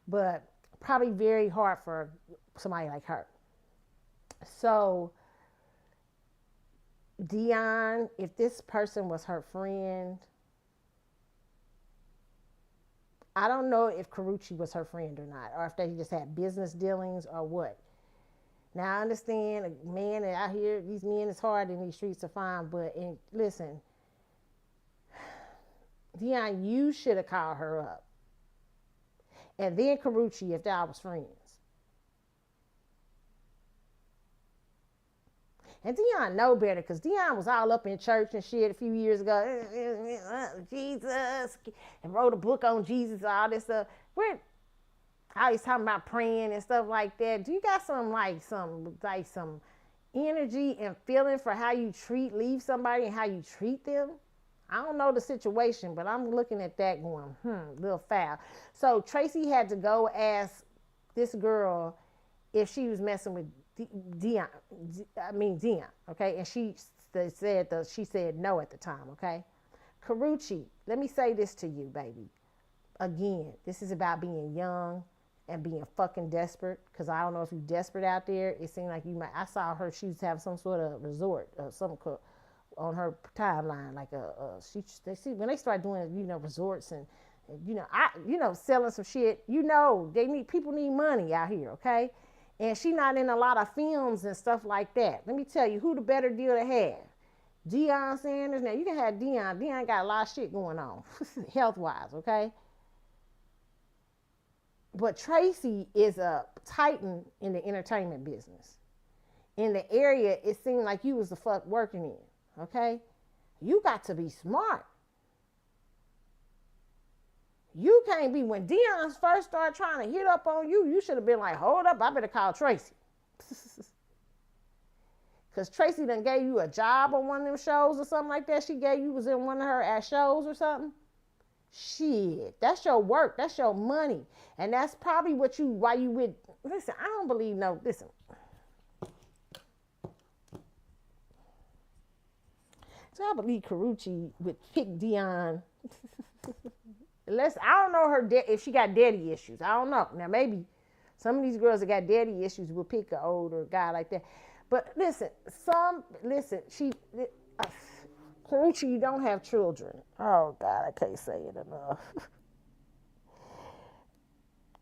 But probably very hard for somebody like her. So Deion, if this person was her friend, I don't know if Karrueche was her friend or not, or if they just had business dealings or what. Now I understand a man out here, these men is hard in these streets to find, but listen, Deion, you should have called her up. And then Karrueche if y'all was friends. And Deion know better because Deion was all up in church and shit a few years ago. Jesus. And wrote a book on Jesus, all this stuff. I was talking about praying and stuff like that. Do you got some energy and feeling for how you leave somebody and how you treat them? I don't know the situation, but I'm looking at that going, a little foul. So Tracy had to go ask this girl if she was messing with Deion, okay? And she said no at the time, okay? Karrueche, let me say this to you, baby. Again, this is about being young and being fucking desperate, because I don't know if you're desperate out there. It seemed like you might. I saw her, she was having some sort of resort, something on her timeline, like when they start doing, resorts and selling some shit, people need money out here, okay? And she not in a lot of films and stuff like that. Let me tell you, who the better deal to have? Deion Sanders. Now, you can have Deion. Deion got a lot of shit going on, health-wise, okay? But Tracy is a titan in the entertainment business. In the area, it seemed like you was the fuck working in, okay? You got to be smart. You can't be, when Deion first started trying to hit up on you, you should have been like, hold up, I better call Tracy. Because Tracy done gave you a job on one of them shows or something like that. She was in one of her shows or something. Shit, that's your work. That's your money. And that's probably why you would, listen, I don't believe listen. So I believe Karrueche would pick Deion. I don't know if she got daddy issues. I don't know. Now, maybe some of these girls that got daddy issues will pick an older guy like that. But listen, Karrueche, you don't have children. Oh, God, I can't say it enough.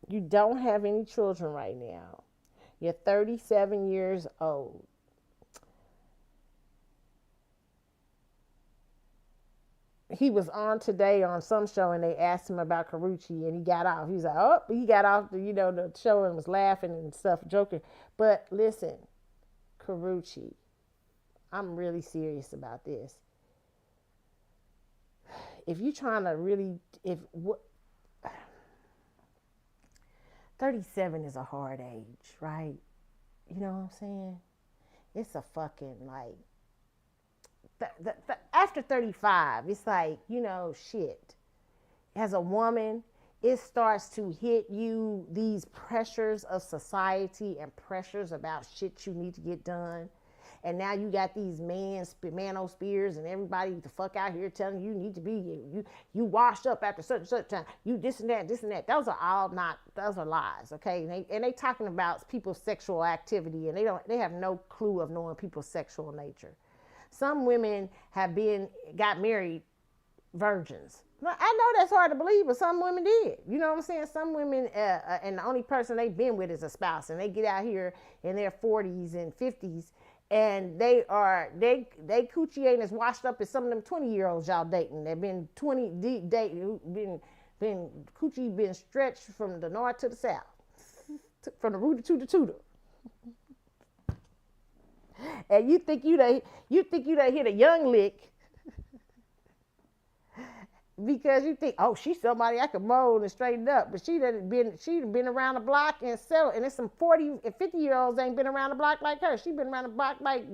You don't have any children right now. You're 37 years old. he was on today on some show and they asked him about Karrueche and he got off. He was like, oh, he got off the show and was laughing and stuff, joking. But listen, Karrueche, I'm really serious about this. If you're trying to really, 37 is a hard age, right? You know what I'm saying? It's a fucking like, after 35, it's like, shit. As a woman, it starts to hit you these pressures of society and pressures about shit you need to get done. And now you got these manospheres and everybody the fuck out here telling you need to be you washed up after such and such time. You this and that. Those are lies, okay? And they talking about people's sexual activity and they have no clue of knowing people's sexual nature. Some women got married virgins. I know that's hard to believe, but some women did. You know what I'm saying? Some women, and the only person they've been with is a spouse, and they get out here in their 40s and 50s, and they coochie ain't as washed up as some of them 20-year-olds y'all dating. They've been coochie been stretched from the north to the south, from the rooter to the tutor. And you think you done hit a young lick because you think, oh, she's somebody I could mold and straighten up, but she'd been around the block and settled, and there's some 40 and 50-year-olds ain't been around the block like her. She been around the block like,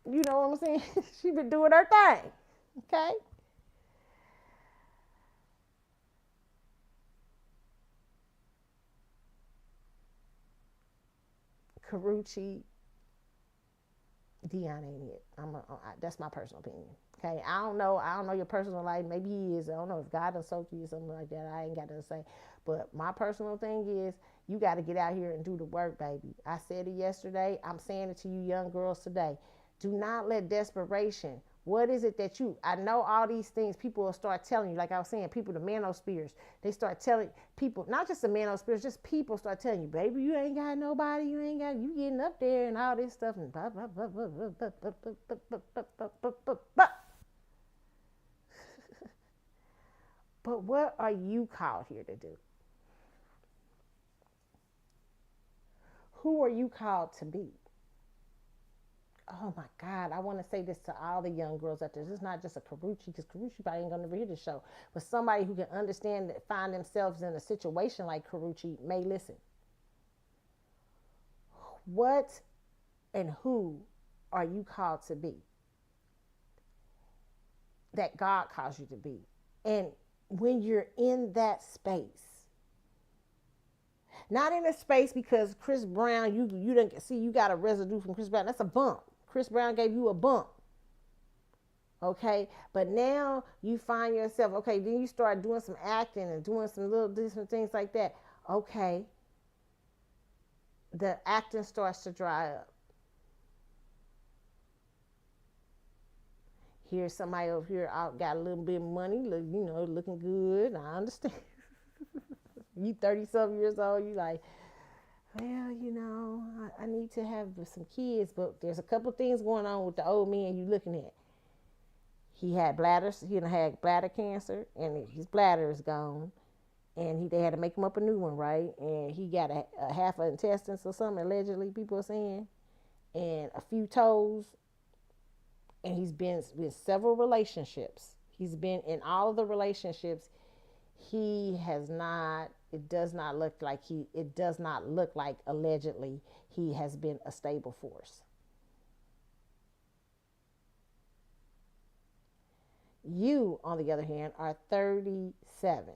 you know what I'm saying? She been doing her thing, okay? Karrueche Deion ain't it. That's my personal opinion. Okay, I don't know your personal life. Maybe he is. I don't know if God done sold you or something like that. I ain't got to say. But my personal thing is, you got to get out here and do the work, baby. I said it yesterday. I'm saying it to you young girls today. Do not let desperation. What is it that I know all these things people will start telling you, like I was saying, people, the manospheres, they start telling people, not just the manospheres, just people start telling you, baby, you ain't got nobody, you getting up there and all this stuff and blah, blah, blah, blah, blah, blah, blah, blah, blah, blah, blah, blah, blah, blah. But what are you called here to do? Who are you called to be? Oh my God, I want to say this to all the young girls out there. This is not just a Karrueche, because Karrueche probably ain't going to never hear this show, but somebody who can understand that, find themselves in a situation like Karrueche may listen. What and who are you called to be? That God calls you to be. And when you're in that space, not in a space because Chris Brown, you didn't see, you got a residue from Chris Brown. That's a bump. Chris Brown gave you a bump. Okay, but now you find yourself, okay, then you start doing some acting and doing some little different things like that. Okay, the acting starts to dry up. Here's somebody over here got a little bit of money, looking good. I understand. You 30-something years old, you like, well, I need to have some kids, but there's a couple of things going on with the old man you looking at. He had bladder cancer, and his bladder is gone, and they had to make him up a new one, right? And he got a half an intestines or something, allegedly, people are saying, and a few toes, and he's been with several relationships. He's been in all of the relationships. It does not look like allegedly he has been a stable force. You, on the other hand, are 37.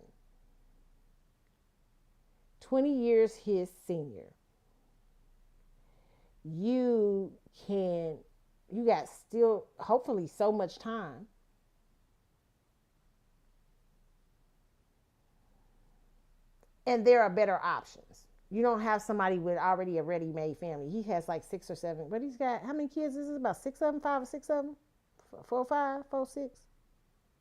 20 years his senior. You got still, hopefully, so much time. And there are better options. You don't have somebody with already a ready-made family. He has like 6 or 7. But he's got, how many kids is this? About 6 of them? 5 or 6 of them? 4 or 5? 4 or 6?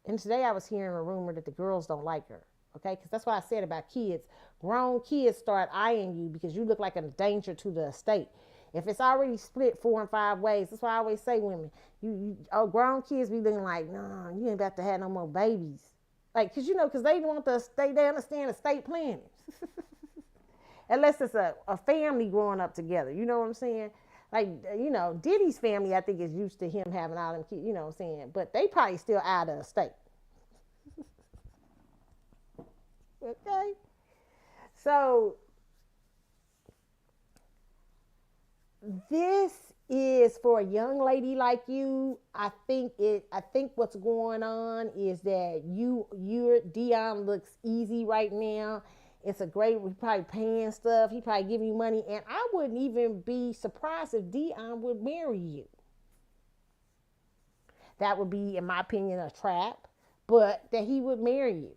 And today I was hearing a rumor that the girls don't like her. Okay? Because that's what I said about kids. Grown kids start eyeing you because you look like a danger to the estate. If it's already split 4 and 5 ways, that's why I always say women, grown kids be looking like, nah, you ain't about to have no more babies. Like, cause cause they want they understand estate planning. Unless it's a family growing up together, you know what I'm saying? Like, Diddy's family, I think, is used to him having all them kids, you know what I'm saying? But they probably still out of the state. Okay? So, this is for a young lady like you. I think what's going on is that your Deion looks easy right now. It's a great, we probably paying stuff. He probably giving you money. And I wouldn't even be surprised if Deion would marry you. That would be, in my opinion, a trap. But that he would marry you.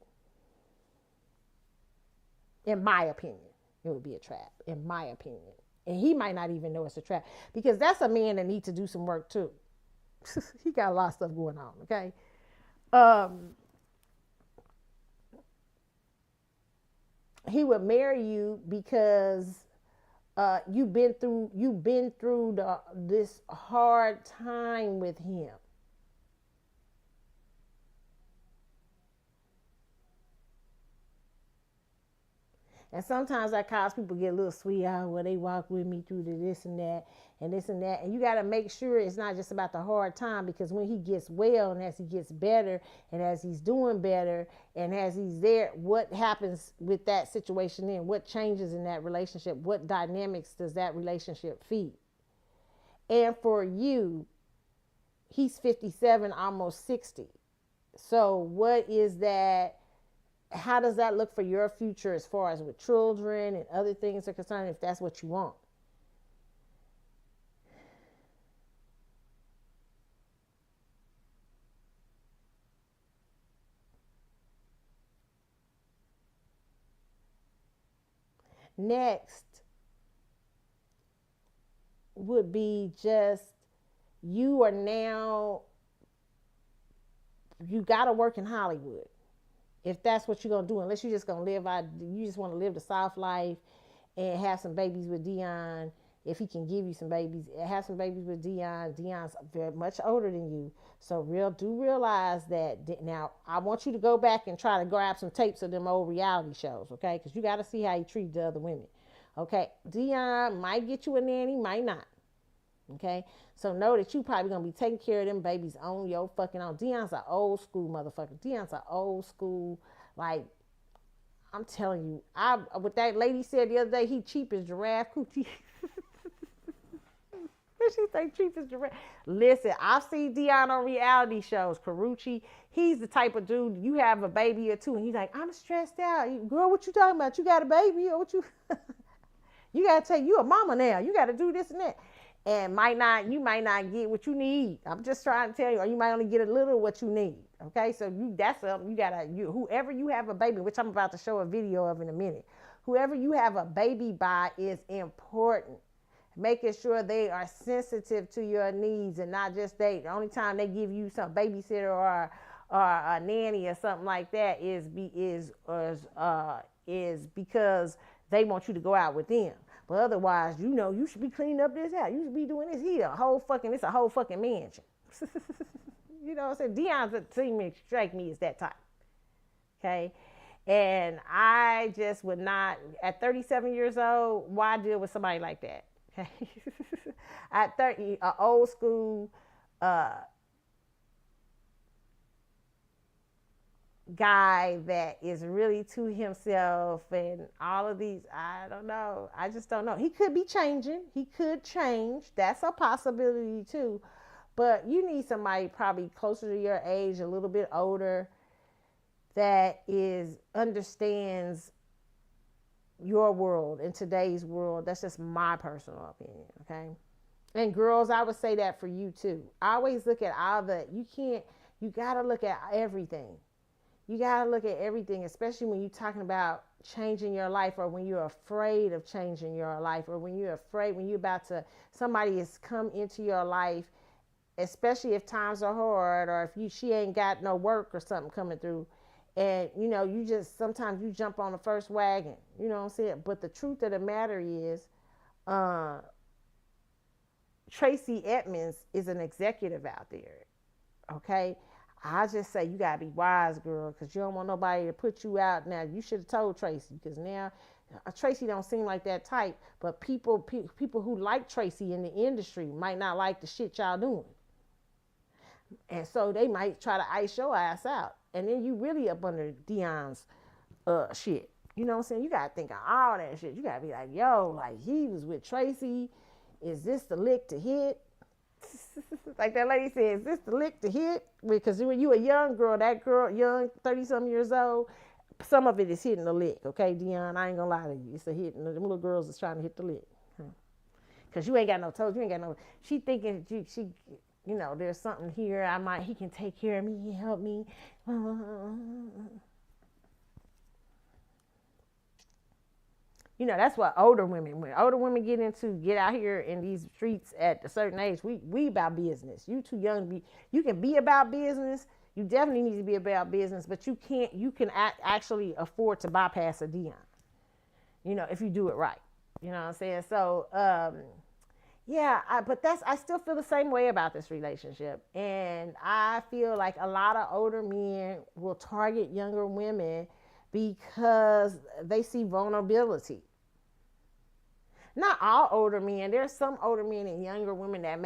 In my opinion, it would be a trap. In my opinion. And he might not even know it's a trap. Because that's a man that needs to do some work too. He got a lot of stuff going on, okay? He would marry you because you've been through this hard time with him. And sometimes that cause people get a little sweet out where they walk with me through the this and that and this and that. And you got to make sure it's not just about the hard time, because when he gets well and as he gets better and as he's doing better and as he's there, what happens with that situation then? What changes in that relationship? What dynamics does that relationship feed? And for you, he's 57, almost 60. So what is that? How does that look for your future as far as with children and other things are concerned, if that's what you want? Next would be just, you got to work in Hollywood. If that's what you're going to do, unless you're just going to you just want to live the soft life and have some babies with Deion. If he can give you some babies, have some babies with Deion. Deion's very much older than you. So realize that. Now, I want you to go back and try to grab some tapes of them old reality shows, okay? Because you got to see how he treated the other women. Okay, Deion might get you a nanny, might not. Okay, so know that you probably gonna be taking care of them babies on your fucking own. Deion's an old school motherfucker. Deion's an old school, like, I'm telling you, what that lady said the other day, he cheap as giraffe coochie. What she say, cheap as giraffe? Listen, I've seen Deion on reality shows. Karrueche, he's the type of dude, you have a baby or two and he's like, I'm stressed out. Girl, what you talking about? You got a baby or what you? You gotta take, you a mama now. You gotta do this and that. And you might not get what you need. I'm just trying to tell you, or you might only get a little of what you need. Okay, so that's something you gotta, whoever you have a baby, which I'm about to show a video of in a minute. Whoever you have a baby by is important. Making sure they are sensitive to your needs and not just the only time they give you some babysitter or a nanny or something like that is because they want you to go out with them. But otherwise, you should be cleaning up this house. You should be doing this here. It's a whole fucking mansion. You know what I'm saying? Deion strike me as that type. Okay? And I just would not, at 37 years old, why deal with somebody like that? Okay? At 30, an old school guy that is really to himself and all of these, I don't know. I just don't know. He could be changing. He could change. That's a possibility too. But you need somebody probably closer to your age, a little bit older, that understands your world in today's world. That's just my personal opinion, okay? And girls, I would say that for you too. I always look at you gotta look at everything. You got to look at everything, especially when you're talking about changing your life, or when you're afraid of changing your life, or when you're afraid, when you're about to, somebody has come into your life, especially if times are hard, or if she ain't got no work or something coming through. And, sometimes you jump on the first wagon, you know what I'm saying? But the truth of the matter is, Tracy Edmonds is an executive out there. Okay, I just say you gotta be wise, girl, because you don't want nobody to put you out. Now you should have told Tracy, because now Tracy don't seem like that type. But people who like Tracy in the industry might not like the shit y'all doing, and so they might try to ice your ass out, and then you really up under Deion's shit. You know what I'm saying? You gotta think of all that shit. You gotta be like, yo, like he was with Tracy. Is this the lick to hit? Like that lady said, is this the lick to hit? Because when you a young girl, that girl, young, 30-some years old, some of it is hitting the lick, okay, Deion? I ain't gonna lie to you. It's a hit. Them little girls is trying to hit the lick. Because you ain't got no toes. You ain't got no, she thinking she you know, there's something here. He can take care of me. He help me. You know, that's what older women, when older women get out here in these streets at a certain age, we about business. You too young to be, you can be about business. You definitely need to be about business, but you can actually afford to bypass a Deion, you know, if you do it right. You know what I'm saying? So, yeah, I still feel the same way about this relationship. And I feel like a lot of older men will target younger women because they see vulnerability. Not all older men. There's some older men and younger women that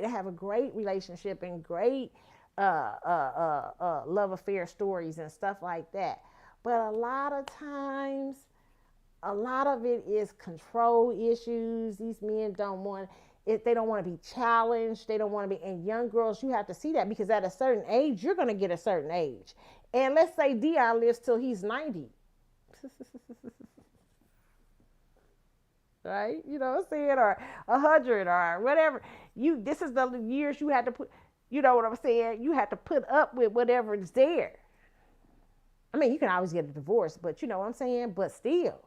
have a great relationship and great love affair stories and stuff like that. But a lot of times, a lot of it is control issues. These men don't want it. They don't want to be challenged. They don't want to be. And young girls, you have to see that, because at a certain age, you're going to get a certain age. And let's say Deion lives till he's 90. Right? You know what I'm saying? Or 100 or whatever. This is the years you had to put, you know what I'm saying? You have to put up with whatever is there. I mean, you can always get a divorce, but you know what I'm saying? But still.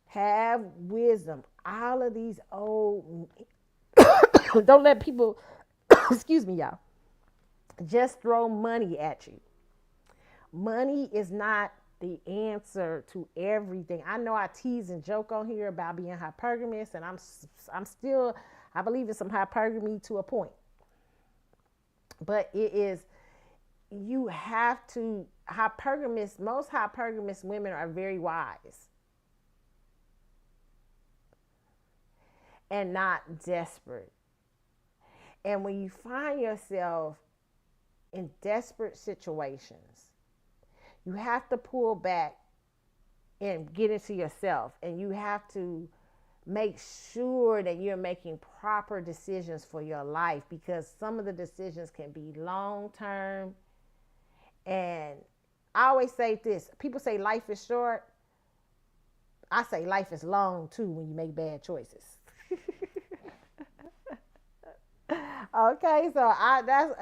Have wisdom. All of these old, don't let people, excuse me, y'all, just throw money at you. Money is not the answer to everything. I know I tease and joke on here about being hypergamous, and I believe in some hypergamy to a point. But most hypergamous women are very wise and not desperate. And when you find yourself in desperate situations, you have to pull back and get into yourself, and you have to make sure that you're making proper decisions for your life, because some of the decisions can be long term. And I always say this, people say life is short. I say life is long too when you make bad choices. Okay, so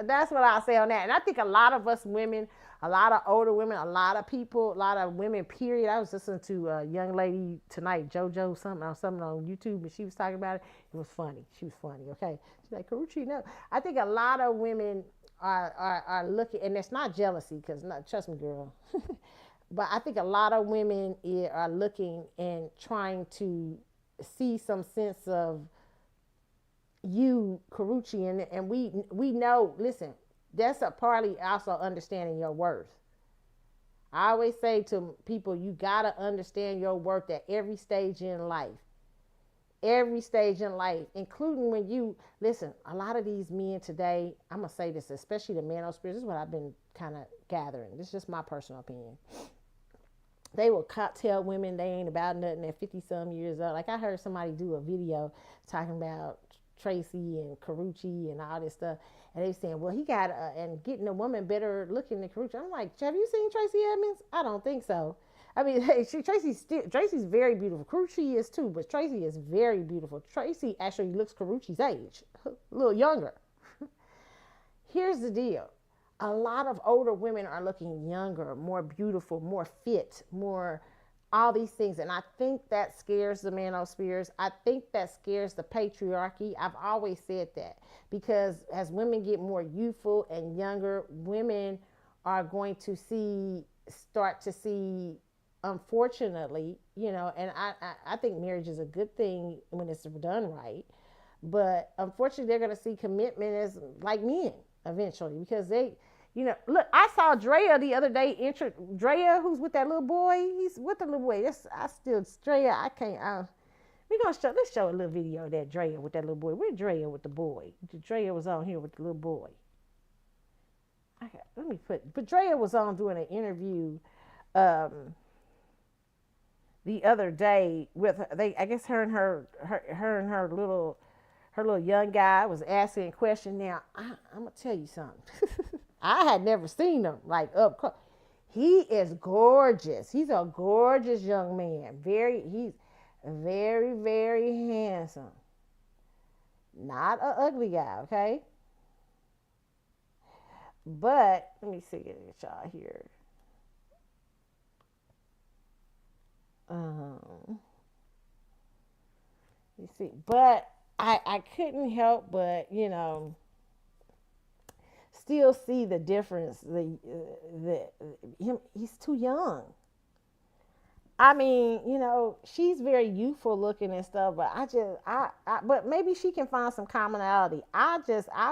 that's what I'll say on that. And I think a lot of us women, a lot of older women, a lot of people, a lot of women, period. I was listening to a young lady tonight, JoJo, something on YouTube, and she was talking about it. It was funny. She was funny, okay? She's like, Karrueche, no. I think a lot of women are looking, and it's not jealousy, because trust me, girl. But I think a lot of women are looking and trying to see some sense of you, Karrueche, and we know, listen, that's a partly also understanding your worth. I always say to people, you got to understand your worth at every stage in life. Every stage in life, including when you, listen, a lot of these men today, I'm going to say this, especially the manosphere, this is what I've been kind of gathering. This is just my personal opinion. They will tell women they ain't about nothing at 50-some years old. Like I heard somebody do a video talking about Tracy and Karrueche and all this stuff, and they saying, well, he got and getting a woman better looking than Karrueche. I'm like, have you seen Tracy Edmonds? I don't think so. I mean, hey, Tracy's very beautiful. Karrueche is too, but Tracy is very beautiful. Tracy actually looks Karrueche's age, a little younger. Here's the deal. A lot of older women are looking younger, more beautiful, more fit, more all these things. And I think that scares the manospheres. I think that scares the patriarchy. I've always said that, because as women get more youthful and younger, women are going to start to see unfortunately, and I think marriage is a good thing when it's done right. But unfortunately, they're going to see commitment as like men eventually because look, I saw Drea the other day. Drea, who's with that little boy, he's with the little boy. Drea. I can't. Let's show a little video of that Drea with that little boy. Where's Drea with the boy? Drea was on here with the little boy. But Drea was on doing an interview the other day with I guess her and her little young guy was asking a question. Now I'm gonna tell you something. I had never seen him like up close. He is gorgeous. He's a gorgeous young man. He's very, very handsome. Not an ugly guy, okay? But let me see it y'all here. You see, but I couldn't help but still see the difference. He's too young. I mean, she's very youthful looking and stuff, but but maybe she can find some commonality. I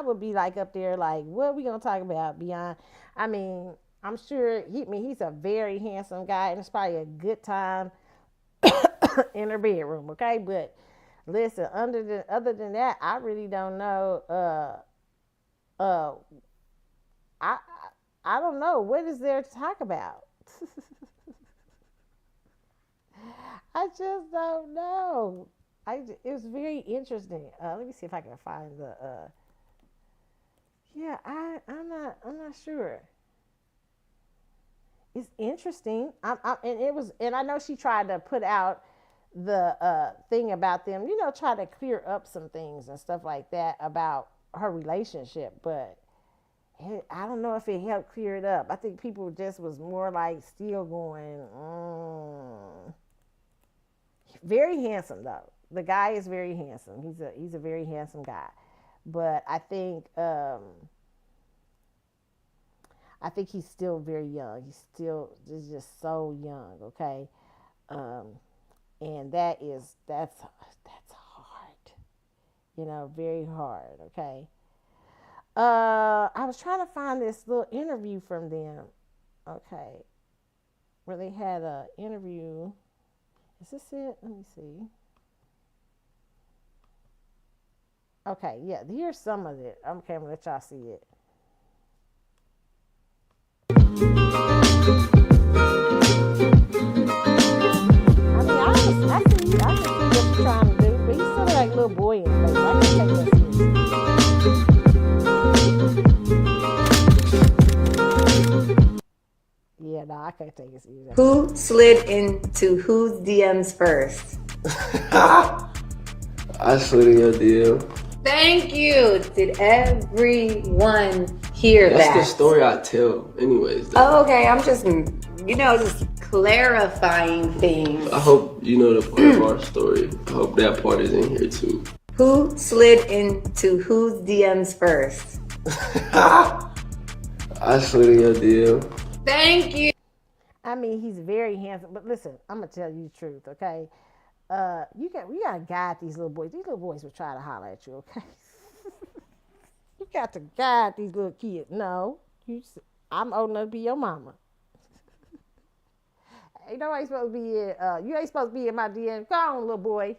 would be like up there, like, what are we gonna talk about beyond? I mean, I'm sure he's a very handsome guy, and it's probably a good time in her bedroom, okay? But listen, other than that, I really don't know. I don't know what is there to talk about. I just don't know. It was very interesting. Let me see if I can find the. Yeah, I'm not sure. It's interesting. And I know she tried to put out the thing about them. Try to clear up some things and stuff like that about her relationship, but I don't know if it helped clear it up. I think people just was more like still going. Very handsome though. The guy is very handsome. He's a very handsome guy, but I think he's still very young. He's just so young. Okay, and that's hard. Very hard. Okay. I was trying to find this little interview from them. Okay, where they had a interview. Is this it? Let me see. Okay, yeah, here's some of it. Okay, I'm gonna let y'all see it. I mean, I can see what you're trying to do, but he's still like a little boy in the face. I can take that seriously. Yeah, no, I can't take it seriously. Who slid into whose DMs first? I slid in your DM. Thank you. Did everyone hear that? That's the story I tell anyways. Oh, okay. I'm just clarifying things. I hope you know the part of our story. I hope that part is in here too. Who slid into whose DMs first? I slid in your DM. Thank you. I mean, he's very handsome, but listen, I'm gonna tell you the truth, okay? We gotta guide these little boys. These little boys will try to holler at you, okay? You got to guide these little kids. No, I'm old enough to be your mama. Ain't nobody supposed to be in. You ain't supposed to be in my DM. Go on, little boy.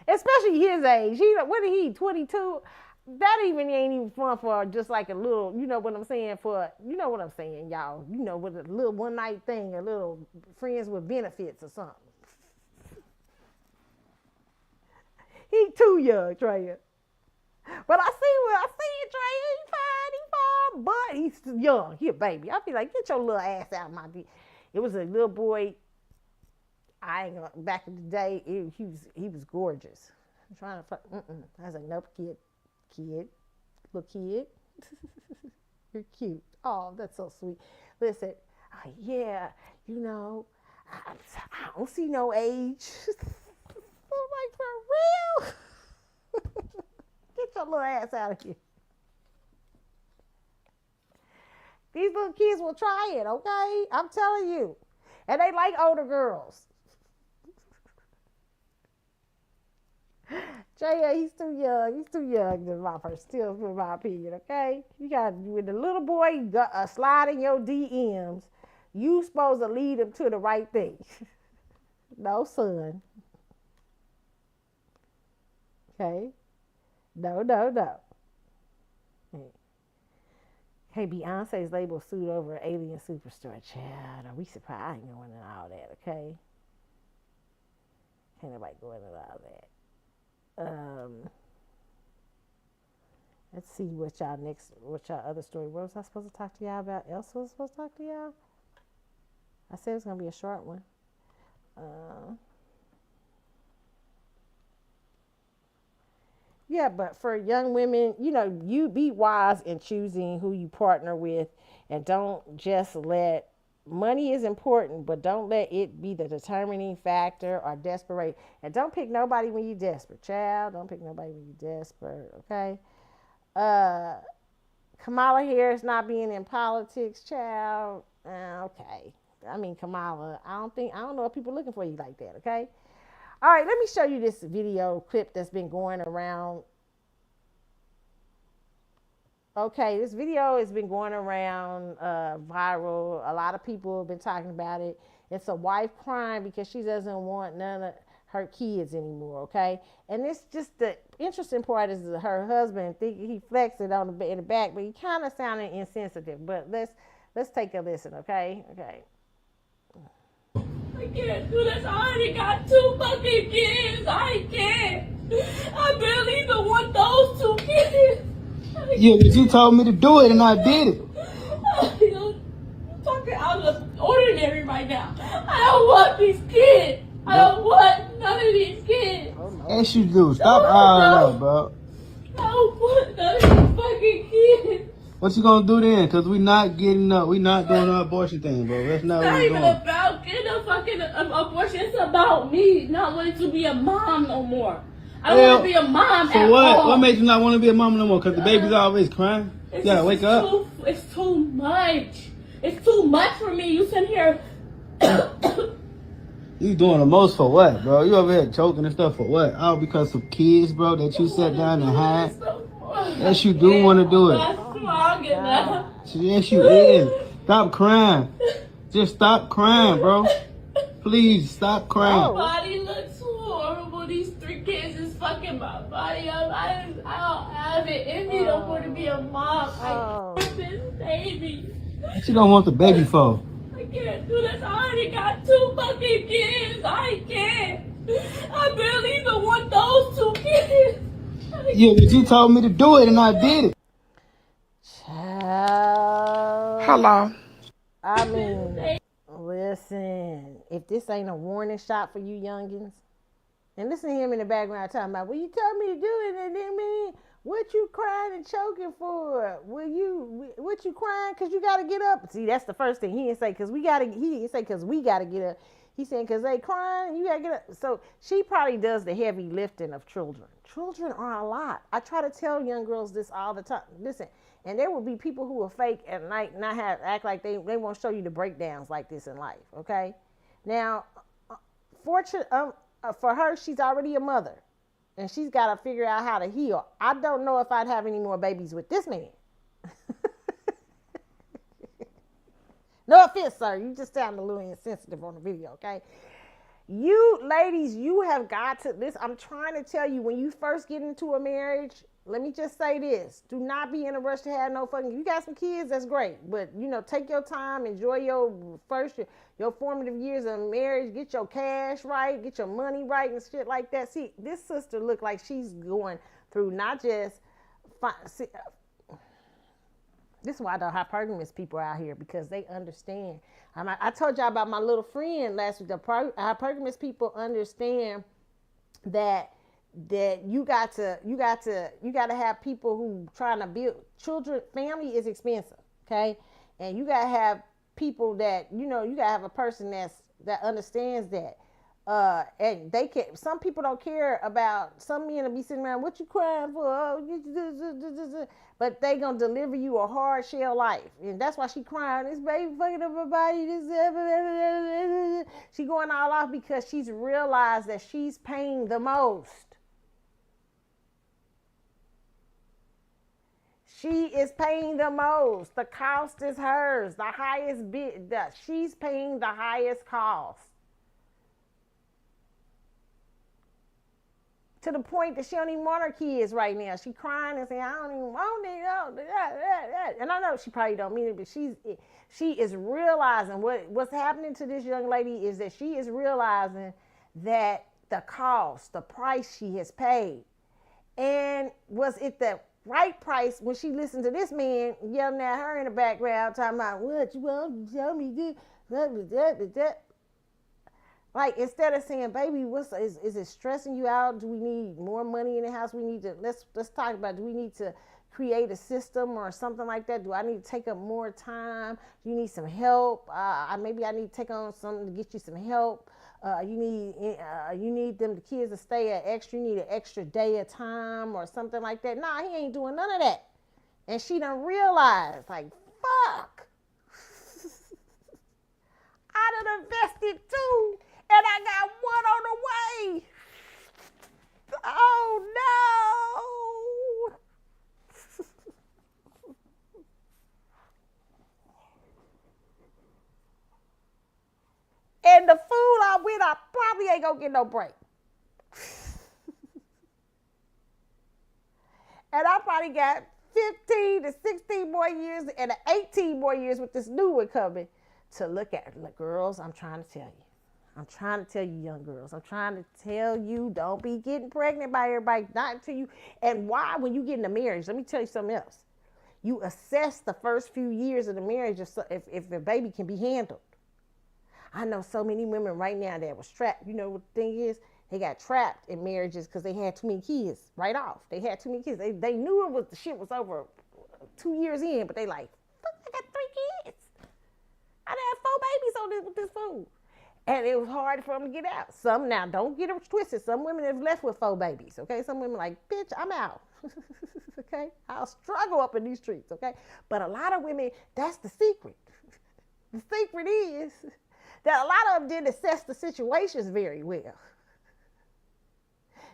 Especially his age. What is he? 22. That ain't even fun for just like a little, you know what I'm saying, y'all. With a little one night thing, a little friends with benefits or something. He too young, Trey. But I see you, Trey. He fine, but he's young. He a baby. I be like, get your little ass out of my D. It was a little boy. Back in the day, he was gorgeous. I'm trying to I was like, nope, little kid. You're cute. Oh, that's so sweet. Listen, yeah, I don't see no age. I'm like, for real? Get your little ass out of here. These little kids will try it, okay? I'm telling you. And they like older girls. Jay, he's too young. He's too young to my first, still, in my opinion, okay? You got, when the little boy slide in your DMs, you supposed to lead him to the right thing. No, son. Okay? No. Hey, Beyonce's label sued over Alien Superstar. Child, are we surprised? I ain't going into all that, okay? Can't nobody go into all that. Let's see what y'all other story. What was I supposed to talk to y'all about? Elsa was supposed to talk to y'all? I said it was going to be a short one. Yeah, but for young women, you be wise in choosing who you partner with, and don't just let, money is important, but don't let it be the determining factor or desperate. And don't pick nobody when you're desperate, child. Don't pick nobody when you're desperate, okay? Kamala Harris not being in politics, child. Okay. I mean, Kamala, I don't know if people are looking for you like that, okay? All right, let me show you this video clip that's been going around. Okay, this video has been going around viral. A lot of people have been talking about it. It's a wife crying because she doesn't want none of her kids anymore, okay? And it's just the interesting part is her husband thinking he flexed it in the back, but he kind of sounded insensitive. But let's take a listen, okay? Okay. I can't do this. I already got 2 fucking kids. I can't. I barely even want those 2 kids. Yeah, but you told me to do it and I did it. You're talking out of the ordinary right now. I don't want these kids. I don't want none of these kids. Yes, you do. Stop eyeing up, bro. I don't want none of these fucking kids. What you gonna do then? Cause we not getting up. We not doing our abortion thing, bro. That's not It's what not we're even doing. about getting a fucking abortion. It's about me not wanting to be a mom no more. I don't want to be a mom For at what? all. What makes you not want to be a mom no more? Cause the baby's always crying. You gotta wake up. It's too much. It's too much for me. You sit here. You doing the most for what, bro? You over here choking and stuff for what? All because of kids, bro, that you sat down and had. Yes, you do want to do it. I'm strong enough. Yes, you is. Stop crying. Just stop crying, bro. Please stop crying. My body looks horrible. These 3 kids is fucking my body up. I don't have it in me no more to be a mom. I want this baby. What you don't want the baby for? I can't do this. I already got 2 fucking kids. I can't. I barely even want those 2 kids. Yeah, but you told me to do it and I did it. Child. Hello. I mean, listen, if this ain't a warning shot for you youngins, and listen to him in the background talking about, well, you told me to do it, and then what you crying and choking for? What you crying because you got to get up? See, that's the first thing. He didn't say because we got to, he didn't say because we got to get up. He said because they crying and you got to get up. So she probably does the heavy lifting of children. Children are a lot. I try to tell young girls this all the time. Listen, and there will be people who will fake at night, not act like they won't show you the breakdowns like this in life, okay? Now, for her, she's already a mother, and she's got to figure out how to heal. I don't know if I'd have any more babies with this man. No offense, sir. You just sound a little insensitive on the video, okay? You ladies, you have got to, this, I'm trying to tell you, when you first get into a marriage, let me just say this. Do not be in a rush to have no fucking, you got some kids, that's great. But, take your time, enjoy your formative years of marriage, get your cash right, get your money right and shit like that. See, this sister look like she's going through not just, this is why the hypergamous people are out here, because they understand. I told y'all about my little friend last week. The hypergamous people understand that you got to have people who trying to build children. Family is expensive, okay? And you got to have people that, you got to have a person that understands that. And they can. Some people don't care about. Some men will be sitting around, what you crying for? Oh, but they gonna deliver you a hard shell life, and that's why she crying. This baby fucking up her body. She going all off because she's realized that she's paying the most. She is paying the most. The cost is hers. The highest bid. She's paying the highest cost. To the point that she don't even want her kids right now. She crying and saying, I don't even want it. And I know she probably don't mean it, but she is realizing what's happening to this young lady is that she is realizing that the cost, the price she has paid. And was it the right price when she listened to this man yelling at her in the background, talking about, what you want to tell me this? Like, instead of saying, baby, is it stressing you out? Do we need more money in the house? We need to, let's talk about, do we need to create a system or something like that? Do I need to take up more time? Do you need some help? Maybe I need to take on something to get you some help. You need the kids to stay you need an extra day of time or something like that. Nah, he ain't doing none of that. And she done realized, like, fuck. I done invested too. And I got one on the way. Oh no. And the food I'm with, I probably ain't gonna get no break. And I probably got 15 to 16 more years and 18 more years with this new one coming to look at. Look, girls, I'm trying to tell you. I'm trying to tell you, young girls. I'm trying to tell you, don't be getting pregnant by everybody. Not until you. And why, when you get into marriage, let me tell you something else. You assess the first few years of the marriage if the baby can be handled. I know so many women right now that was trapped. You know what the thing is? They got trapped in marriages because they had too many kids right off. They had too many kids. They knew the shit was over 2 years in, but they like, fuck, I got 3 kids. I done had 4 babies with this food. And it was hard for them to get out. Some, now, don't get it twisted. Some women have left with 4 babies, okay? Some women like, bitch, I'm out, okay? I'll struggle up in these streets, okay? But a lot of women, that's the secret. The secret is that a lot of them didn't assess the situations very well.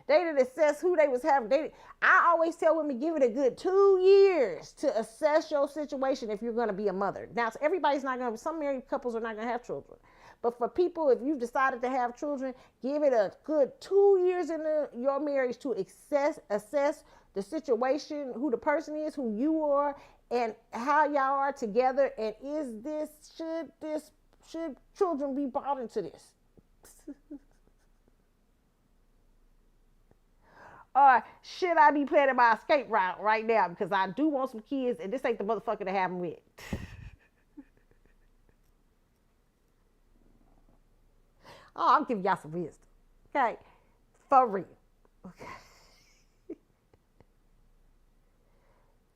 They didn't assess who they was having. I always tell women, give it a good 2 years to assess your situation if you're going to be a mother. Now, everybody's not going to, some married couples are not going to have children. But for people, if you've decided to have children, give it a good 2 years in your marriage to assess the situation, who the person is, who you are, and how y'all are together. And should children be brought into this? Or should I be planning my escape route right now because I do want some kids and this ain't the motherfucker to have them with? Oh, I'm giving y'all some wisdom. Okay? For real. Okay.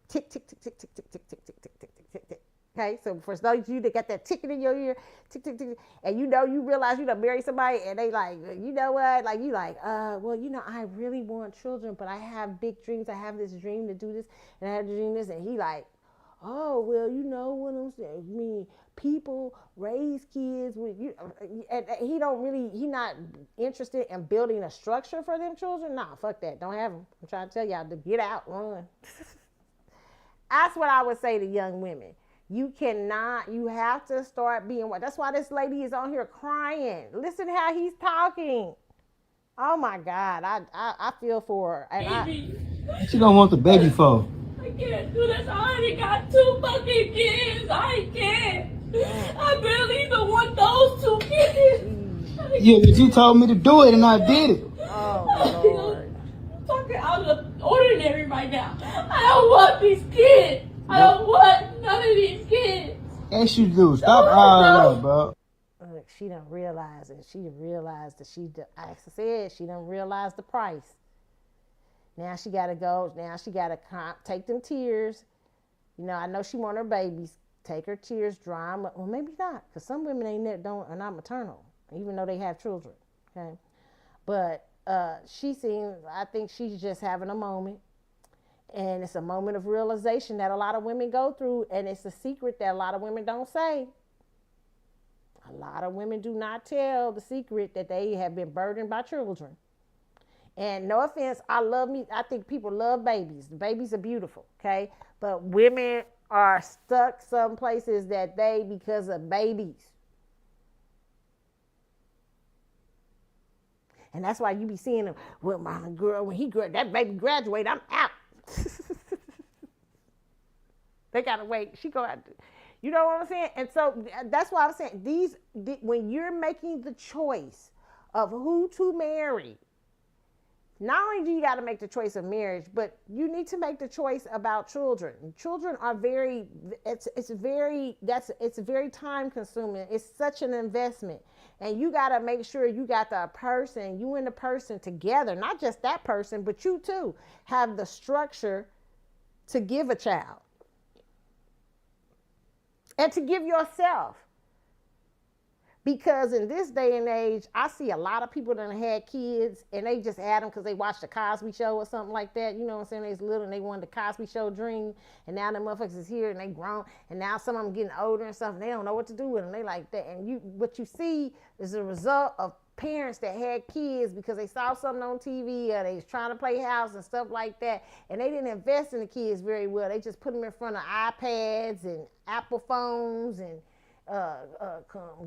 Tick, tick, tick, tick, tick, tick, tick, tick, tick, tick, tick, tick, tick. Okay? So for those of you that got that ticking in your ear, tick, tick, tick, and you realize you done married somebody and they like, you know what? Like, you like, well, I really want children, but I have big dreams. I have this dream to do this, and I have to do this. And he like, oh, well, you know what I'm saying? I mean, people raise kids with you, and he not interested in building a structure for them children. Nah, fuck that. Don't have them. I'm trying to tell y'all to get out, run. That's what I would say to young women. You have to start being what. That's why this lady is on here crying. Listen how he's talking. Oh my God, I feel for her. And what you gonna want the baby for? I can't do this. I already got 2 fucking kids. I can't. I barely even want those 2 kids. Yeah, but you told me to do it and I did it. Oh Lord. I'm talking out of the ordinary right now. I don't want these kids. I don't want none of these kids. Yes, you do. Stop eyeing up, bro. Look, she done realized it. She realized that I said, she done realized the price. Now she got to go. Now she got to take them tears. I know she want her babies. Take her tears, dry them up. Well, maybe not, because some women are not maternal, even though they have children. Okay, but I think she's just having a moment, and it's a moment of realization that a lot of women go through, and it's a secret that a lot of women don't say. A lot of women do not tell the secret that they have been burdened by children. And no offense, I think people love babies. The babies are beautiful, okay? But women are stuck some places because of babies. And that's why you be seeing them, well, my girl, that baby graduate, I'm out. They gotta wait. She go out. You know what I'm saying? And so that's why I'm saying when you're making the choice of who to marry, not only do you got to make the choice of marriage, but you need to make the choice about children. Children are it's very time consuming. It's such an investment. And you got to make sure you got you and the person together, not just that person, but you too have the structure to give a child and to give yourself. Because in this day and age, I see a lot of people that had kids and they just had them because they watched the Cosby Show or something like that. You know what I'm saying? They was little and they wanted the Cosby Show dream. And now the motherfuckers is here and they grown. And now some of them getting older and stuff. And they don't know what to do with them. They like that. And what you see is a result of parents that had kids because they saw something on TV or they was trying to play house and stuff like that. And they didn't invest in the kids very well. They just put them in front of iPads and Apple phones and little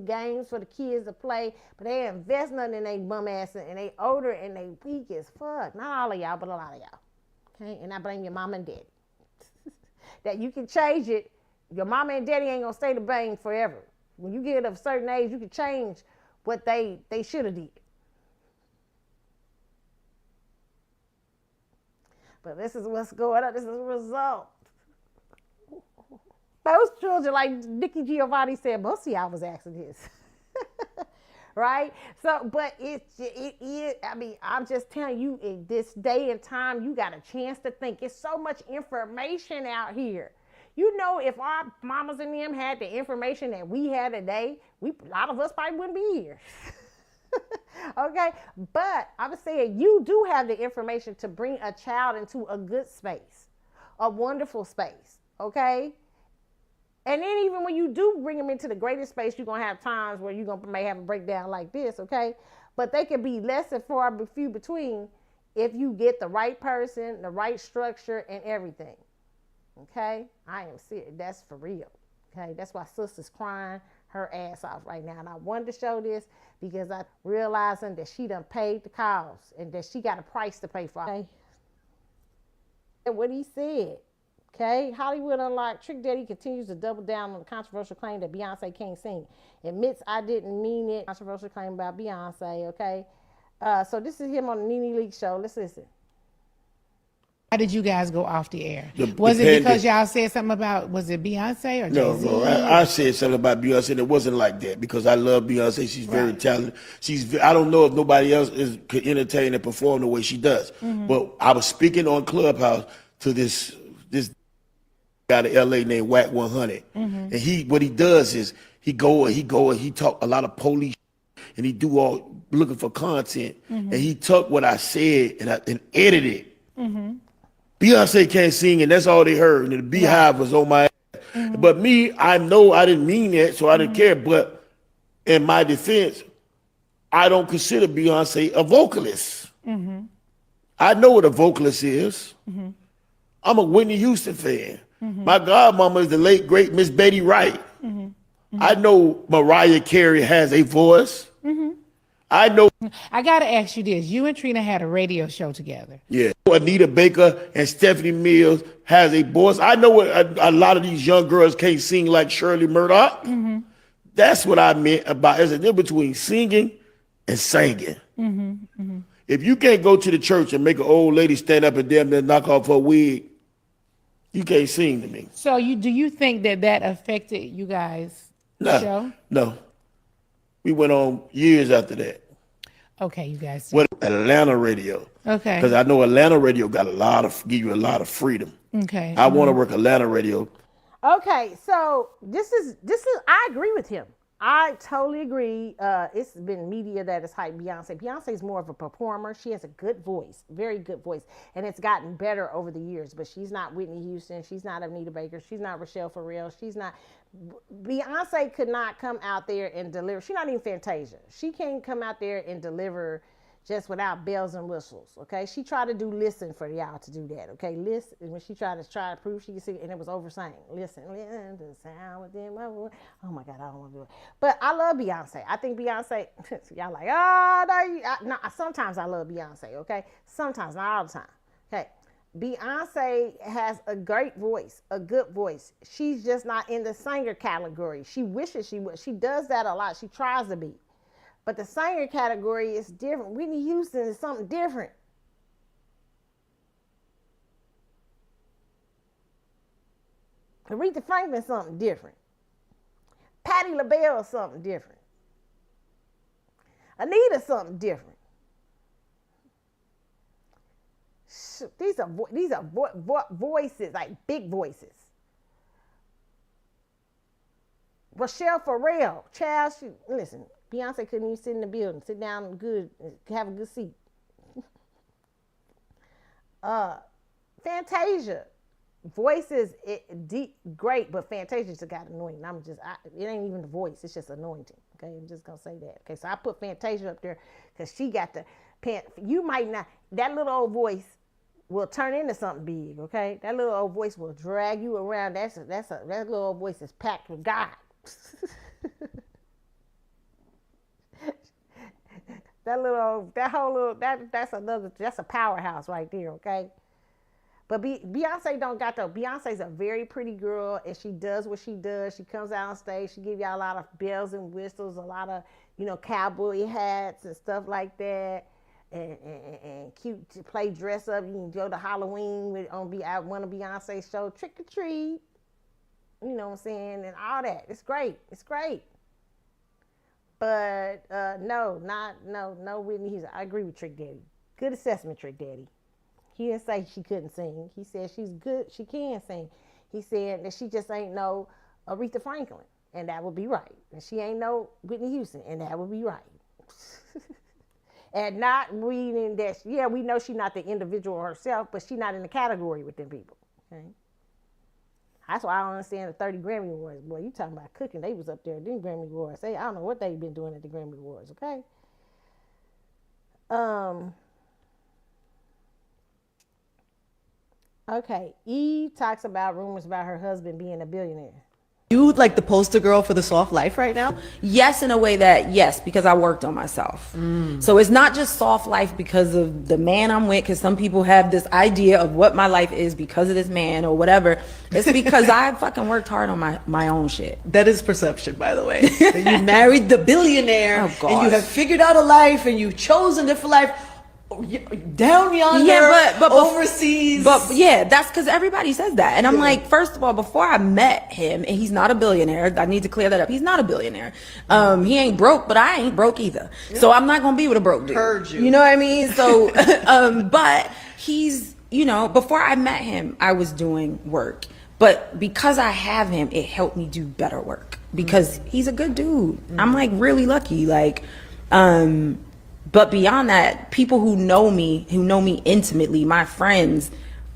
games for the kids to play, but they invest nothing in they bum ass and they older and they weak as fuck. Not all of y'all, but a lot of y'all. Okay, and I blame your mom and daddy. That you can change it. Your mama and daddy ain't gonna stay the bang forever. When you get of a certain age, you can change what they should have did. But this is what's going on. This is a result. Those children, like Nikki Giovanni said, most of y'all was asking this. Right? So, but it is, I mean, I'm just telling you, in this day and time, you got a chance to think. It's so much information out here. You know, if our mamas and them had the information that we had today, a lot of us probably wouldn't be here. Okay? But I'm saying you do have the information to bring a child into a good space, a wonderful space. Okay? And then even when you do bring them into the greatest space, you're going to have times where may have a breakdown like this, okay? But they can be less and far few between if you get the right person, the right structure, and everything, okay? I am serious. That's for real, okay? That's why sister's crying her ass off right now. And I wanted to show this because I realizing that she done paid the cost and that she got a price to pay for, okay? And what he said. Okay, Hollywood Unlocked. Trick Daddy continues to double down on the controversial claim that Beyonce can't sing. Admits I didn't mean it. Controversial claim about Beyonce, okay? So this is him on the Nene Leakes show. Let's listen. Why did you guys go off the air? Was it because y'all said something about, was it Beyonce or Jay-Z? No, I said something about Beyonce and it wasn't like that because I love Beyonce. She's very talented. I don't know if nobody else could entertain and perform the way she does. Mm-hmm. But I was speaking on Clubhouse to this out of LA named Whack 100. Mm-hmm. And what he does is he talk a lot of police and he do all looking for content. Mm-hmm. And he took what I said and edited it. Mm-hmm. Beyonce can't sing and that's all they heard. And the Beehive was on my ass. Mm-hmm. But me, I know I didn't mean that, so I didn't care. But in my defense, I don't consider Beyonce a vocalist. Mm-hmm. I know what a vocalist is. Mm-hmm. I'm a Whitney Houston fan. Mm-hmm. My godmama is the late, great Miss Betty Wright. Mm-hmm. Mm-hmm. I know Mariah Carey has a voice. Mm-hmm. I know. I got to ask you this. You and Trina had a radio show together. Yeah. Anita Baker and Stephanie Mills has a voice. I know what a lot of these young girls can't sing like Shirley Murdoch. Mm-hmm. That's what I meant about. There's a difference between singing and singing. Mm-hmm. Mm-hmm. If you can't go to the church and make an old lady stand up and damn near knock off her wig, you can't sing to me. So do you think that affected you guys' show? No. We went on years after that. Okay, you guys. With Atlanta radio. Okay. Because I know Atlanta radio give you a lot of freedom. Okay. I want to work Atlanta radio. Okay, so this is I agree with him. I totally agree. It's been media that has hyped Beyonce. Beyonce's more of a performer. She has a good voice, very good voice, and it's gotten better over the years. But she's not Whitney Houston. She's not Anita Baker. She's not Rochelle Farrell. She's not. Beyonce could not come out there and deliver. She's not even Fantasia. She can't come out there and deliver just without bells and whistles. Okay, she tried to do listen for y'all to do that. Okay, listen. When she tried to prove she could sing, and it was over sang. Listen to the sound within my voice. Oh my God, I don't want to do it. But I love Beyonce. I think Beyonce. Y'all like, oh no, sometimes I love Beyonce. Okay, sometimes, not all the time. Okay. Beyonce has a great voice, a good voice. She's just not in the singer category. She wishes she would. She does that a lot. She tries to be. But the singer category is different. Whitney Houston is something different. Aretha Franklin is something different. Patti LaBelle is something different. Anita is something different. These are voices, like big voices. Rochelle Farrell, child, listen, Beyonce couldn't even sit in the building, sit down good, have a good seat. Fantasia, voices, deep, great, but Fantasia just got annoying. It ain't even the voice, it's just anointing. Okay, I'm just gonna say that. Okay, so I put Fantasia up there because she got you might not, that little old voice will turn into something big, okay? That little old voice will drag you around. That little old voice is packed with God. That's a powerhouse right there, okay? But Beyonce don't got though. Beyonce's a very pretty girl, and she does what she does. She comes out on stage, she give y'all a lot of bells and whistles, a lot of, cowboy hats and stuff like that. And cute to play dress up. You can go to Halloween at one of Beyonce's show, trick or treat. You know what I'm saying? And all that. It's great. It's great. But no Whitney Houston. I agree with Trick Daddy. Good assessment, Trick Daddy. He didn't say she couldn't sing. He said she's good. She can sing. He said that she just ain't no Aretha Franklin, and that would be right. And she ain't no Whitney Houston, and that would be right. And not reading that, yeah, we know she's not the individual herself, but she's not in the category with them people. Okay? That's why I don't understand the 30 Grammy Awards. Boy, you talking about cooking. They was up there at the Grammy Awards. I don't know what they've been doing at the Grammy Awards, okay? Okay, Eve talks about rumors about her husband being a billionaire. You like the poster girl for the soft life right now? Yes, in a way that, yes, because I worked on myself. So it's not just soft life because of the man I'm with, because some people have this idea of what my life is because of this man or whatever. It's because I fucking worked hard on my own shit. That is perception, by the way. You married the billionaire, and you have figured out a life, and you've chosen a different life. Down yonder, but overseas. But yeah, that's because everybody says that. And I'm like, first of all, before I met him, and he's not a billionaire, I need to clear that up. He's not a billionaire. He ain't broke, but I ain't broke either. So I'm not going to be with a broke dude. Heard you. You know what I mean? So, but he's, before I met him, I was doing work. But because I have him, it helped me do better work. Because he's a good dude. I'm like really lucky. But beyond that, people who know me intimately, my friends,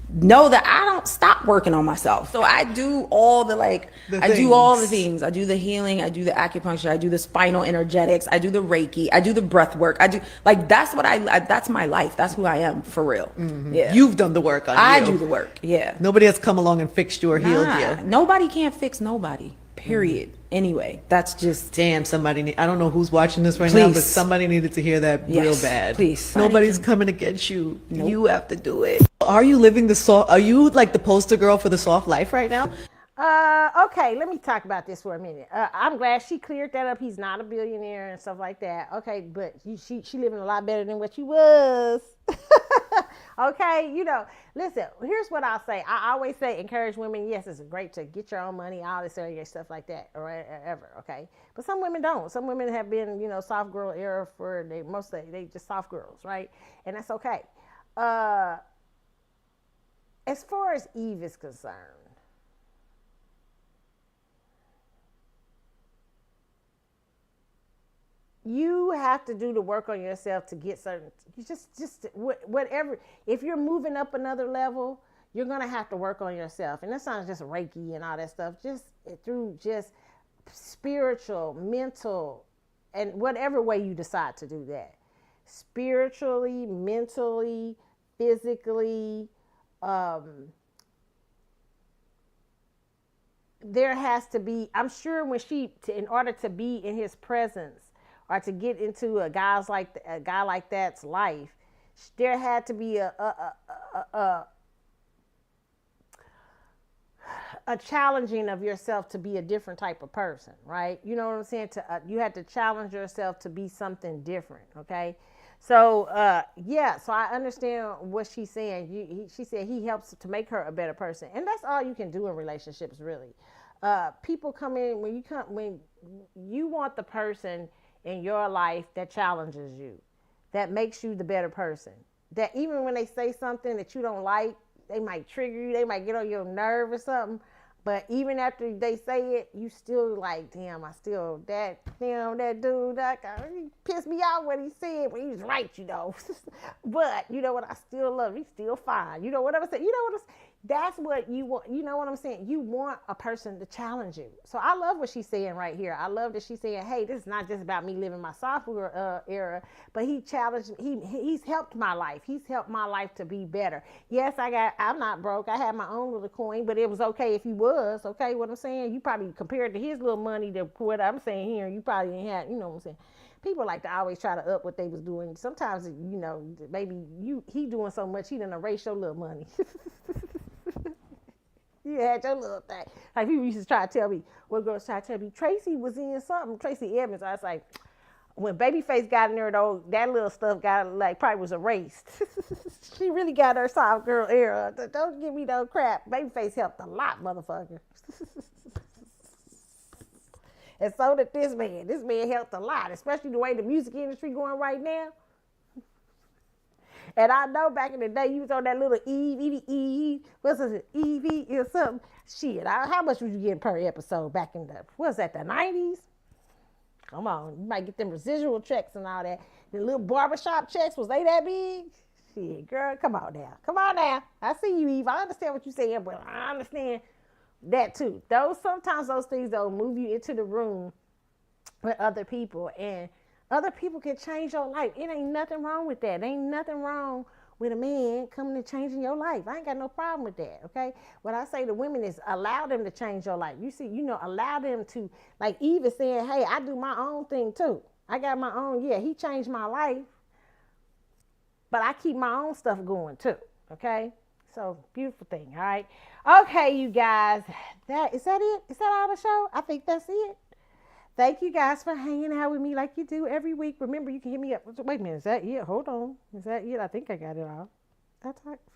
know that I don't stop working on myself. So I do all do all the things. I do the healing, I do the acupuncture, I do the spinal energetics, I do the Reiki, I do the breath work. I do, that's my life. That's who I am for real. Mm-hmm. Yeah. You've done the work on you. I do the work. Yeah. Nobody has come along and fixed you or healed you. Nobody can't fix nobody. Period. Anyway, that's just damn. I don't know who's watching this right now, but somebody needed to hear that real bad. Please. Nobody's coming against you. Nope. You have to do it. Are you living are you like the poster girl for the soft life right now? Okay, let me talk about this for a minute. I'm glad she cleared that up. He's not a billionaire and stuff like that. Okay, but she living a lot better than what she was. Okay, listen, here's what I'll say. I always say encourage women. Yes, it's great to get your own money, all this area stuff like that, or ever, okay? But some women don't. Some women have been, soft girl era for they just soft girls, right? And that's okay. As far as Eve is concerned, you have to do the work on yourself to get certain. You just whatever. If you're moving up another level, you're gonna have to work on yourself, and that sounds just Reiki and all that stuff. Just through just spiritual, mental, and whatever way you decide to do that. Spiritually, mentally, physically. There has to be. I'm sure when in order to be in his presence or to get into a guy like that's life, there had to be a challenging of yourself to be a different type of person, right? You know what I'm saying? You had to challenge yourself to be something different, okay? So so I understand what she's saying. She said he helps to make her a better person, and that's all you can do in relationships, really. People come in when you want the person in your life that challenges you, that makes you the better person. That even when they say something that you don't like, they might trigger you, they might get on your nerve or something. But even after they say it, you still like, damn, that dude, he pissed me off when he said, but he was right, you know. But you know what? I still love him. He's still fine. You know what I'm saying? You know what I'm saying? That's what you want. You know what I'm saying? You want a person to challenge you. So I love what she's saying right here. I love that she's saying, hey, this is not just about me living my sophomore era, but he challenged, he's helped my life. He's helped my life to be better. Yes, I'm not broke. I had my own little coin, but it was okay if he was, okay, what I'm saying? You probably compared to his little money to what I'm saying here, you probably ain't had, you know what I'm saying? People like to always try to up what they was doing. Sometimes, you know, maybe he doing so much, he done erase your little money. You had your little thing. Like people used to try to tell me, one girl tried to tell me, Tracy was in something, Tracy Evans. I was like, when Babyface got in there though, that little stuff probably was erased. She really got her soft girl era. Don't give me no crap. Babyface helped a lot, motherfucker. And so did this man. This man helped a lot, especially the way the music industry going right now. And I know back in the day, you was on that little Eve, what's it, EV or something. Shit, how much was you getting per episode back in the 90s? Come on, you might get them residual checks and all that. The little barbershop checks, was they that big? Shit, girl, come on now. I see you, Eve. I understand what you're saying, but I understand that too. Sometimes those things, though, move you into the room with other people, and other people can change your life. It ain't nothing wrong with that. Ain't nothing wrong with a man coming and changing your life. I ain't got no problem with that, okay? What I say to women is allow them to change your life. You see, allow them to, like Eve is saying, hey, I do my own thing too. I got my own, he changed my life, but I keep my own stuff going too, okay? So, beautiful thing, all right? Okay, you guys, is that it? Is that all the show? I think that's it. Thank you guys for hanging out with me like you do every week. Remember, you can hit me up. Wait a minute, is that it? Hold on. Is that it? I think I got it all.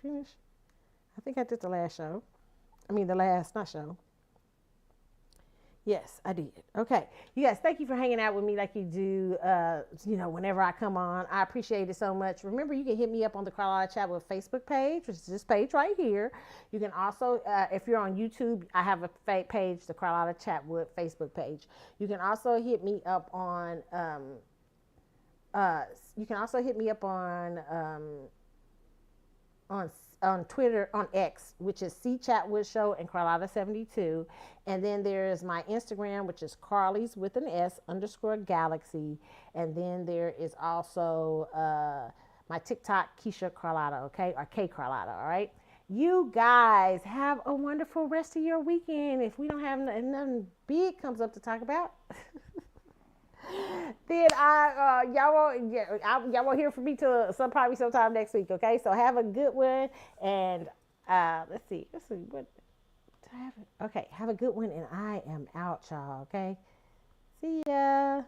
Finish? I think I did the last show. Not show. Yes, I did. Okay. You guys, thank you for hanging out with me like you do, whenever I come on. I appreciate it so much. Remember, you can hit me up on the Carlotta Chat with Facebook page, which is this page right here. You can also, if you're on YouTube, I have a page, the Carlotta Chat with Facebook page. You can also hit me up on, on Twitter, on X, which is C Chatwood Show and Carlotta72. And then there's my Instagram, which is Carly's with an S _Galaxy. And then there is also my TikTok, Keisha Carlotta, okay? Or K Carlotta, all right? You guys have a wonderful rest of your weekend. If we don't have nothing big comes up to talk about, then y'all won't hear from me till probably sometime next week, okay? So have a good one, and let's see what have a good one, and I am out, y'all, okay? See ya.